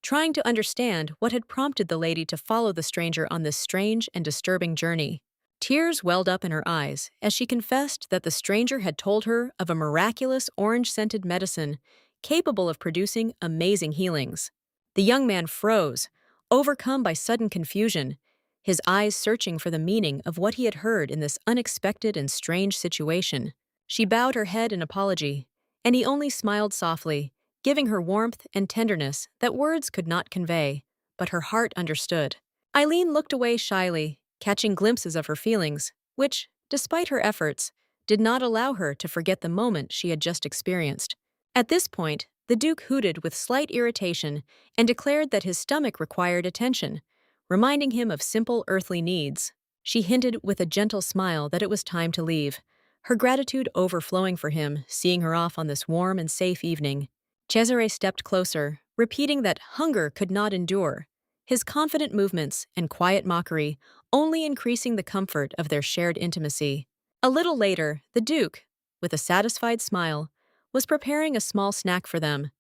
trying to understand what had prompted the lady to follow the stranger on this strange and disturbing journey. Tears welled up in her eyes as she confessed that the stranger had told her of a miraculous orange-scented medicine capable of producing amazing healings. The young man froze, overcome by sudden confusion, his eyes searching for the meaning of what he had heard in this unexpected and strange situation. She bowed her head in apology, and he only smiled softly, giving her warmth and tenderness that words could not convey, but her heart understood. Eileen looked away shyly, catching glimpses of her feelings, which, despite her efforts, did not allow her to forget the moment she had just experienced. At this point, the Duke hooted with slight irritation and declared that his stomach required attention, reminding him of simple earthly needs. She hinted with a gentle smile that it was time to leave, her gratitude overflowing for him, seeing her off on this warm and safe evening. Cesare stepped closer, repeating that hunger could not endure, his confident movements and quiet mockery only increasing the comfort of their shared intimacy. A little later, the Duke, with a satisfied smile, was preparing a small snack for them,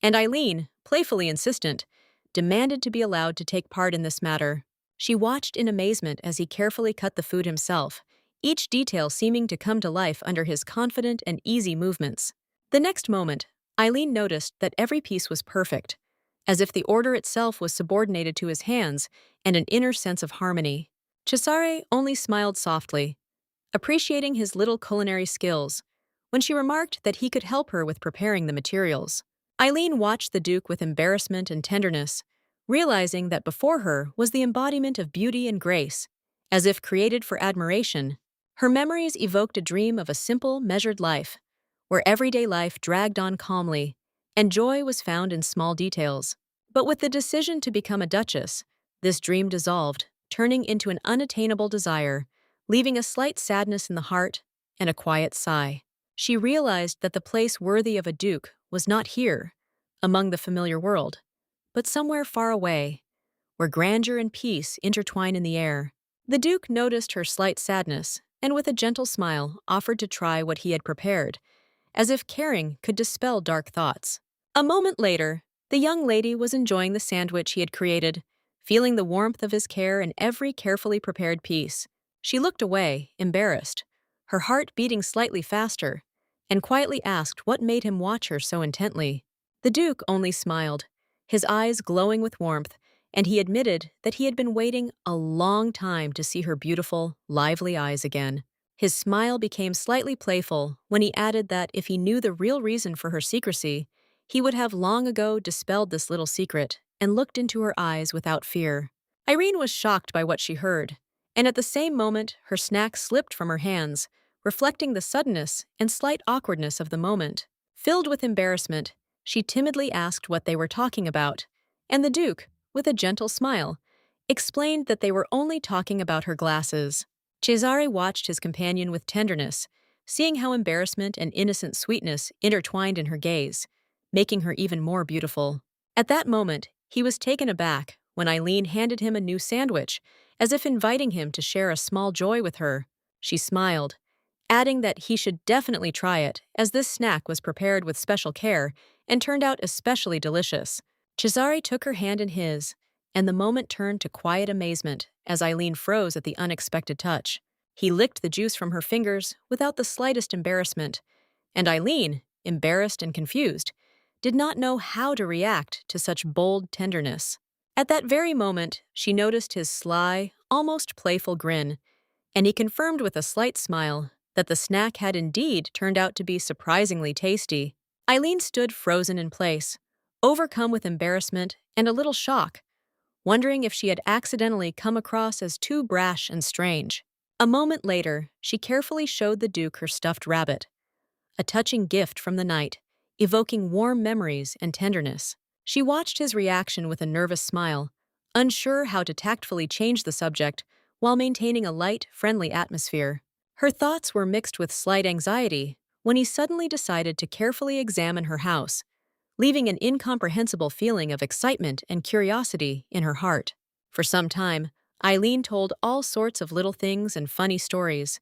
and Eileen, playfully insistent, demanded to be allowed to take part in this matter. She watched in amazement as he carefully cut the food himself, each detail seeming to come to life under his confident and easy movements. The next moment, Eileen noticed that every piece was perfect, as if the order itself was subordinated to his hands and an inner sense of harmony. Cesare only smiled softly, appreciating his little culinary skills, when she remarked that he could help her with preparing the materials. Eileen watched the Duke with embarrassment and tenderness, realizing that before her was the embodiment of beauty and grace, as if created for admiration. Her memories evoked a dream of a simple, measured life, where everyday life dragged on calmly, and joy was found in small details. But with the decision to become a duchess, this dream dissolved, turning into an unattainable desire, leaving a slight sadness in the heart and a quiet sigh. She realized that the place worthy of a duke was not here, among the familiar world, but somewhere far away, where grandeur and peace intertwine in the air. The Duke noticed her slight sadness and with a gentle smile offered to try what he had prepared, as if caring could dispel dark thoughts. A moment later, the young lady was enjoying the sandwich he had created, feeling the warmth of his care in every carefully prepared piece. She looked away, embarrassed, her heart beating slightly faster, and quietly asked what made him watch her so intently. The Duke only smiled, his eyes glowing with warmth, and he admitted that he had been waiting a long time to see her beautiful, lively eyes again. His smile became slightly playful when he added that if he knew the real reason for her secrecy, he would have long ago dispelled this little secret and looked into her eyes without fear. Irene was shocked by what she heard, and at the same moment her snack slipped from her hands, reflecting the suddenness and slight awkwardness of the moment. Filled with embarrassment, she timidly asked what they were talking about, and the Duke, with a gentle smile, explained that they were only talking about her glasses. Cesare watched his companion with tenderness, seeing how embarrassment and innocent sweetness intertwined in her gaze, making her even more beautiful. At that moment, he was taken aback when Eileen handed him a new sandwich, as if inviting him to share a small joy with her. She smiled, adding that he should definitely try it, as this snack was prepared with special care and turned out especially delicious. Cesare took her hand in his, and the moment turned to quiet amazement as Eileen froze at the unexpected touch. He licked the juice from her fingers without the slightest embarrassment, and Eileen, embarrassed and confused, did not know how to react to such bold tenderness. At that very moment, she noticed his sly, almost playful grin, and he confirmed with a slight smile that the snack had indeed turned out to be surprisingly tasty. Eileen stood frozen in place, overcome with embarrassment and a little shock, wondering if she had accidentally come across as too brash and strange. A moment later, she carefully showed the Duke her stuffed rabbit, a touching gift from the night, evoking warm memories and tenderness. She watched his reaction with a nervous smile, unsure how to tactfully change the subject while maintaining a light, friendly atmosphere. Her thoughts were mixed with slight anxiety when he suddenly decided to carefully examine her house, leaving an incomprehensible feeling of excitement and curiosity in her heart. For some time, Eileen told all sorts of little things and funny stories,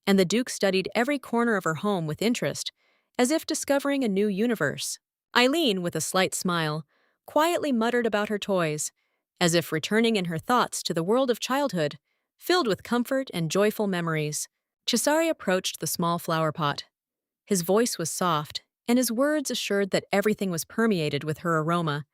and the Duke studied every corner of her home with interest, as if discovering a new universe. Eileen, with a slight smile, quietly muttered about her toys, as if returning in her thoughts to the world of childhood, filled with comfort and joyful memories. Cesare approached the small flower pot. His voice was soft, and his words assured that everything was permeated with her aroma,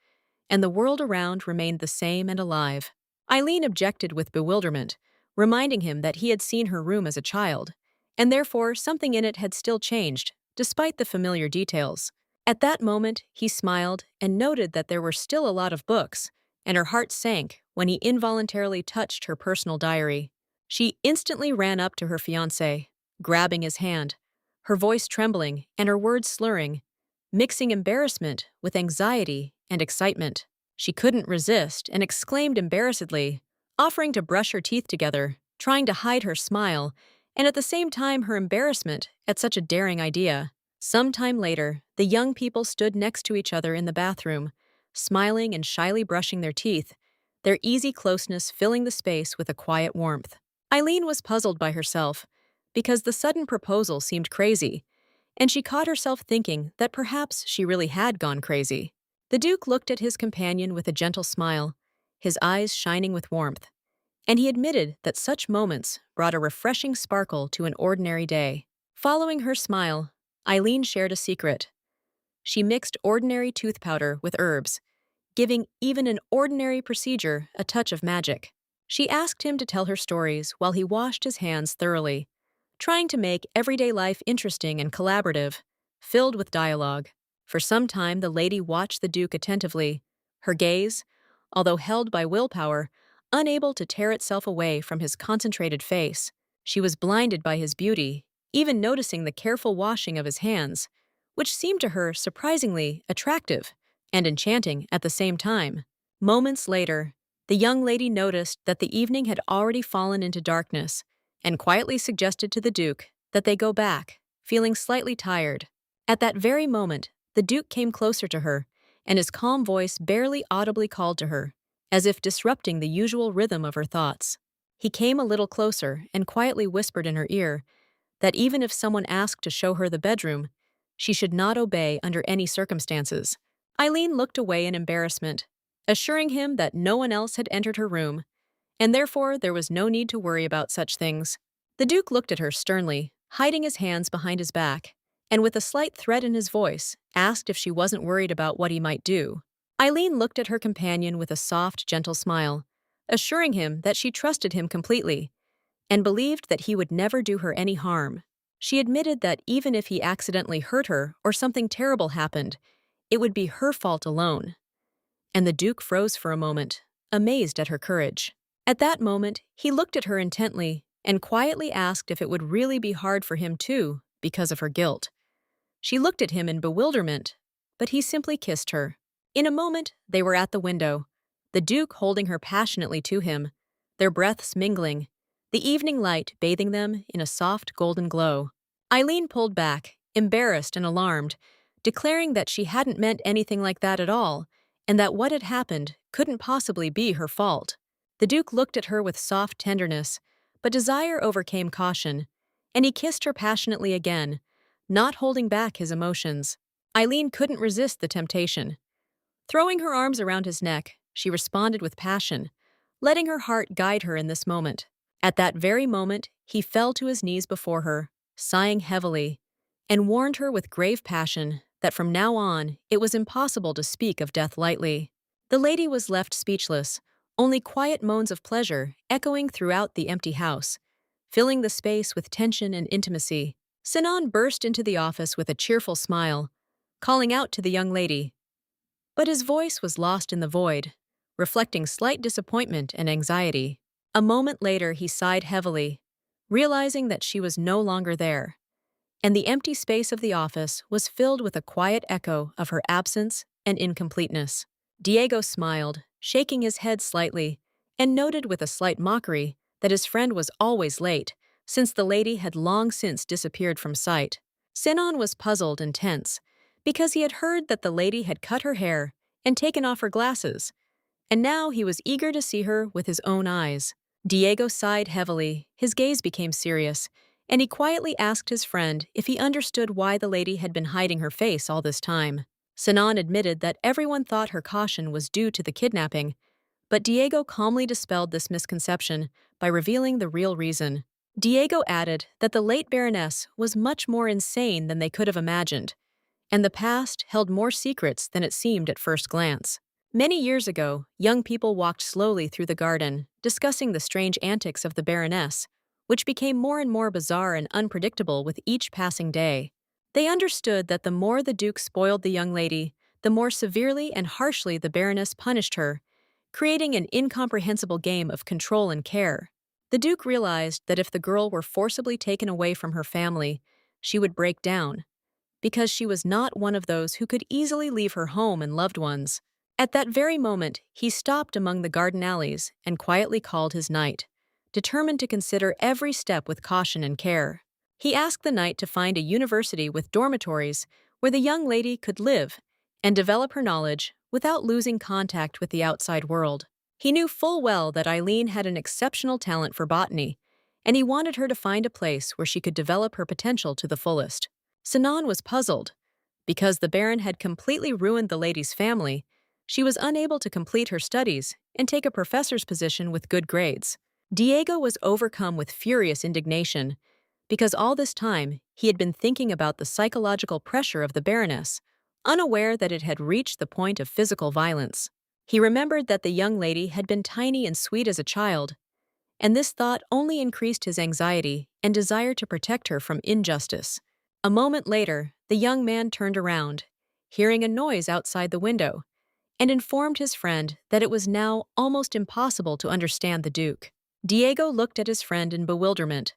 and the world around remained the same and alive. Eileen objected with bewilderment, reminding him that he had seen her room as a child, and therefore something in it had still changed, despite the familiar details. At that moment, he smiled and noted that there were still a lot of books, and her heart sank when he involuntarily touched her personal diary. She instantly ran up to her fiancé, grabbing his hand, her voice trembling and her words slurring, mixing embarrassment with anxiety and excitement. She couldn't resist and exclaimed embarrassedly, offering to brush her teeth together, trying to hide her smile, and at the same time her embarrassment at such a daring idea. Some time later, the young people stood next to each other in the bathroom, smiling and shyly brushing their teeth, their easy closeness filling the space with a quiet warmth. Eileen was puzzled by herself, because the sudden proposal seemed crazy, and she caught herself thinking that perhaps she really had gone crazy. The Duke looked at his companion with a gentle smile, his eyes shining with warmth, and he admitted that such moments brought a refreshing sparkle to an ordinary day. Following her smile, Eileen shared a secret. She mixed ordinary tooth powder with herbs, giving even an ordinary procedure a touch of magic. She asked him to tell her stories while he washed his hands thoroughly, trying to make everyday life interesting and collaborative, filled with dialogue. For some time, the lady watched the Duke attentively, her gaze, although held by willpower, unable to tear itself away from his concentrated face. She was blinded by his beauty, even noticing the careful washing of his hands, which seemed to her surprisingly attractive and enchanting at the same time. Moments later, the young lady noticed that the evening had already fallen into darkness and quietly suggested to the Duke that they go back, feeling slightly tired. At that very moment, the Duke came closer to her, and his calm voice barely audibly called to her, as if disrupting the usual rhythm of her thoughts. He came a little closer and quietly whispered in her ear that even if someone asked to show her the bedroom, she should not obey under any circumstances. Eileen looked away in embarrassment, assuring him that no one else had entered her room, and therefore there was no need to worry about such things. The Duke looked at her sternly, hiding his hands behind his back, and with a slight threat in his voice, asked if she wasn't worried about what he might do. Eileen looked at her companion with a soft, gentle smile, assuring him that she trusted him completely and believed that he would never do her any harm. She admitted that even if he accidentally hurt her or something terrible happened, it would be her fault alone. And the Duke froze for a moment, amazed at her courage. At that moment, he looked at her intently and quietly asked if it would really be hard for him too, because of her guilt. She looked at him in bewilderment, but he simply kissed her. In a moment, they were at the window, the Duke holding her passionately to him, their breaths mingling, the evening light bathing them in a soft golden glow. Eileen pulled back, embarrassed and alarmed, declaring that she hadn't meant anything like that at all, and that what had happened couldn't possibly be her fault. The Duke looked at her with soft tenderness, but desire overcame caution, and he kissed her passionately again, not holding back his emotions. Eileen couldn't resist the temptation. Throwing her arms around his neck, she responded with passion, letting her heart guide her in this moment. At that very moment, he fell to his knees before her, sighing heavily, and warned her with grave passion that from now on it was impossible to speak of death lightly. The lady was left speechless, only quiet moans of pleasure echoing throughout the empty house, filling the space with tension and intimacy. Sinan burst into the office with a cheerful smile, calling out to the young lady. But his voice was lost in the void, reflecting slight disappointment and anxiety. A moment later, he sighed heavily, realizing that she was no longer there, and the empty space of the office was filled with a quiet echo of her absence and incompleteness. Diego smiled, shaking his head slightly, and noted with a slight mockery that his friend was always late, since the lady had long since disappeared from sight. Sinan was puzzled and tense, because he had heard that the lady had cut her hair and taken off her glasses, and now he was eager to see her with his own eyes. Diego sighed heavily, his gaze became serious, and he quietly asked his friend if he understood why the lady had been hiding her face all this time. Sinan admitted that everyone thought her caution was due to the kidnapping, but Diego calmly dispelled this misconception by revealing the real reason. Diego added that the late Baroness was much more insane than they could have imagined, and the past held more secrets than it seemed at first glance. Many years ago, young people walked slowly through the garden, discussing the strange antics of the Baroness, which became more and more bizarre and unpredictable with each passing day. They understood that the more the Duke spoiled the young lady, the more severely and harshly the Baroness punished her, creating an incomprehensible game of control and care. The Duke realized that if the girl were forcibly taken away from her family, she would break down, because she was not one of those who could easily leave her home and loved ones. At that very moment, he stopped among the garden alleys and quietly called his knight, determined to consider every step with caution and care. He asked the knight to find a university with dormitories where the young lady could live and develop her knowledge without losing contact with the outside world. He knew full well that Eileen had an exceptional talent for botany, and he wanted her to find a place where she could develop her potential to the fullest. Sinan was puzzled. Because the Baron had completely ruined the lady's family, she was unable to complete her studies and take a professor's position with good grades. Diego was overcome with furious indignation, because all this time he had been thinking about the psychological pressure of the Baroness, unaware that it had reached the point of physical violence. He remembered that the young lady had been tiny and sweet as a child, and this thought only increased his anxiety and desire to protect her from injustice. A moment later, the young man turned around, hearing a noise outside the window, and informed his friend that it was now almost impossible to understand the Duke. Diego looked at his friend in bewilderment,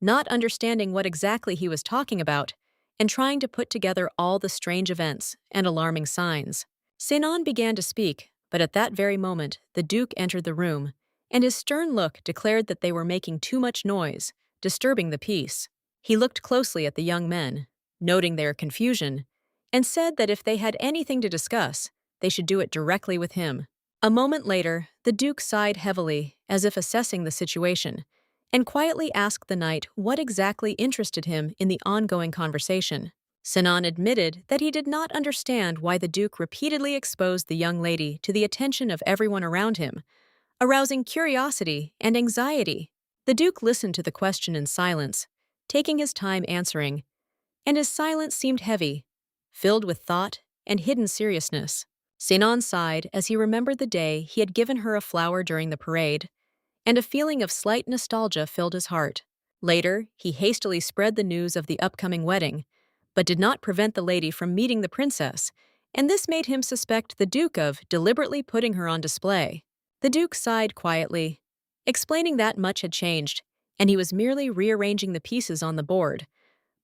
not understanding what exactly he was talking about, and trying to put together all the strange events and alarming signs. Sinan began to speak, but at that very moment, the Duke entered the room, and his stern look declared that they were making too much noise, disturbing the peace. He looked closely at the young men, noting their confusion, and said that if they had anything to discuss, they should do it directly with him. A moment later, the Duke sighed heavily, as if assessing the situation, and quietly asked the knight what exactly interested him in the ongoing conversation. Sinan admitted that he did not understand why the Duke repeatedly exposed the young lady to the attention of everyone around him, arousing curiosity and anxiety. The Duke listened to the question in silence, taking his time answering, and his silence seemed heavy, filled with thought and hidden seriousness. Sinan sighed as he remembered the day he had given her a flower during the parade, and a feeling of slight nostalgia filled his heart. Later, he hastily spread the news of the upcoming wedding, but did not prevent the lady from meeting the princess, and this made him suspect the Duke of deliberately putting her on display. The Duke sighed quietly, explaining that much had changed, and he was merely rearranging the pieces on the board,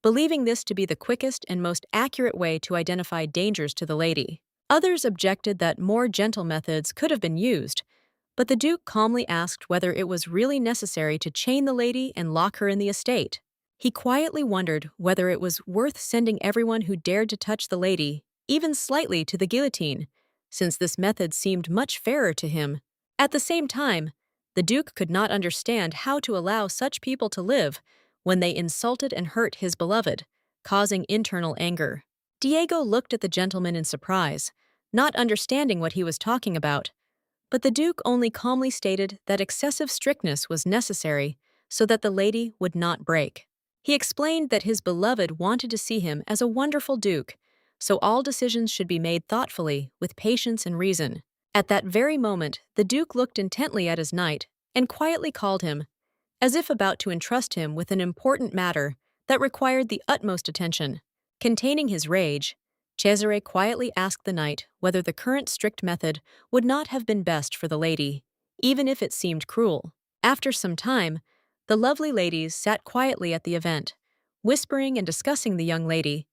believing this to be the quickest and most accurate way to identify dangers to the lady. Others objected that more gentle methods could have been used, but the Duke calmly asked whether it was really necessary to chain the lady and lock her in the estate. He quietly wondered whether it was worth sending everyone who dared to touch the lady, even slightly, to the guillotine, since this method seemed much fairer to him. At the same time, the Duke could not understand how to allow such people to live when they insulted and hurt his beloved, causing internal anger. Diego looked at the gentleman in surprise, not understanding what he was talking about, but the Duke only calmly stated that excessive strictness was necessary so that the lady would not break. He explained that his beloved wanted to see him as a wonderful Duke, so all decisions should be made thoughtfully, with patience and reason. At that very moment, the Duke looked intently at his knight and quietly called him, as if about to entrust him with an important matter that required the utmost attention. Containing his rage, Cesare quietly asked the knight whether the current strict method would not have been best for the lady, even if it seemed cruel. After some time, the lovely ladies sat quietly at the event, whispering and discussing the young lady,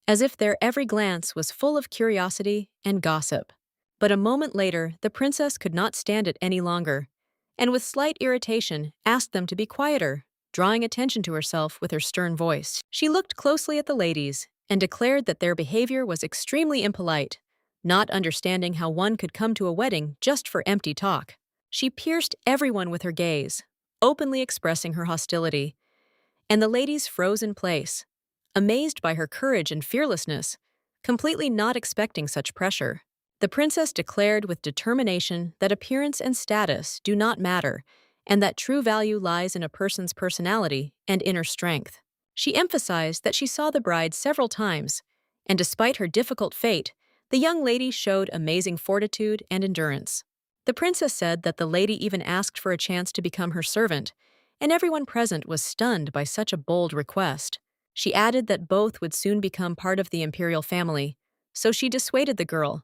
as if their every glance was full of curiosity and gossip. But a moment later, the princess could not stand it any longer, and with slight irritation asked them to be quieter, drawing attention to herself with her stern voice. She looked closely at the ladies and declared that their behavior was extremely impolite, not understanding how one could come to a wedding just for empty talk. She pierced everyone with her gaze, openly expressing her hostility, and the ladies froze in place, amazed by her courage and fearlessness, completely not expecting such pressure. The princess declared with determination that appearance and status do not matter, and that true value lies in a person's personality and inner strength. She emphasized that she saw the bride several times, and despite her difficult fate, the young lady showed amazing fortitude and endurance. The princess said that the lady even asked for a chance to become her servant, and everyone present was stunned by such a bold request. She added that both would soon become part of the imperial family, so she dissuaded the girl.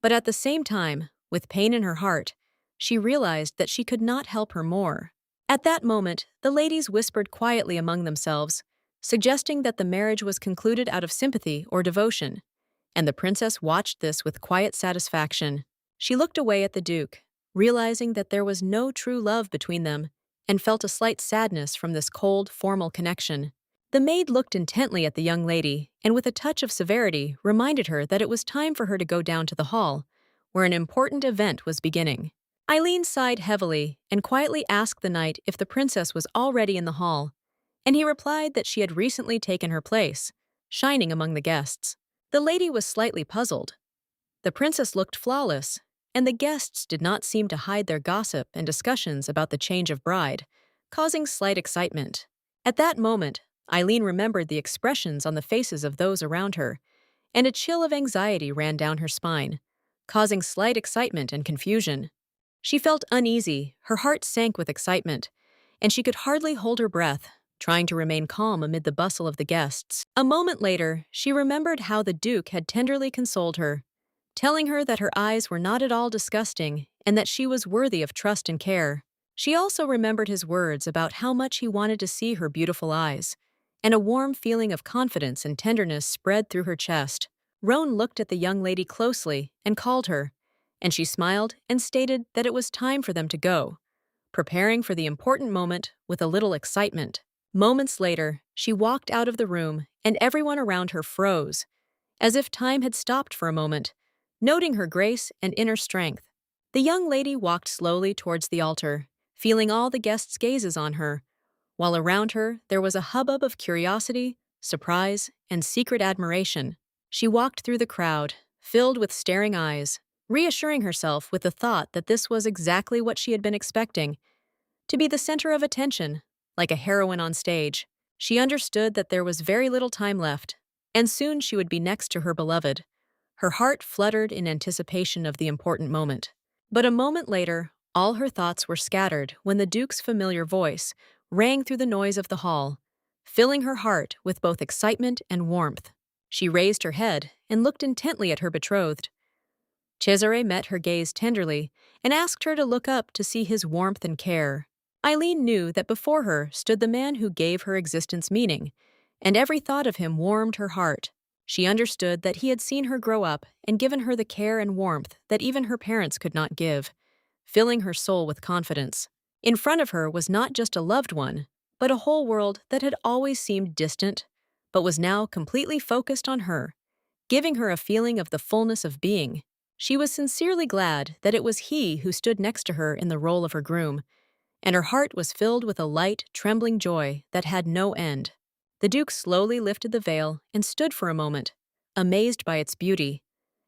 But at the same time, with pain in her heart, she realized that she could not help her more. At that moment, the ladies whispered quietly among themselves, suggesting that the marriage was concluded out of sympathy or devotion, and the princess watched this with quiet satisfaction. She looked away at the duke, realizing that there was no true love between them, and felt a slight sadness from this cold, formal connection. The maid looked intently at the young lady, and with a touch of severity reminded her that it was time for her to go down to the hall, where an important event was beginning. Eileen sighed heavily and quietly asked the knight if the princess was already in the hall, and he replied that she had recently taken her place, shining among the guests. The lady was slightly puzzled. The princess looked flawless, and the guests did not seem to hide their gossip and discussions about the change of bride, causing slight excitement. At that moment, Eileen remembered the expressions on the faces of those around her, and a chill of anxiety ran down her spine, causing slight excitement and confusion. She felt uneasy, her heart sank with excitement, and she could hardly hold her breath, trying to remain calm amid the bustle of the guests. A moment later, she remembered how the duke had tenderly consoled her, telling her that her eyes were not at all disgusting and that she was worthy of trust and care. She also remembered his words about how much he wanted to see her beautiful eyes, and a warm feeling of confidence and tenderness spread through her chest. Roan looked at the young lady closely and called her, and she smiled and stated that it was time for them to go, preparing for the important moment with a little excitement. Moments later, she walked out of the room, and everyone around her froze, as if time had stopped for a moment, noting her grace and inner strength. The young lady walked slowly towards the altar, feeling all the guests' gazes on her, while around her there was a hubbub of curiosity, surprise, and secret admiration. She walked through the crowd, filled with staring eyes, reassuring herself with the thought that this was exactly what she had been expecting, to be the center of attention, like a heroine on stage. She understood that there was very little time left, and soon she would be next to her beloved. Her heart fluttered in anticipation of the important moment. But a moment later, all her thoughts were scattered when the duke's familiar voice rang through the noise of the hall, filling her heart with both excitement and warmth. She raised her head and looked intently at her betrothed. Cesare met her gaze tenderly and asked her to look up to see his warmth and care. Eileen knew that before her stood the man who gave her existence meaning, and every thought of him warmed her heart. She understood that he had seen her grow up and given her the care and warmth that even her parents could not give, filling her soul with confidence. In front of her was not just a loved one, but a whole world that had always seemed distant, but was now completely focused on her, giving her a feeling of the fullness of being. She was sincerely glad that it was he who stood next to her in the role of her groom, and her heart was filled with a light, trembling joy that had no end. The duke slowly lifted the veil and stood for a moment, amazed by its beauty,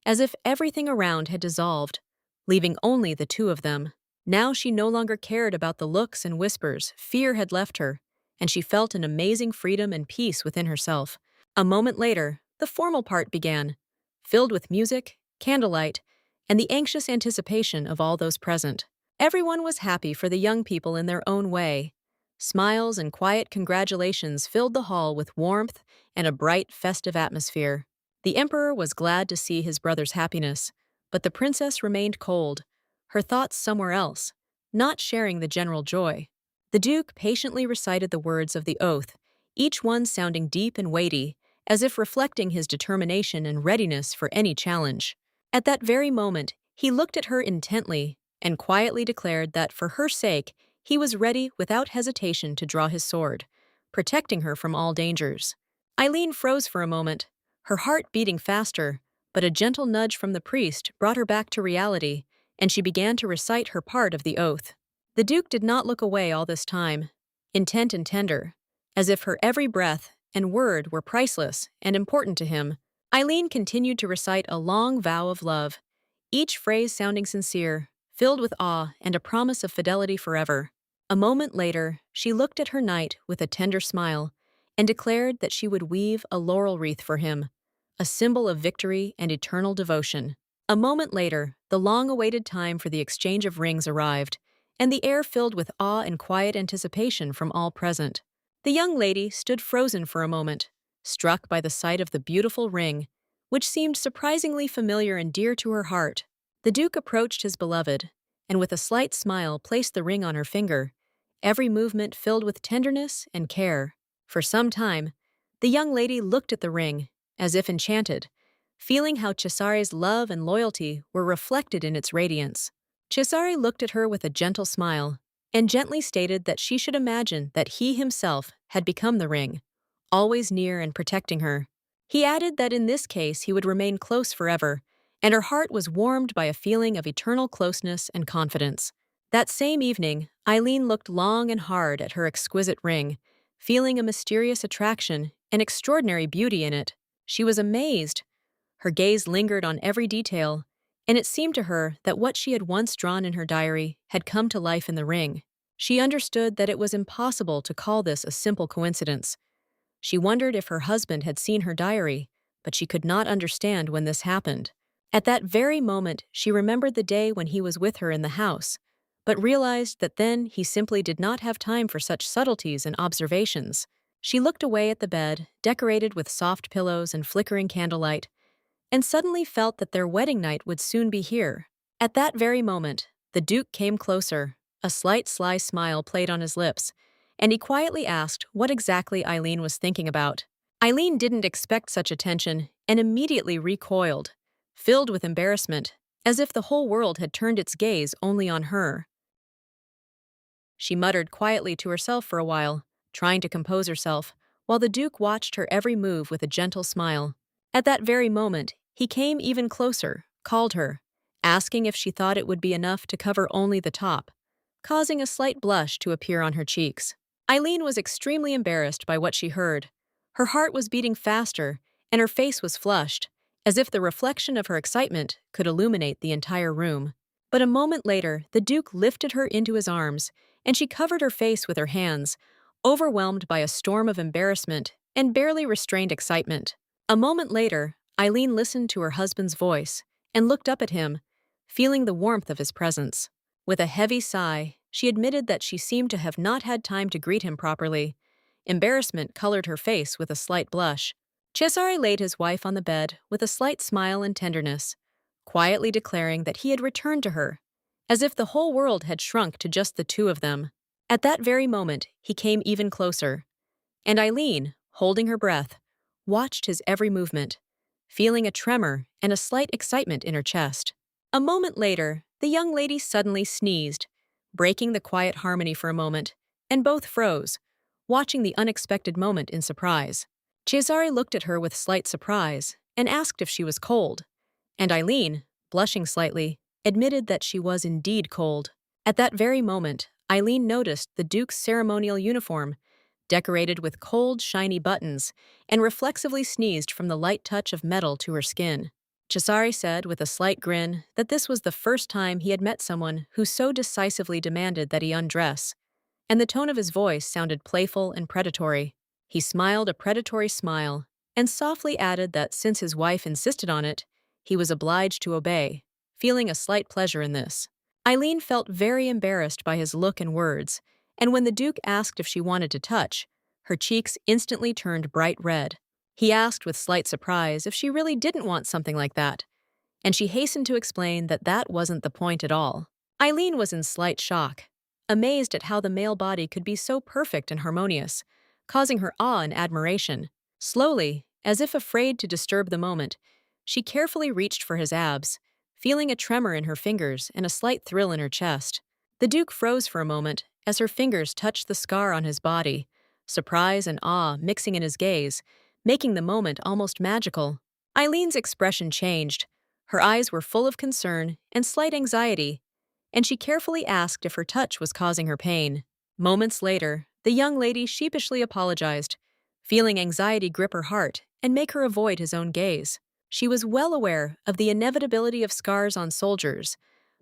as if everything around had dissolved, leaving only the two of them. Now she no longer cared about the looks and whispers. Fear had left her, and she felt an amazing freedom and peace within herself. A moment later, the formal part began, filled with music, candlelight, and the anxious anticipation of all those present. Everyone was happy for the young people in their own way. Smiles and quiet congratulations filled the hall with warmth and a bright, festive atmosphere. The emperor was glad to see his brother's happiness, but the princess remained cold, her thoughts somewhere else, not sharing the general joy. The duke patiently recited the words of the oath, each one sounding deep and weighty, as if reflecting his determination and readiness for any challenge. At that very moment, he looked at her intently and quietly declared that, for her sake, he was ready without hesitation to draw his sword, protecting her from all dangers. Eileen froze for a moment, her heart beating faster, but a gentle nudge from the priest brought her back to reality, and she began to recite her part of the oath. The duke did not look away all this time, intent and tender, as if her every breath and word were priceless and important to him. Eileen continued to recite a long vow of love, each phrase sounding sincere, filled with awe and a promise of fidelity forever. A moment later, she looked at her knight with a tender smile and declared that she would weave a laurel wreath for him, a symbol of victory and eternal devotion. A moment later, the long-awaited time for the exchange of rings arrived, and the air filled with awe and quiet anticipation from all present. The young lady stood frozen for a moment, struck by the sight of the beautiful ring, which seemed surprisingly familiar and dear to her heart. The duke approached his beloved, and with a slight smile placed the ring on her finger, every movement filled with tenderness and care. For some time, the young lady looked at the ring, as if enchanted, feeling how Cesare's love and loyalty were reflected in its radiance. Cesare looked at her with a gentle smile and gently stated that she should imagine that he himself had become the ring, always near and protecting her. He added that in this case he would remain close forever, and her heart was warmed by a feeling of eternal closeness and confidence. That same evening, Eileen looked long and hard at her exquisite ring, feeling a mysterious attraction and extraordinary beauty in it. She was amazed. Her gaze lingered on every detail, and it seemed to her that what she had once drawn in her diary had come to life in the ring. She understood that it was impossible to call this a simple coincidence. She wondered if her husband had seen her diary, but she could not understand when this happened. At that very moment, she remembered the day when he was with her in the house, but realized that then he simply did not have time for such subtleties and observations. She looked away at the bed, decorated with soft pillows and flickering candlelight, and suddenly felt that their wedding night would soon be here. At that very moment, the Duke came closer. A slight sly smile played on his lips, and he quietly asked what exactly Eileen was thinking about. Eileen didn't expect such attention and immediately recoiled, filled with embarrassment, as if the whole world had turned its gaze only on her. She muttered quietly to herself for a while, trying to compose herself, while the Duke watched her every move with a gentle smile. At that very moment, he came even closer, called her, asking if she thought it would be enough to cover only the top, causing a slight blush to appear on her cheeks. Eileen was extremely embarrassed by what she heard. Her heart was beating faster, and her face was flushed, as if the reflection of her excitement could illuminate the entire room. But a moment later, the Duke lifted her into his arms, and she covered her face with her hands, overwhelmed by a storm of embarrassment and barely restrained excitement. A moment later, Eileen listened to her husband's voice and looked up at him, feeling the warmth of his presence. With a heavy sigh, she admitted that she seemed to have not had time to greet him properly. Embarrassment colored her face with a slight blush. Cesare laid his wife on the bed with a slight smile and tenderness, quietly declaring that he had returned to her, as if the whole world had shrunk to just the two of them. At that very moment, he came even closer, and Eileen, holding her breath, watched his every movement, feeling a tremor and a slight excitement in her chest. A moment later, the young lady suddenly sneezed, breaking the quiet harmony for a moment, and both froze, watching the unexpected moment in surprise. Cesare looked at her with slight surprise and asked if she was cold, and Eileen, blushing slightly, admitted that she was indeed cold. At that very moment, Eileen noticed the Duke's ceremonial uniform, decorated with cold, shiny buttons, and reflexively sneezed from the light touch of metal to her skin. Cesare said with a slight grin that this was the first time he had met someone who so decisively demanded that he undress, and the tone of his voice sounded playful and predatory. He smiled a predatory smile and softly added that since his wife insisted on it, he was obliged to obey, feeling a slight pleasure in this. Eileen felt very embarrassed by his look and words, and when the Duke asked if she wanted to touch, her cheeks instantly turned bright red. He asked with slight surprise if she really didn't want something like that, and she hastened to explain that that wasn't the point at all. Eileen was in slight shock, amazed at how the male body could be so perfect and harmonious, causing her awe and admiration. Slowly, as if afraid to disturb the moment, she carefully reached for his abs, feeling a tremor in her fingers and a slight thrill in her chest. The Duke froze for a moment as her fingers touched the scar on his body, surprise and awe mixing in his gaze, making the moment almost magical. Eileen's expression changed. Her eyes were full of concern and slight anxiety, and she carefully asked if her touch was causing her pain. Moments later, the young lady sheepishly apologized, feeling anxiety grip her heart and make her avoid his own gaze. She was well aware of the inevitability of scars on soldiers,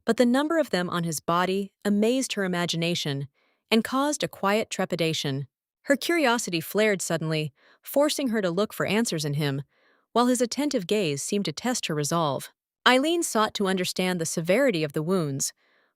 but the number of them on his body amazed her imagination and caused a quiet trepidation. Her curiosity flared suddenly, forcing her to look for answers in him, while his attentive gaze seemed to test her resolve. Eileen sought to understand the severity of the wounds,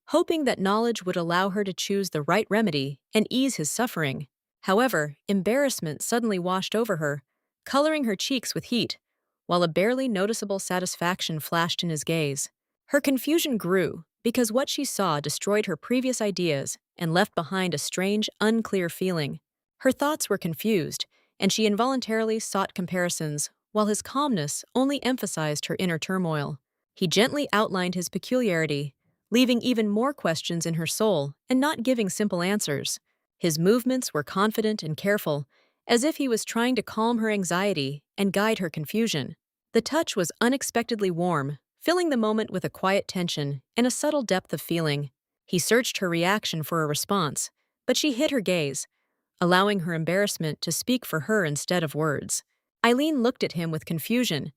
hoping that knowledge would allow her to choose the right remedy and ease his suffering. However, embarrassment suddenly washed over her, coloring her cheeks with heat, while a barely noticeable satisfaction flashed in his gaze. Her confusion grew, because what she saw destroyed her previous ideas and left behind a strange, unclear feeling. Her thoughts were confused, and she involuntarily sought comparisons, while his calmness only emphasized her inner turmoil. He gently outlined his peculiarity, leaving even more questions in her soul and not giving simple answers. His movements were confident and careful, as if he was trying to calm her anxiety and guide her confusion. The touch was unexpectedly warm, filling the moment with a quiet tension and a subtle depth of feeling. He searched her reaction for a response, but she hid her gaze, allowing her embarrassment to speak for her instead of words. Eileen looked at him with confusion,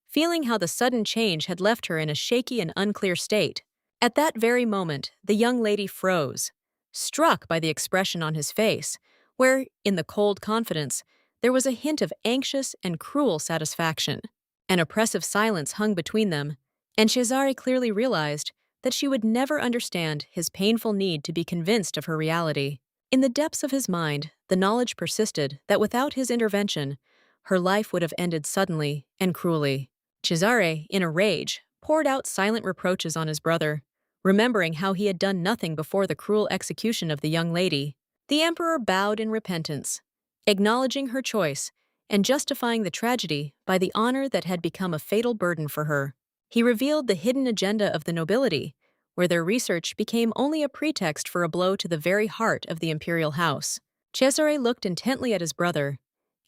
feeling how the sudden change had left her in a shaky and unclear state. At that very moment, the young lady froze, struck by the expression on his face, where, in the cold confidence, there was a hint of anxious and cruel satisfaction. An oppressive silence hung between them, and Cesare clearly realized that she would never understand his painful need to be convinced of her reality. In the depths of his mind, the knowledge persisted that without his intervention, her life would have ended suddenly and cruelly. Cesare, in a rage, poured out silent reproaches on his brother, remembering how he had done nothing before the cruel execution of the young lady. The emperor bowed in repentance, acknowledging her choice and justifying the tragedy by the honor that had become a fatal burden for her. He revealed the hidden agenda of the nobility, where their research became only a pretext for a blow to the very heart of the imperial house. Cesare looked intently at his brother,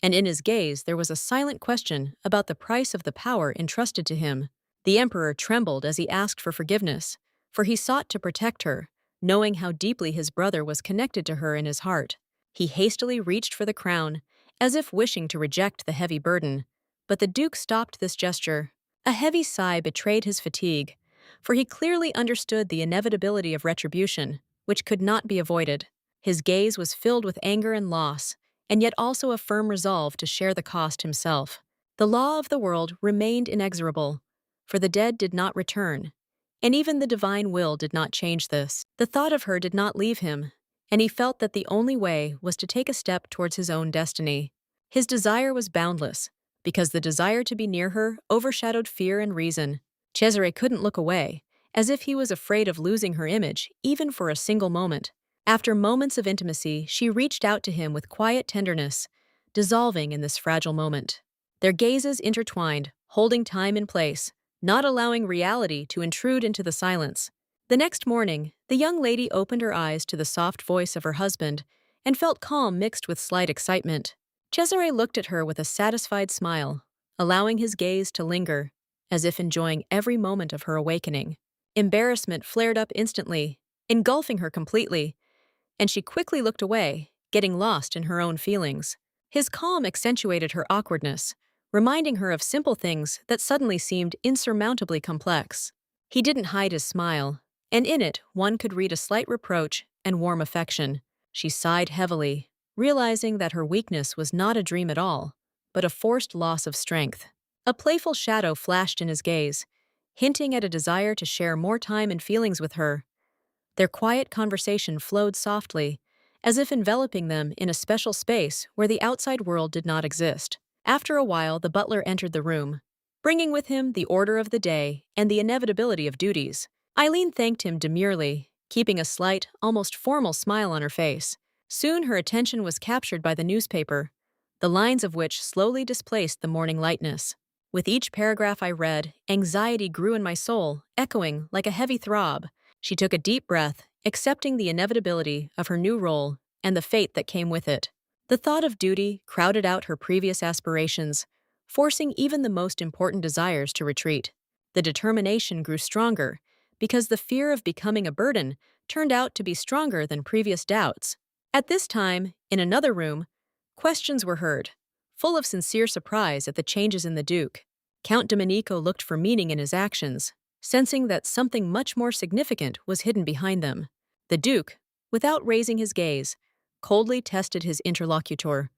and in his gaze there was a silent question about the price of the power entrusted to him. The emperor trembled as he asked for forgiveness, for he sought to protect her, knowing how deeply his brother was connected to her in his heart. He hastily reached for the crown, as if wishing to reject the heavy burden, but the duke stopped this gesture. A heavy sigh betrayed his fatigue, for he clearly understood the inevitability of retribution, which could not be avoided. His gaze was filled with anger and loss, and yet also a firm resolve to share the cost himself. The law of the world remained inexorable, for the dead did not return, and even the divine will did not change this. The thought of her did not leave him, and he felt that the only way was to take a step towards his own destiny. His desire was boundless, because the desire to be near her overshadowed fear and reason. Cesare couldn't look away, as if he was afraid of losing her image, even for a single moment. After moments of intimacy, she reached out to him with quiet tenderness, dissolving in this fragile moment. Their gazes intertwined, holding time in place, not allowing reality to intrude into the silence. The next morning, the young lady opened her eyes to the soft voice of her husband and felt calm mixed with slight excitement. Cesare looked at her with a satisfied smile, allowing his gaze to linger, as if enjoying every moment of her awakening. Embarrassment flared up instantly, engulfing her completely, and she quickly looked away, getting lost in her own feelings. His calm accentuated her awkwardness, reminding her of simple things that suddenly seemed insurmountably complex. He didn't hide his smile, and in it one could read a slight reproach and warm affection. She sighed heavily, realizing that her weakness was not a dream at all, but a forced loss of strength. A playful shadow flashed in his gaze, hinting at a desire to share more time and feelings with her. Their quiet conversation flowed softly, as if enveloping them in a special space where the outside world did not exist. After a while, the butler entered the room, bringing with him the order of the day and the inevitability of duties. Eileen thanked him demurely, keeping a slight, almost formal smile on her face. Soon her attention was captured by the newspaper, the lines of which slowly displaced the morning lightness. With each paragraph I read, anxiety grew in my soul, echoing like a heavy throb. She took a deep breath, accepting the inevitability of her new role and the fate that came with it. The thought of duty crowded out her previous aspirations, forcing even the most important desires to retreat. The determination grew stronger, because the fear of becoming a burden turned out to be stronger than previous doubts. At this time, in another room, questions were heard, full of sincere surprise at the changes in the Duke. Count Domenico looked for meaning in his actions, sensing that something much more significant was hidden behind them. The Duke, without raising his gaze, coldly tested his interlocutor,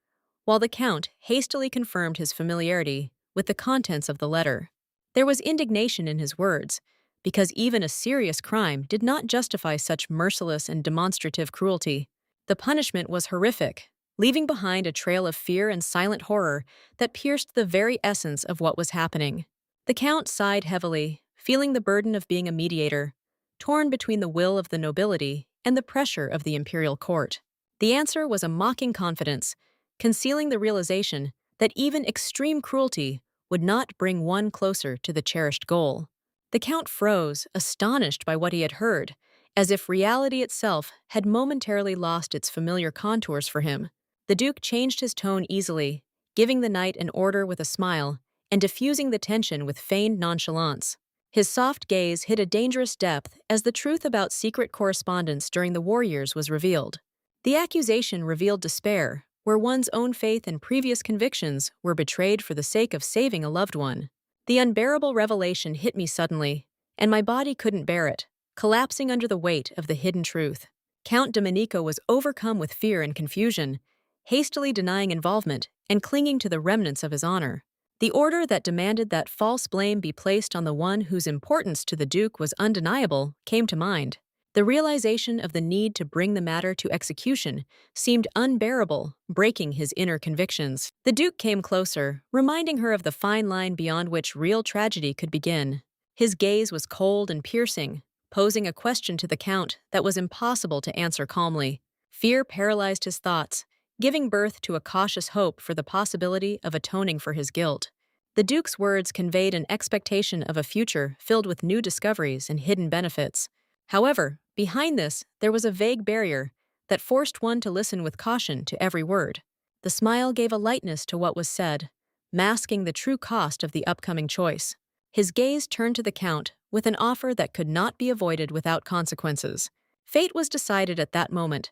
while the Count hastily confirmed his familiarity with the contents of the letter. There was indignation in his words, because even a serious crime did not justify such merciless and demonstrative cruelty. The punishment was horrific, leaving behind a trail of fear and silent horror that pierced the very essence of what was happening. The Count sighed heavily, feeling the burden of being a mediator, torn between the will of the nobility and the pressure of the imperial court. The answer was a mocking confidence, concealing the realization that even extreme cruelty would not bring one closer to the cherished goal. The Count froze, astonished by what he had heard, as if reality itself had momentarily lost its familiar contours for him. The Duke changed his tone easily, giving the knight an order with a smile and diffusing the tension with feigned nonchalance. His soft gaze hit a dangerous depth as the truth about secret correspondence during the war years was revealed. The accusation revealed despair, where one's own faith and previous convictions were betrayed for the sake of saving a loved one. The unbearable revelation hit me suddenly, and my body couldn't bear it, collapsing under the weight of the hidden truth. Count Domenico was overcome with fear and confusion, hastily denying involvement and clinging to the remnants of his honor. The order that demanded that false blame be placed on the one whose importance to the Duke was undeniable came to mind. The realization of the need to bring the matter to execution seemed unbearable, breaking his inner convictions. The Duke came closer, reminding her of the fine line beyond which real tragedy could begin. His gaze was cold and piercing, posing a question to the Count that was impossible to answer calmly. Fear paralyzed his thoughts, giving birth to a cautious hope for the possibility of atoning for his guilt. The Duke's words conveyed an expectation of a future filled with new discoveries and hidden benefits. However, behind this, there was a vague barrier that forced one to listen with caution to every word. The smile gave a lightness to what was said, masking the true cost of the upcoming choice. His gaze turned to the Count with an offer that could not be avoided without consequences. Fate was decided at that moment,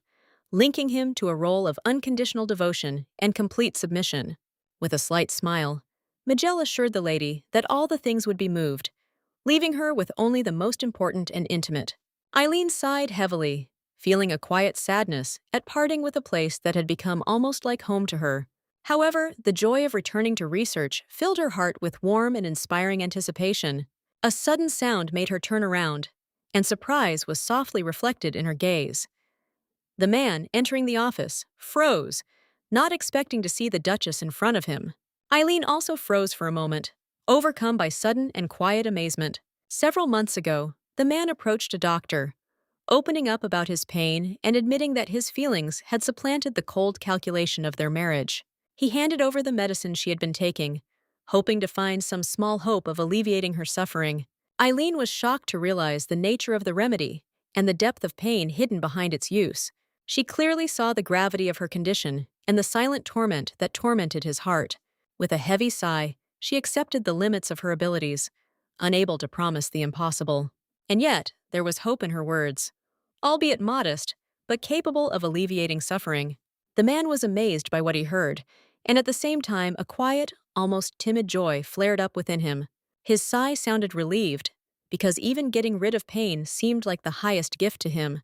linking him to a role of unconditional devotion and complete submission. With a slight smile, Miguel assured the lady that all the things would be moved, leaving her with only the most important and intimate. Eileen sighed heavily, feeling a quiet sadness at parting with a place that had become almost like home to her. However, the joy of returning to research filled her heart with warm and inspiring anticipation. A sudden sound made her turn around, and surprise was softly reflected in her gaze. The man, entering the office, froze, not expecting to see the Duchess in front of him. Eileen also froze for a moment, overcome by sudden and quiet amazement. Several months ago, the man approached a doctor, opening up about his pain and admitting that his feelings had supplanted the cold calculation of their marriage. He handed over the medicine she had been taking, hoping to find some small hope of alleviating her suffering. Eileen was shocked to realize the nature of the remedy and the depth of pain hidden behind its use. She clearly saw the gravity of her condition and the silent torment that tormented his heart. With a heavy sigh, she accepted the limits of her abilities, unable to promise the impossible. And yet, there was hope in her words. Albeit modest, but capable of alleviating suffering. The man was amazed by what he heard, and at the same time a quiet, almost timid joy flared up within him. His sigh sounded relieved, because even getting rid of pain seemed like the highest gift to him.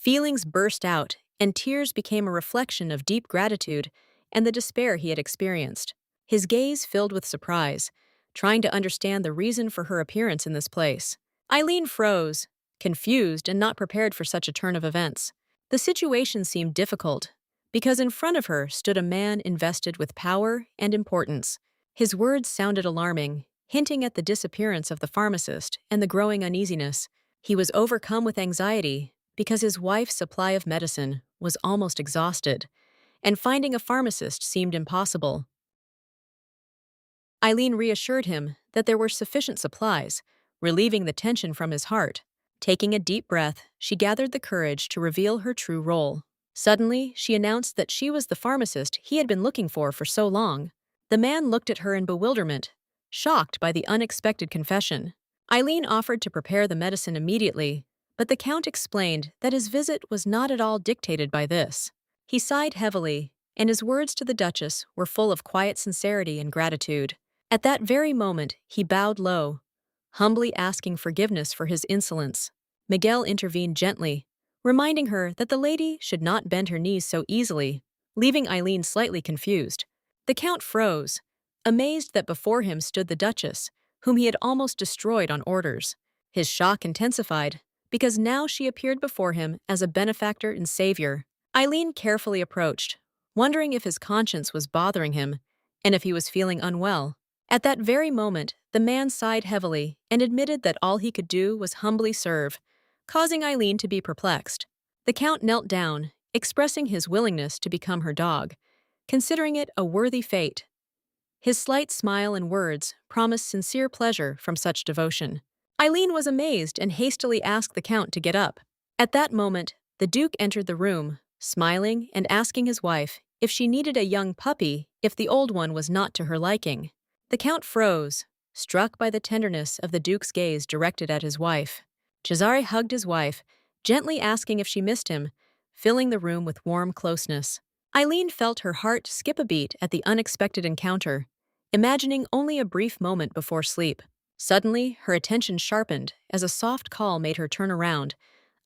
Feelings burst out, and tears became a reflection of deep gratitude and the despair he had experienced. His gaze filled with surprise, trying to understand the reason for her appearance in this place. Eileen froze, confused and not prepared for such a turn of events. The situation seemed difficult, because in front of her stood a man invested with power and importance. His words sounded alarming, hinting at the disappearance of the pharmacist and the growing uneasiness. He was overcome with anxiety because his wife's supply of medicine was almost exhausted, and finding a pharmacist seemed impossible. Eileen reassured him that there were sufficient supplies, relieving the tension from his heart. Taking a deep breath, she gathered the courage to reveal her true role. Suddenly, she announced that she was the pharmacist he had been looking for so long. The man looked at her in bewilderment, shocked by the unexpected confession. Eileen offered to prepare the medicine immediately, but the Count explained that his visit was not at all dictated by this. He sighed heavily, and his words to the Duchess were full of quiet sincerity and gratitude. At that very moment, he bowed low, humbly asking forgiveness for his insolence. Miguel intervened gently, reminding her that the lady should not bend her knees so easily, leaving Eileen slightly confused. The Count froze, amazed that before him stood the Duchess, whom he had almost destroyed on orders. His shock intensified, because now she appeared before him as a benefactor and savior. Eileen carefully approached, wondering if his conscience was bothering him, and if he was feeling unwell. At that very moment, the man sighed heavily and admitted that all he could do was humbly serve, causing Eileen to be perplexed. The Count knelt down, expressing his willingness to become her dog, considering it a worthy fate. His slight smile and words promised sincere pleasure from such devotion. Eileen was amazed and hastily asked the Count to get up. At that moment, the Duke entered the room, smiling and asking his wife if she needed a young puppy if the old one was not to her liking. The Count froze, struck by the tenderness of the Duke's gaze directed at his wife. Cesare hugged his wife, gently asking if she missed him, filling the room with warm closeness. Eileen felt her heart skip a beat at the unexpected encounter, imagining only a brief moment before sleep. Suddenly, her attention sharpened as a soft call made her turn around,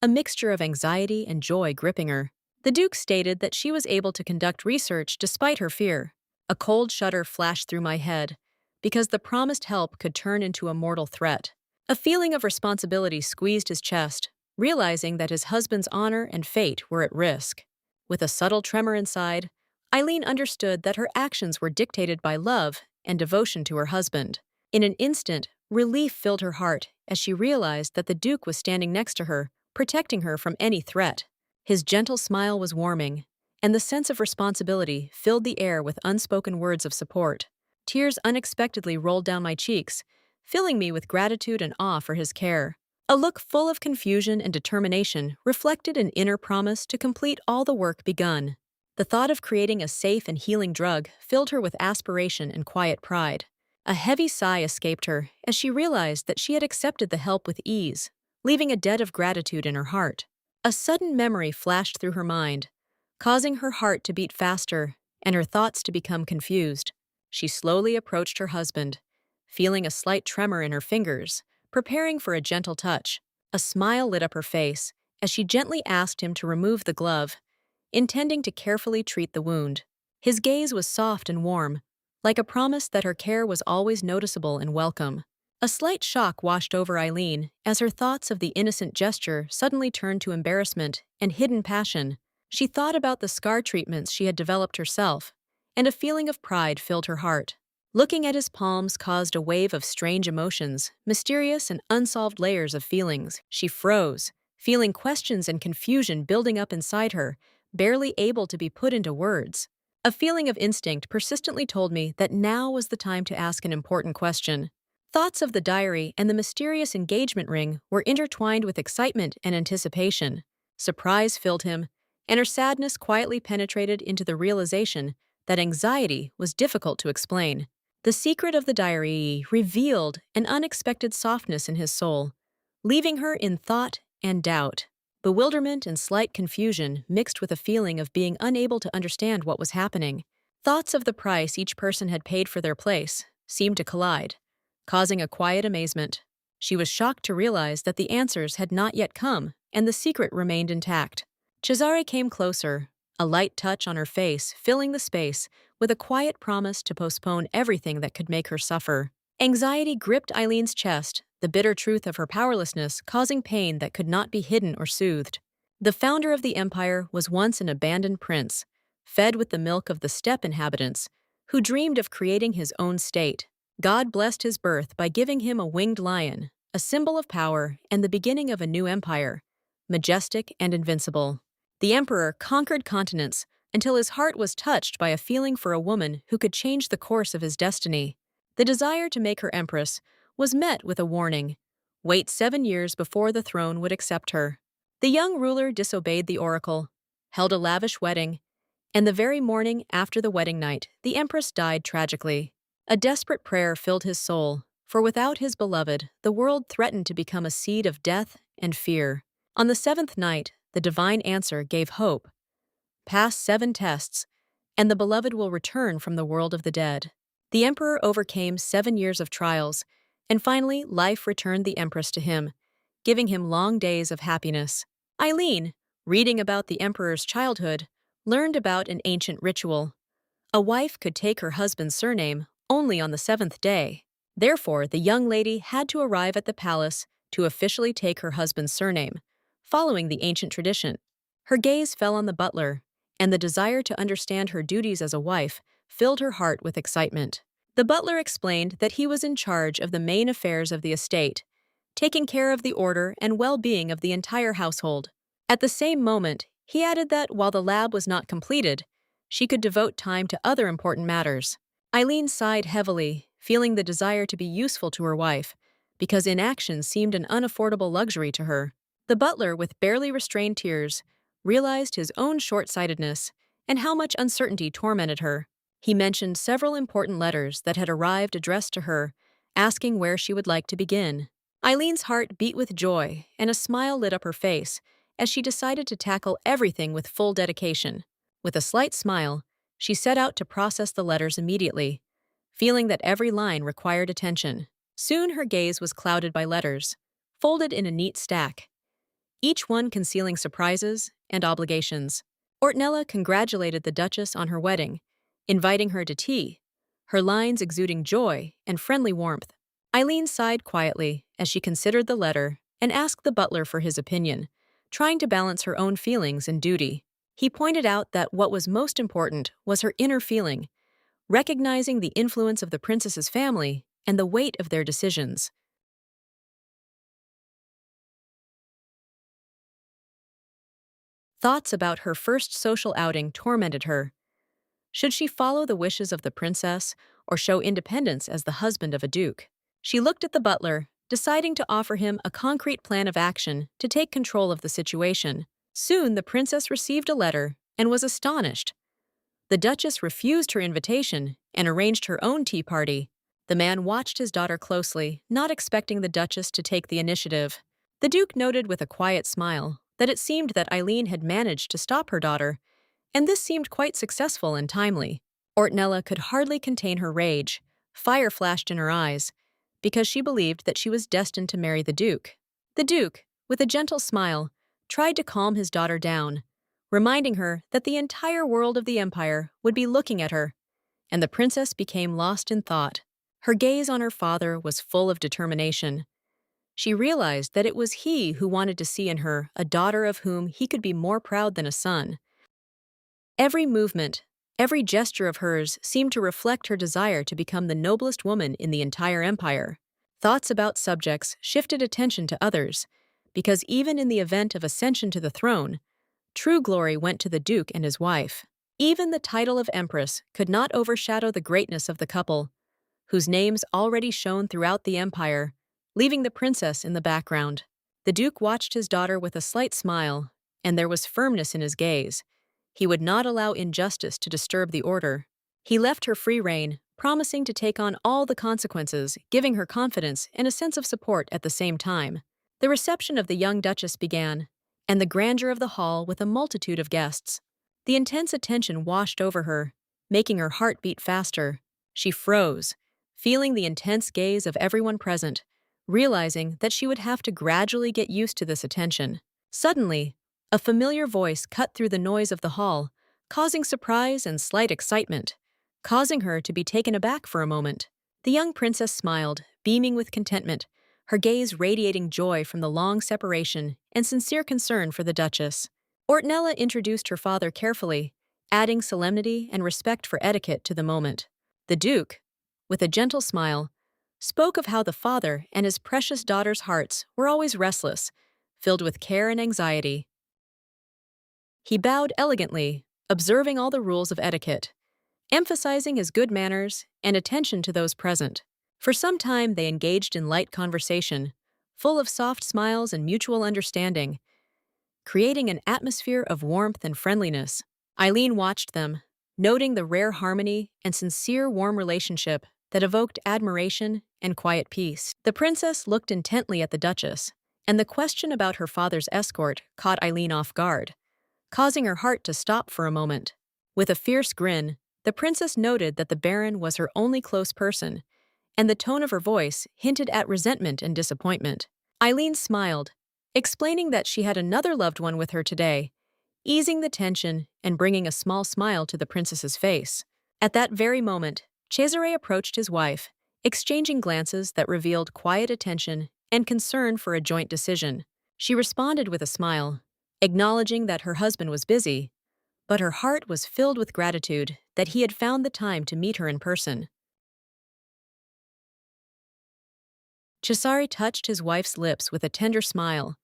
a mixture of anxiety and joy gripping her. The Duke stated that she was able to conduct research despite her fear. A cold shudder flashed through my head, because the promised help could turn into a mortal threat. A feeling of responsibility squeezed his chest, realizing that his husband's honor and fate were at risk. With a subtle tremor inside, Eileen understood that her actions were dictated by love and devotion to her husband. In an instant, relief filled her heart as she realized that the Duke was standing next to her, protecting her from any threat. His gentle smile was warming, and the sense of responsibility filled the air with unspoken words of support. Tears unexpectedly rolled down my cheeks, filling me with gratitude and awe for his care. A look full of confusion and determination reflected an inner promise to complete all the work begun. The thought of creating a safe and healing drug filled her with aspiration and quiet pride. A heavy sigh escaped her as she realized that she had accepted the help with ease, leaving a debt of gratitude in her heart. A sudden memory flashed through her mind, causing her heart to beat faster and her thoughts to become confused. She slowly approached her husband, feeling a slight tremor in her fingers, preparing for a gentle touch. A smile lit up her face as she gently asked him to remove the glove, intending to carefully treat the wound. His gaze was soft and warm, like a promise that her care was always noticeable and welcome. A slight shock washed over Eileen as her thoughts of the innocent gesture suddenly turned to embarrassment and hidden passion. She thought about the scar treatments she had developed herself, and a feeling of pride filled her heart. Looking at his palms caused a wave of strange emotions, mysterious and unsolved layers of feelings. She froze, feeling questions and confusion building up inside her, barely able to be put into words. A feeling of instinct persistently told me that now was the time to ask an important question. Thoughts of the diary and the mysterious engagement ring were intertwined with excitement and anticipation. Surprise filled him, and her sadness quietly penetrated into the realization that anxiety was difficult to explain. The secret of the diary revealed an unexpected softness in his soul, leaving her in thought and doubt. Bewilderment and slight confusion mixed with a feeling of being unable to understand what was happening. Thoughts of the price each person had paid for their place seemed to collide, causing a quiet amazement. She was shocked to realize that the answers had not yet come and the secret remained intact. Cesare came closer, a light touch on her face filling the space with a quiet promise to postpone everything that could make her suffer. Anxiety gripped Eileen's chest, the bitter truth of her powerlessness causing pain that could not be hidden or soothed. The founder of the empire was once an abandoned prince, fed with the milk of the steppe inhabitants, who dreamed of creating his own state. God blessed his birth by giving him a winged lion, a symbol of power and the beginning of a new empire, majestic and invincible. The emperor conquered continents until his heart was touched by a feeling for a woman who could change the course of his destiny. The desire to make her empress was met with a warning: wait 7 years before the throne would accept her. The young ruler disobeyed the oracle, held a lavish wedding, and the very morning after the wedding night, the empress died tragically. A desperate prayer filled his soul, for without his beloved, the world threatened to become a seed of death and fear. On the 7th night, the divine answer gave hope. Pass 7 tests, and the beloved will return from the world of the dead. The emperor overcame 7 years of trials, and finally life returned the empress to him, giving him long days of happiness. Eileen, reading about the emperor's childhood, learned about an ancient ritual. A wife could take her husband's surname only on the 7th day. Therefore, the young lady had to arrive at the palace to officially take her husband's surname, following the ancient tradition. Her gaze fell on the butler, and the desire to understand her duties as a wife filled her heart with excitement. The butler explained that he was in charge of the main affairs of the estate, taking care of the order and well-being of the entire household. At the same moment, he added that while the lab was not completed, she could devote time to other important matters. Eileen sighed heavily, feeling the desire to be useful to her wife, because inaction seemed an unaffordable luxury to her. The butler, with barely restrained tears, realized his own short-sightedness and how much uncertainty tormented her. He mentioned several important letters that had arrived addressed to her, asking where she would like to begin. Eileen's heart beat with joy, and a smile lit up her face as she decided to tackle everything with full dedication. With a slight smile, she set out to process the letters immediately, feeling that every line required attention. Soon her gaze was clouded by letters, folded in a neat stack, each one concealing surprises and obligations. Ortnella congratulated the Duchess on her wedding, inviting her to tea, her lines exuding joy and friendly warmth. Eileen sighed quietly as she considered the letter and asked the butler for his opinion, trying to balance her own feelings and duty. He pointed out that what was most important was her inner feeling, recognizing the influence of the princess's family and the weight of their decisions. Thoughts about her first social outing tormented her. Should she follow the wishes of the princess or show independence as the husband of a duke? She looked at the butler, deciding to offer him a concrete plan of action to take control of the situation. Soon the princess received a letter and was astonished. The Duchess refused her invitation and arranged her own tea party. The man watched his daughter closely, not expecting the Duchess to take the initiative. The Duke noted with a quiet smile that it seemed that Eileen had managed to stop her daughter, and this seemed quite successful and timely. Ortnella could hardly contain her rage. Fire flashed in her eyes, because she believed that she was destined to marry the Duke. The Duke, with a gentle smile, tried to calm his daughter down, reminding her that the entire world of the empire would be looking at her, and the princess became lost in thought. Her gaze on her father was full of determination. She realized that it was he who wanted to see in her a daughter of whom he could be more proud than a son. Every movement, every gesture of hers seemed to reflect her desire to become the noblest woman in the entire empire. Thoughts about subjects shifted attention to others, because even in the event of ascension to the throne, true glory went to the Duke and his wife. Even the title of Empress could not overshadow the greatness of the couple, whose names already shone throughout the empire, leaving the princess in the background. The Duke watched his daughter with a slight smile, and there was firmness in his gaze. He would not allow injustice to disturb the order. He left her free rein, promising to take on all the consequences, giving her confidence and a sense of support at the same time. The reception of the young Duchess began, and the grandeur of the hall with a multitude of guests. The intense attention washed over her, making her heart beat faster. She froze, feeling the intense gaze of everyone present, realizing that she would have to gradually get used to this attention. Suddenly, a familiar voice cut through the noise of the hall, causing surprise and slight excitement, causing her to be taken aback for a moment. The young princess smiled, beaming with contentment, her gaze radiating joy from the long separation and sincere concern for the Duchess. Ortnella introduced her father carefully, adding solemnity and respect for etiquette to the moment. The Duke, with a gentle smile, spoke of how the father and his precious daughter's hearts were always restless, filled with care and anxiety. He bowed elegantly, observing all the rules of etiquette, emphasizing his good manners and attention to those present. For some time they engaged in light conversation, full of soft smiles and mutual understanding, creating an atmosphere of warmth and friendliness. Eileen watched them, noting the rare harmony and sincere warm relationship that evoked admiration and quiet peace. The princess looked intently at the Duchess, and the question about her father's escort caught Eileen off guard, causing her heart to stop for a moment. With a fierce grin, the princess noted that the Baron was her only close person, and the tone of her voice hinted at resentment and disappointment. Eileen smiled, explaining that she had another loved one with her today, easing the tension and bringing a small smile to the princess's face. At that very moment, Cesare approached his wife, exchanging glances that revealed quiet attention and concern for a joint decision. She responded with a smile, acknowledging that her husband was busy, but her heart was filled with gratitude that he had found the time to meet her in person. Cesare touched his wife's lips with a tender smile,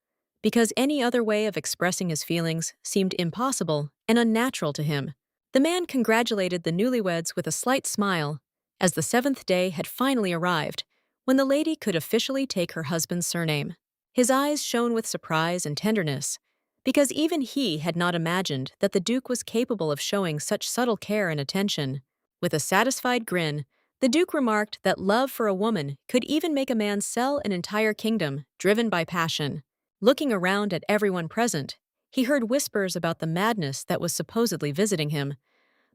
because any other way of expressing his feelings seemed impossible and unnatural to him. The man congratulated the newlyweds with a slight smile, as the seventh day had finally arrived, when the lady could officially take her husband's surname. His eyes shone with surprise and tenderness, because even he had not imagined that the Duke was capable of showing such subtle care and attention. With a satisfied grin, the Duke remarked that love for a woman could even make a man sell an entire kingdom, driven by passion. Looking around at everyone present, he heard whispers about the madness that was supposedly visiting him,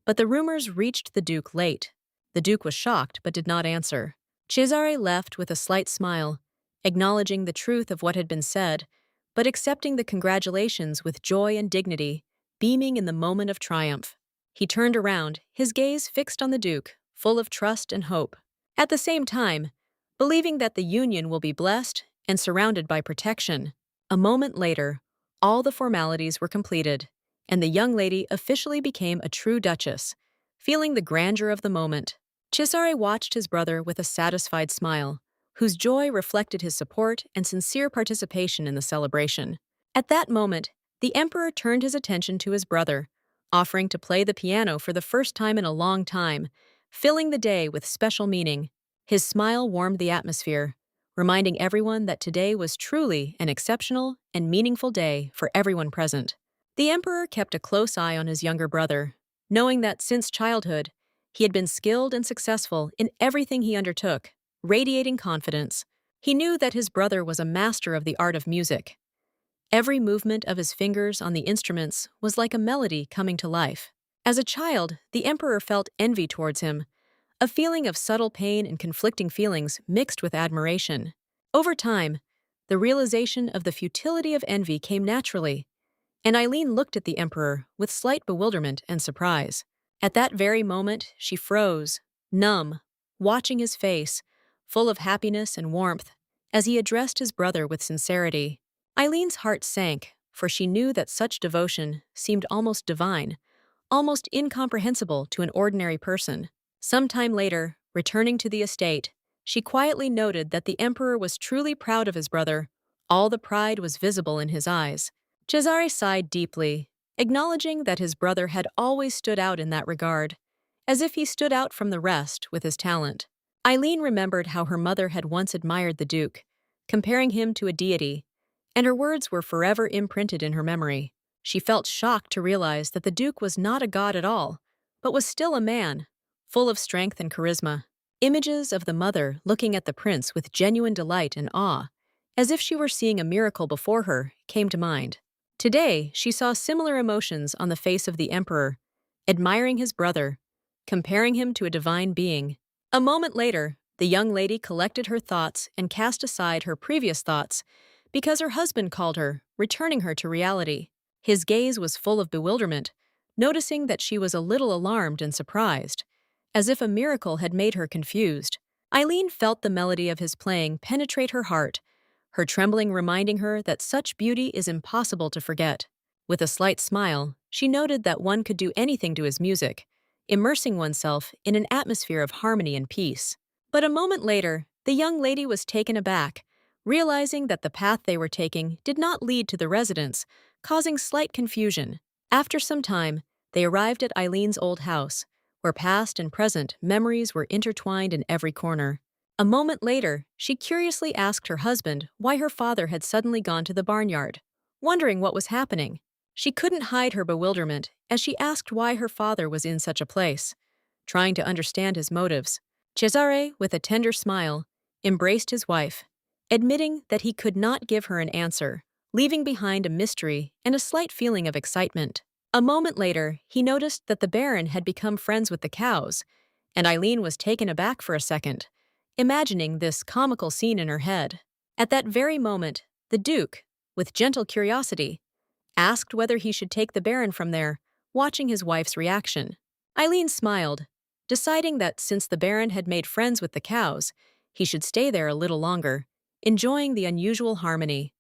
but the rumors reached the Duke late. The Duke was shocked but did not answer. Cesare left with a slight smile, acknowledging the truth of what had been said, but accepting the congratulations with joy and dignity, beaming in the moment of triumph. He turned around, his gaze fixed on the Duke, full of trust and hope. At the same time, believing that the union will be blessed and surrounded by protection. A moment later, all the formalities were completed, and the young lady officially became a true duchess, feeling the grandeur of the moment. Cesare watched his brother with a satisfied smile, whose joy reflected his support and sincere participation in the celebration. At that moment, the emperor turned his attention to his brother, offering to play the piano for the first time in a long time, filling the day with special meaning. His smile warmed the atmosphere, reminding everyone that today was truly an exceptional and meaningful day for everyone present. The emperor kept a close eye on his younger brother, knowing that since childhood, he had been skilled and successful in everything he undertook, radiating confidence. He knew that his brother was a master of the art of music. Every movement of his fingers on the instruments was like a melody coming to life. As a child, the emperor felt envy towards him, a feeling of subtle pain and conflicting feelings mixed with admiration. Over time, the realization of the futility of envy came naturally, and Eileen looked at the emperor with slight bewilderment and surprise. At that very moment, she froze, numb, watching his face, full of happiness and warmth, as he addressed his brother with sincerity. Eileen's heart sank, for she knew that such devotion seemed almost divine, almost incomprehensible to an ordinary person. Some time later, returning to the estate, she quietly noted that the emperor was truly proud of his brother. All the pride was visible in his eyes. Cesare sighed deeply, acknowledging that his brother had always stood out in that regard, as if he stood out from the rest with his talent. Eileen remembered how her mother had once admired the Duke, comparing him to a deity, and her words were forever imprinted in her memory. She felt shocked to realize that the Duke was not a god at all, but was still a man, full of strength and charisma. Images of the mother looking at the prince with genuine delight and awe, as if she were seeing a miracle before her, came to mind. Today, she saw similar emotions on the face of the emperor, admiring his brother, comparing him to a divine being. A moment later, the young lady collected her thoughts and cast aside her previous thoughts because her husband called her, returning her to reality. His gaze was full of bewilderment, noticing that she was a little alarmed and surprised, as if a miracle had made her confused. Eileen felt the melody of his playing penetrate her heart, her trembling reminding her that such beauty is impossible to forget. With a slight smile, she noted that one could do anything to his music, immersing oneself in an atmosphere of harmony and peace. But a moment later, the young lady was taken aback, realizing that the path they were taking did not lead to the residence, causing slight confusion. After some time, they arrived at Eileen's old house, where past and present memories were intertwined in every corner. A moment later, she curiously asked her husband why her father had suddenly gone to the barnyard, wondering what was happening. She couldn't hide her bewilderment as she asked why her father was in such a place, trying to understand his motives. Cesare, with a tender smile, embraced his wife, admitting that he could not give her an answer, leaving behind a mystery and a slight feeling of excitement. A moment later, he noticed that the Baron had become friends with the cows, and Eileen was taken aback for a second, imagining this comical scene in her head. At that very moment, the Duke, with gentle curiosity, asked whether he should take the Baron from there, watching his wife's reaction. Eileen smiled, deciding that since the Baron had made friends with the cows, he should stay there a little longer, enjoying the unusual harmony.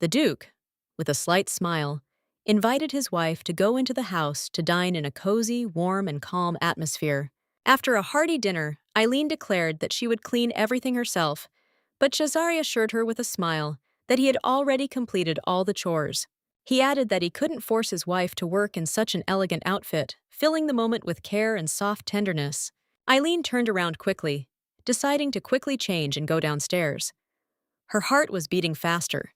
The Duke, with a slight smile, invited his wife to go into the house to dine in a cozy, warm, and calm atmosphere. After a hearty dinner, Eileen declared that she would clean everything herself, but Cesare assured her with a smile that he had already completed all the chores. He added that he couldn't force his wife to work in such an elegant outfit, filling the moment with care and soft tenderness. Eileen turned around quickly, deciding to quickly change and go downstairs. Her heart was beating faster,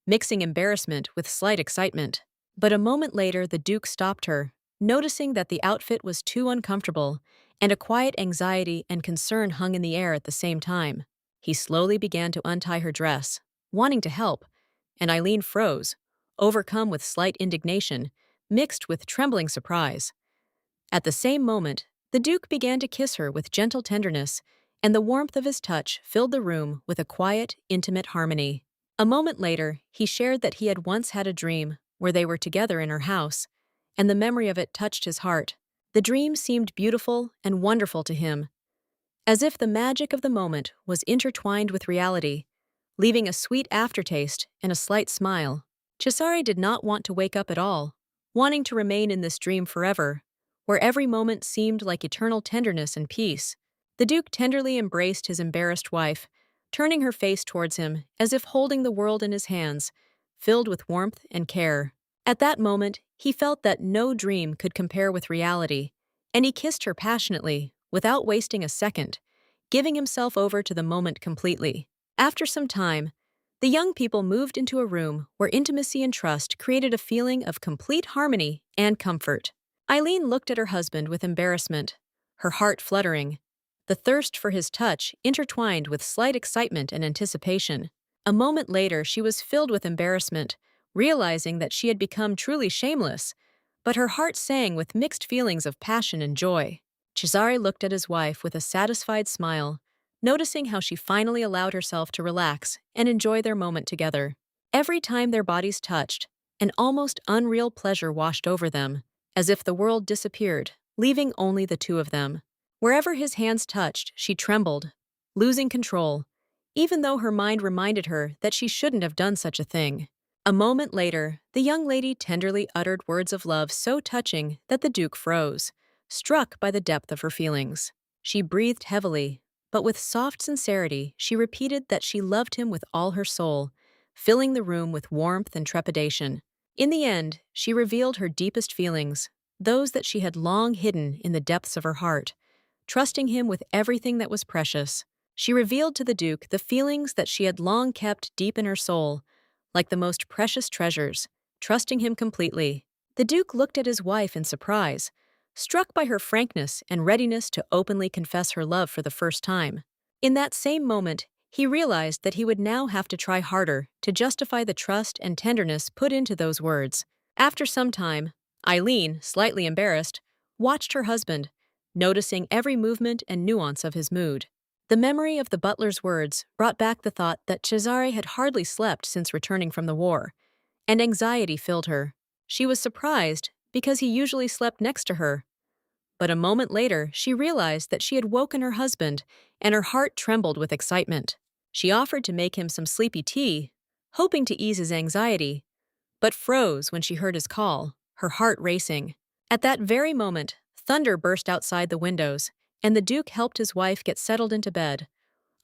mixing embarrassment with slight excitement. But a moment later, the Duke stopped her, noticing that the outfit was too uncomfortable, and a quiet anxiety and concern hung in the air at the same time. He slowly began to untie her dress, wanting to help, and Eileen froze, overcome with slight indignation, mixed with trembling surprise. At the same moment, the Duke began to kiss her with gentle tenderness, and the warmth of his touch filled the room with a quiet, intimate harmony. A moment later, he shared that he had once had a dream where they were together in her house, and the memory of it touched his heart. The dream seemed beautiful and wonderful to him, as if the magic of the moment was intertwined with reality, leaving a sweet aftertaste and a slight smile. Cesare did not want to wake up at all, wanting to remain in this dream forever, where every moment seemed like eternal tenderness and peace. The Duke tenderly embraced his embarrassed wife, turning her face towards him as if holding the world in his hands, filled with warmth and care. At that moment, he felt that no dream could compare with reality, and he kissed her passionately, without wasting a second, giving himself over to the moment completely. After some time, the young people moved into a room where intimacy and trust created a feeling of complete harmony and comfort. Eileen looked at her husband with embarrassment, her heart fluttering, the thirst for his touch intertwined with slight excitement and anticipation. A moment later, she was filled with embarrassment, realizing that she had become truly shameless, but her heart sang with mixed feelings of passion and joy. Cesare looked at his wife with a satisfied smile, noticing how she finally allowed herself to relax and enjoy their moment together. Every time their bodies touched, an almost unreal pleasure washed over them, as if the world disappeared, leaving only the two of them. Wherever his hands touched, she trembled, losing control, even though her mind reminded her that she shouldn't have done such a thing. A moment later, the young lady tenderly uttered words of love so touching that the Duke froze, struck by the depth of her feelings. She breathed heavily, but with soft sincerity, she repeated that she loved him with all her soul, filling the room with warmth and trepidation. In the end, she revealed her deepest feelings, those that she had long hidden in the depths of her heart, trusting him with everything that was precious. She revealed to the Duke the feelings that she had long kept deep in her soul, like the most precious treasures, trusting him completely. The Duke looked at his wife in surprise, struck by her frankness and readiness to openly confess her love for the first time. In that same moment, he realized that he would now have to try harder to justify the trust and tenderness put into those words. After some time, Eileen, slightly embarrassed, watched her husband, noticing every movement and nuance of his mood. The memory of the butler's words brought back the thought that Cesare had hardly slept since returning from the war, and anxiety filled her. She was surprised because he usually slept next to her. But a moment later, she realized that she had woken her husband, and her heart trembled with excitement. She offered to make him some sleepy tea, hoping to ease his anxiety, but froze when she heard his call, her heart racing. At that very moment, thunder burst outside the windows, and the Duke helped his wife get settled into bed,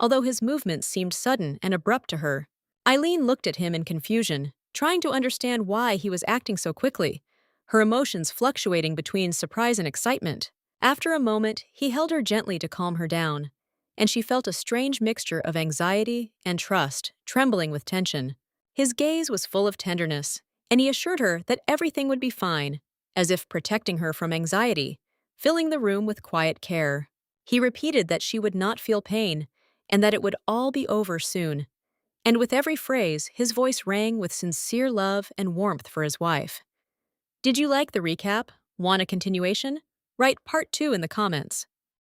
although his movements seemed sudden and abrupt to her. Eileen looked at him in confusion, trying to understand why he was acting so quickly, her emotions fluctuating between surprise and excitement. After a moment, he held her gently to calm her down, and she felt a strange mixture of anxiety and trust, trembling with tension. His gaze was full of tenderness, and he assured her that everything would be fine, as if protecting her from anxiety, filling the room with quiet care. He repeated that she would not feel pain, and that it would all be over soon. And with every phrase, his voice rang with sincere love and warmth for his wife. Did you like the recap? Want a continuation? Write part 2 in the comments.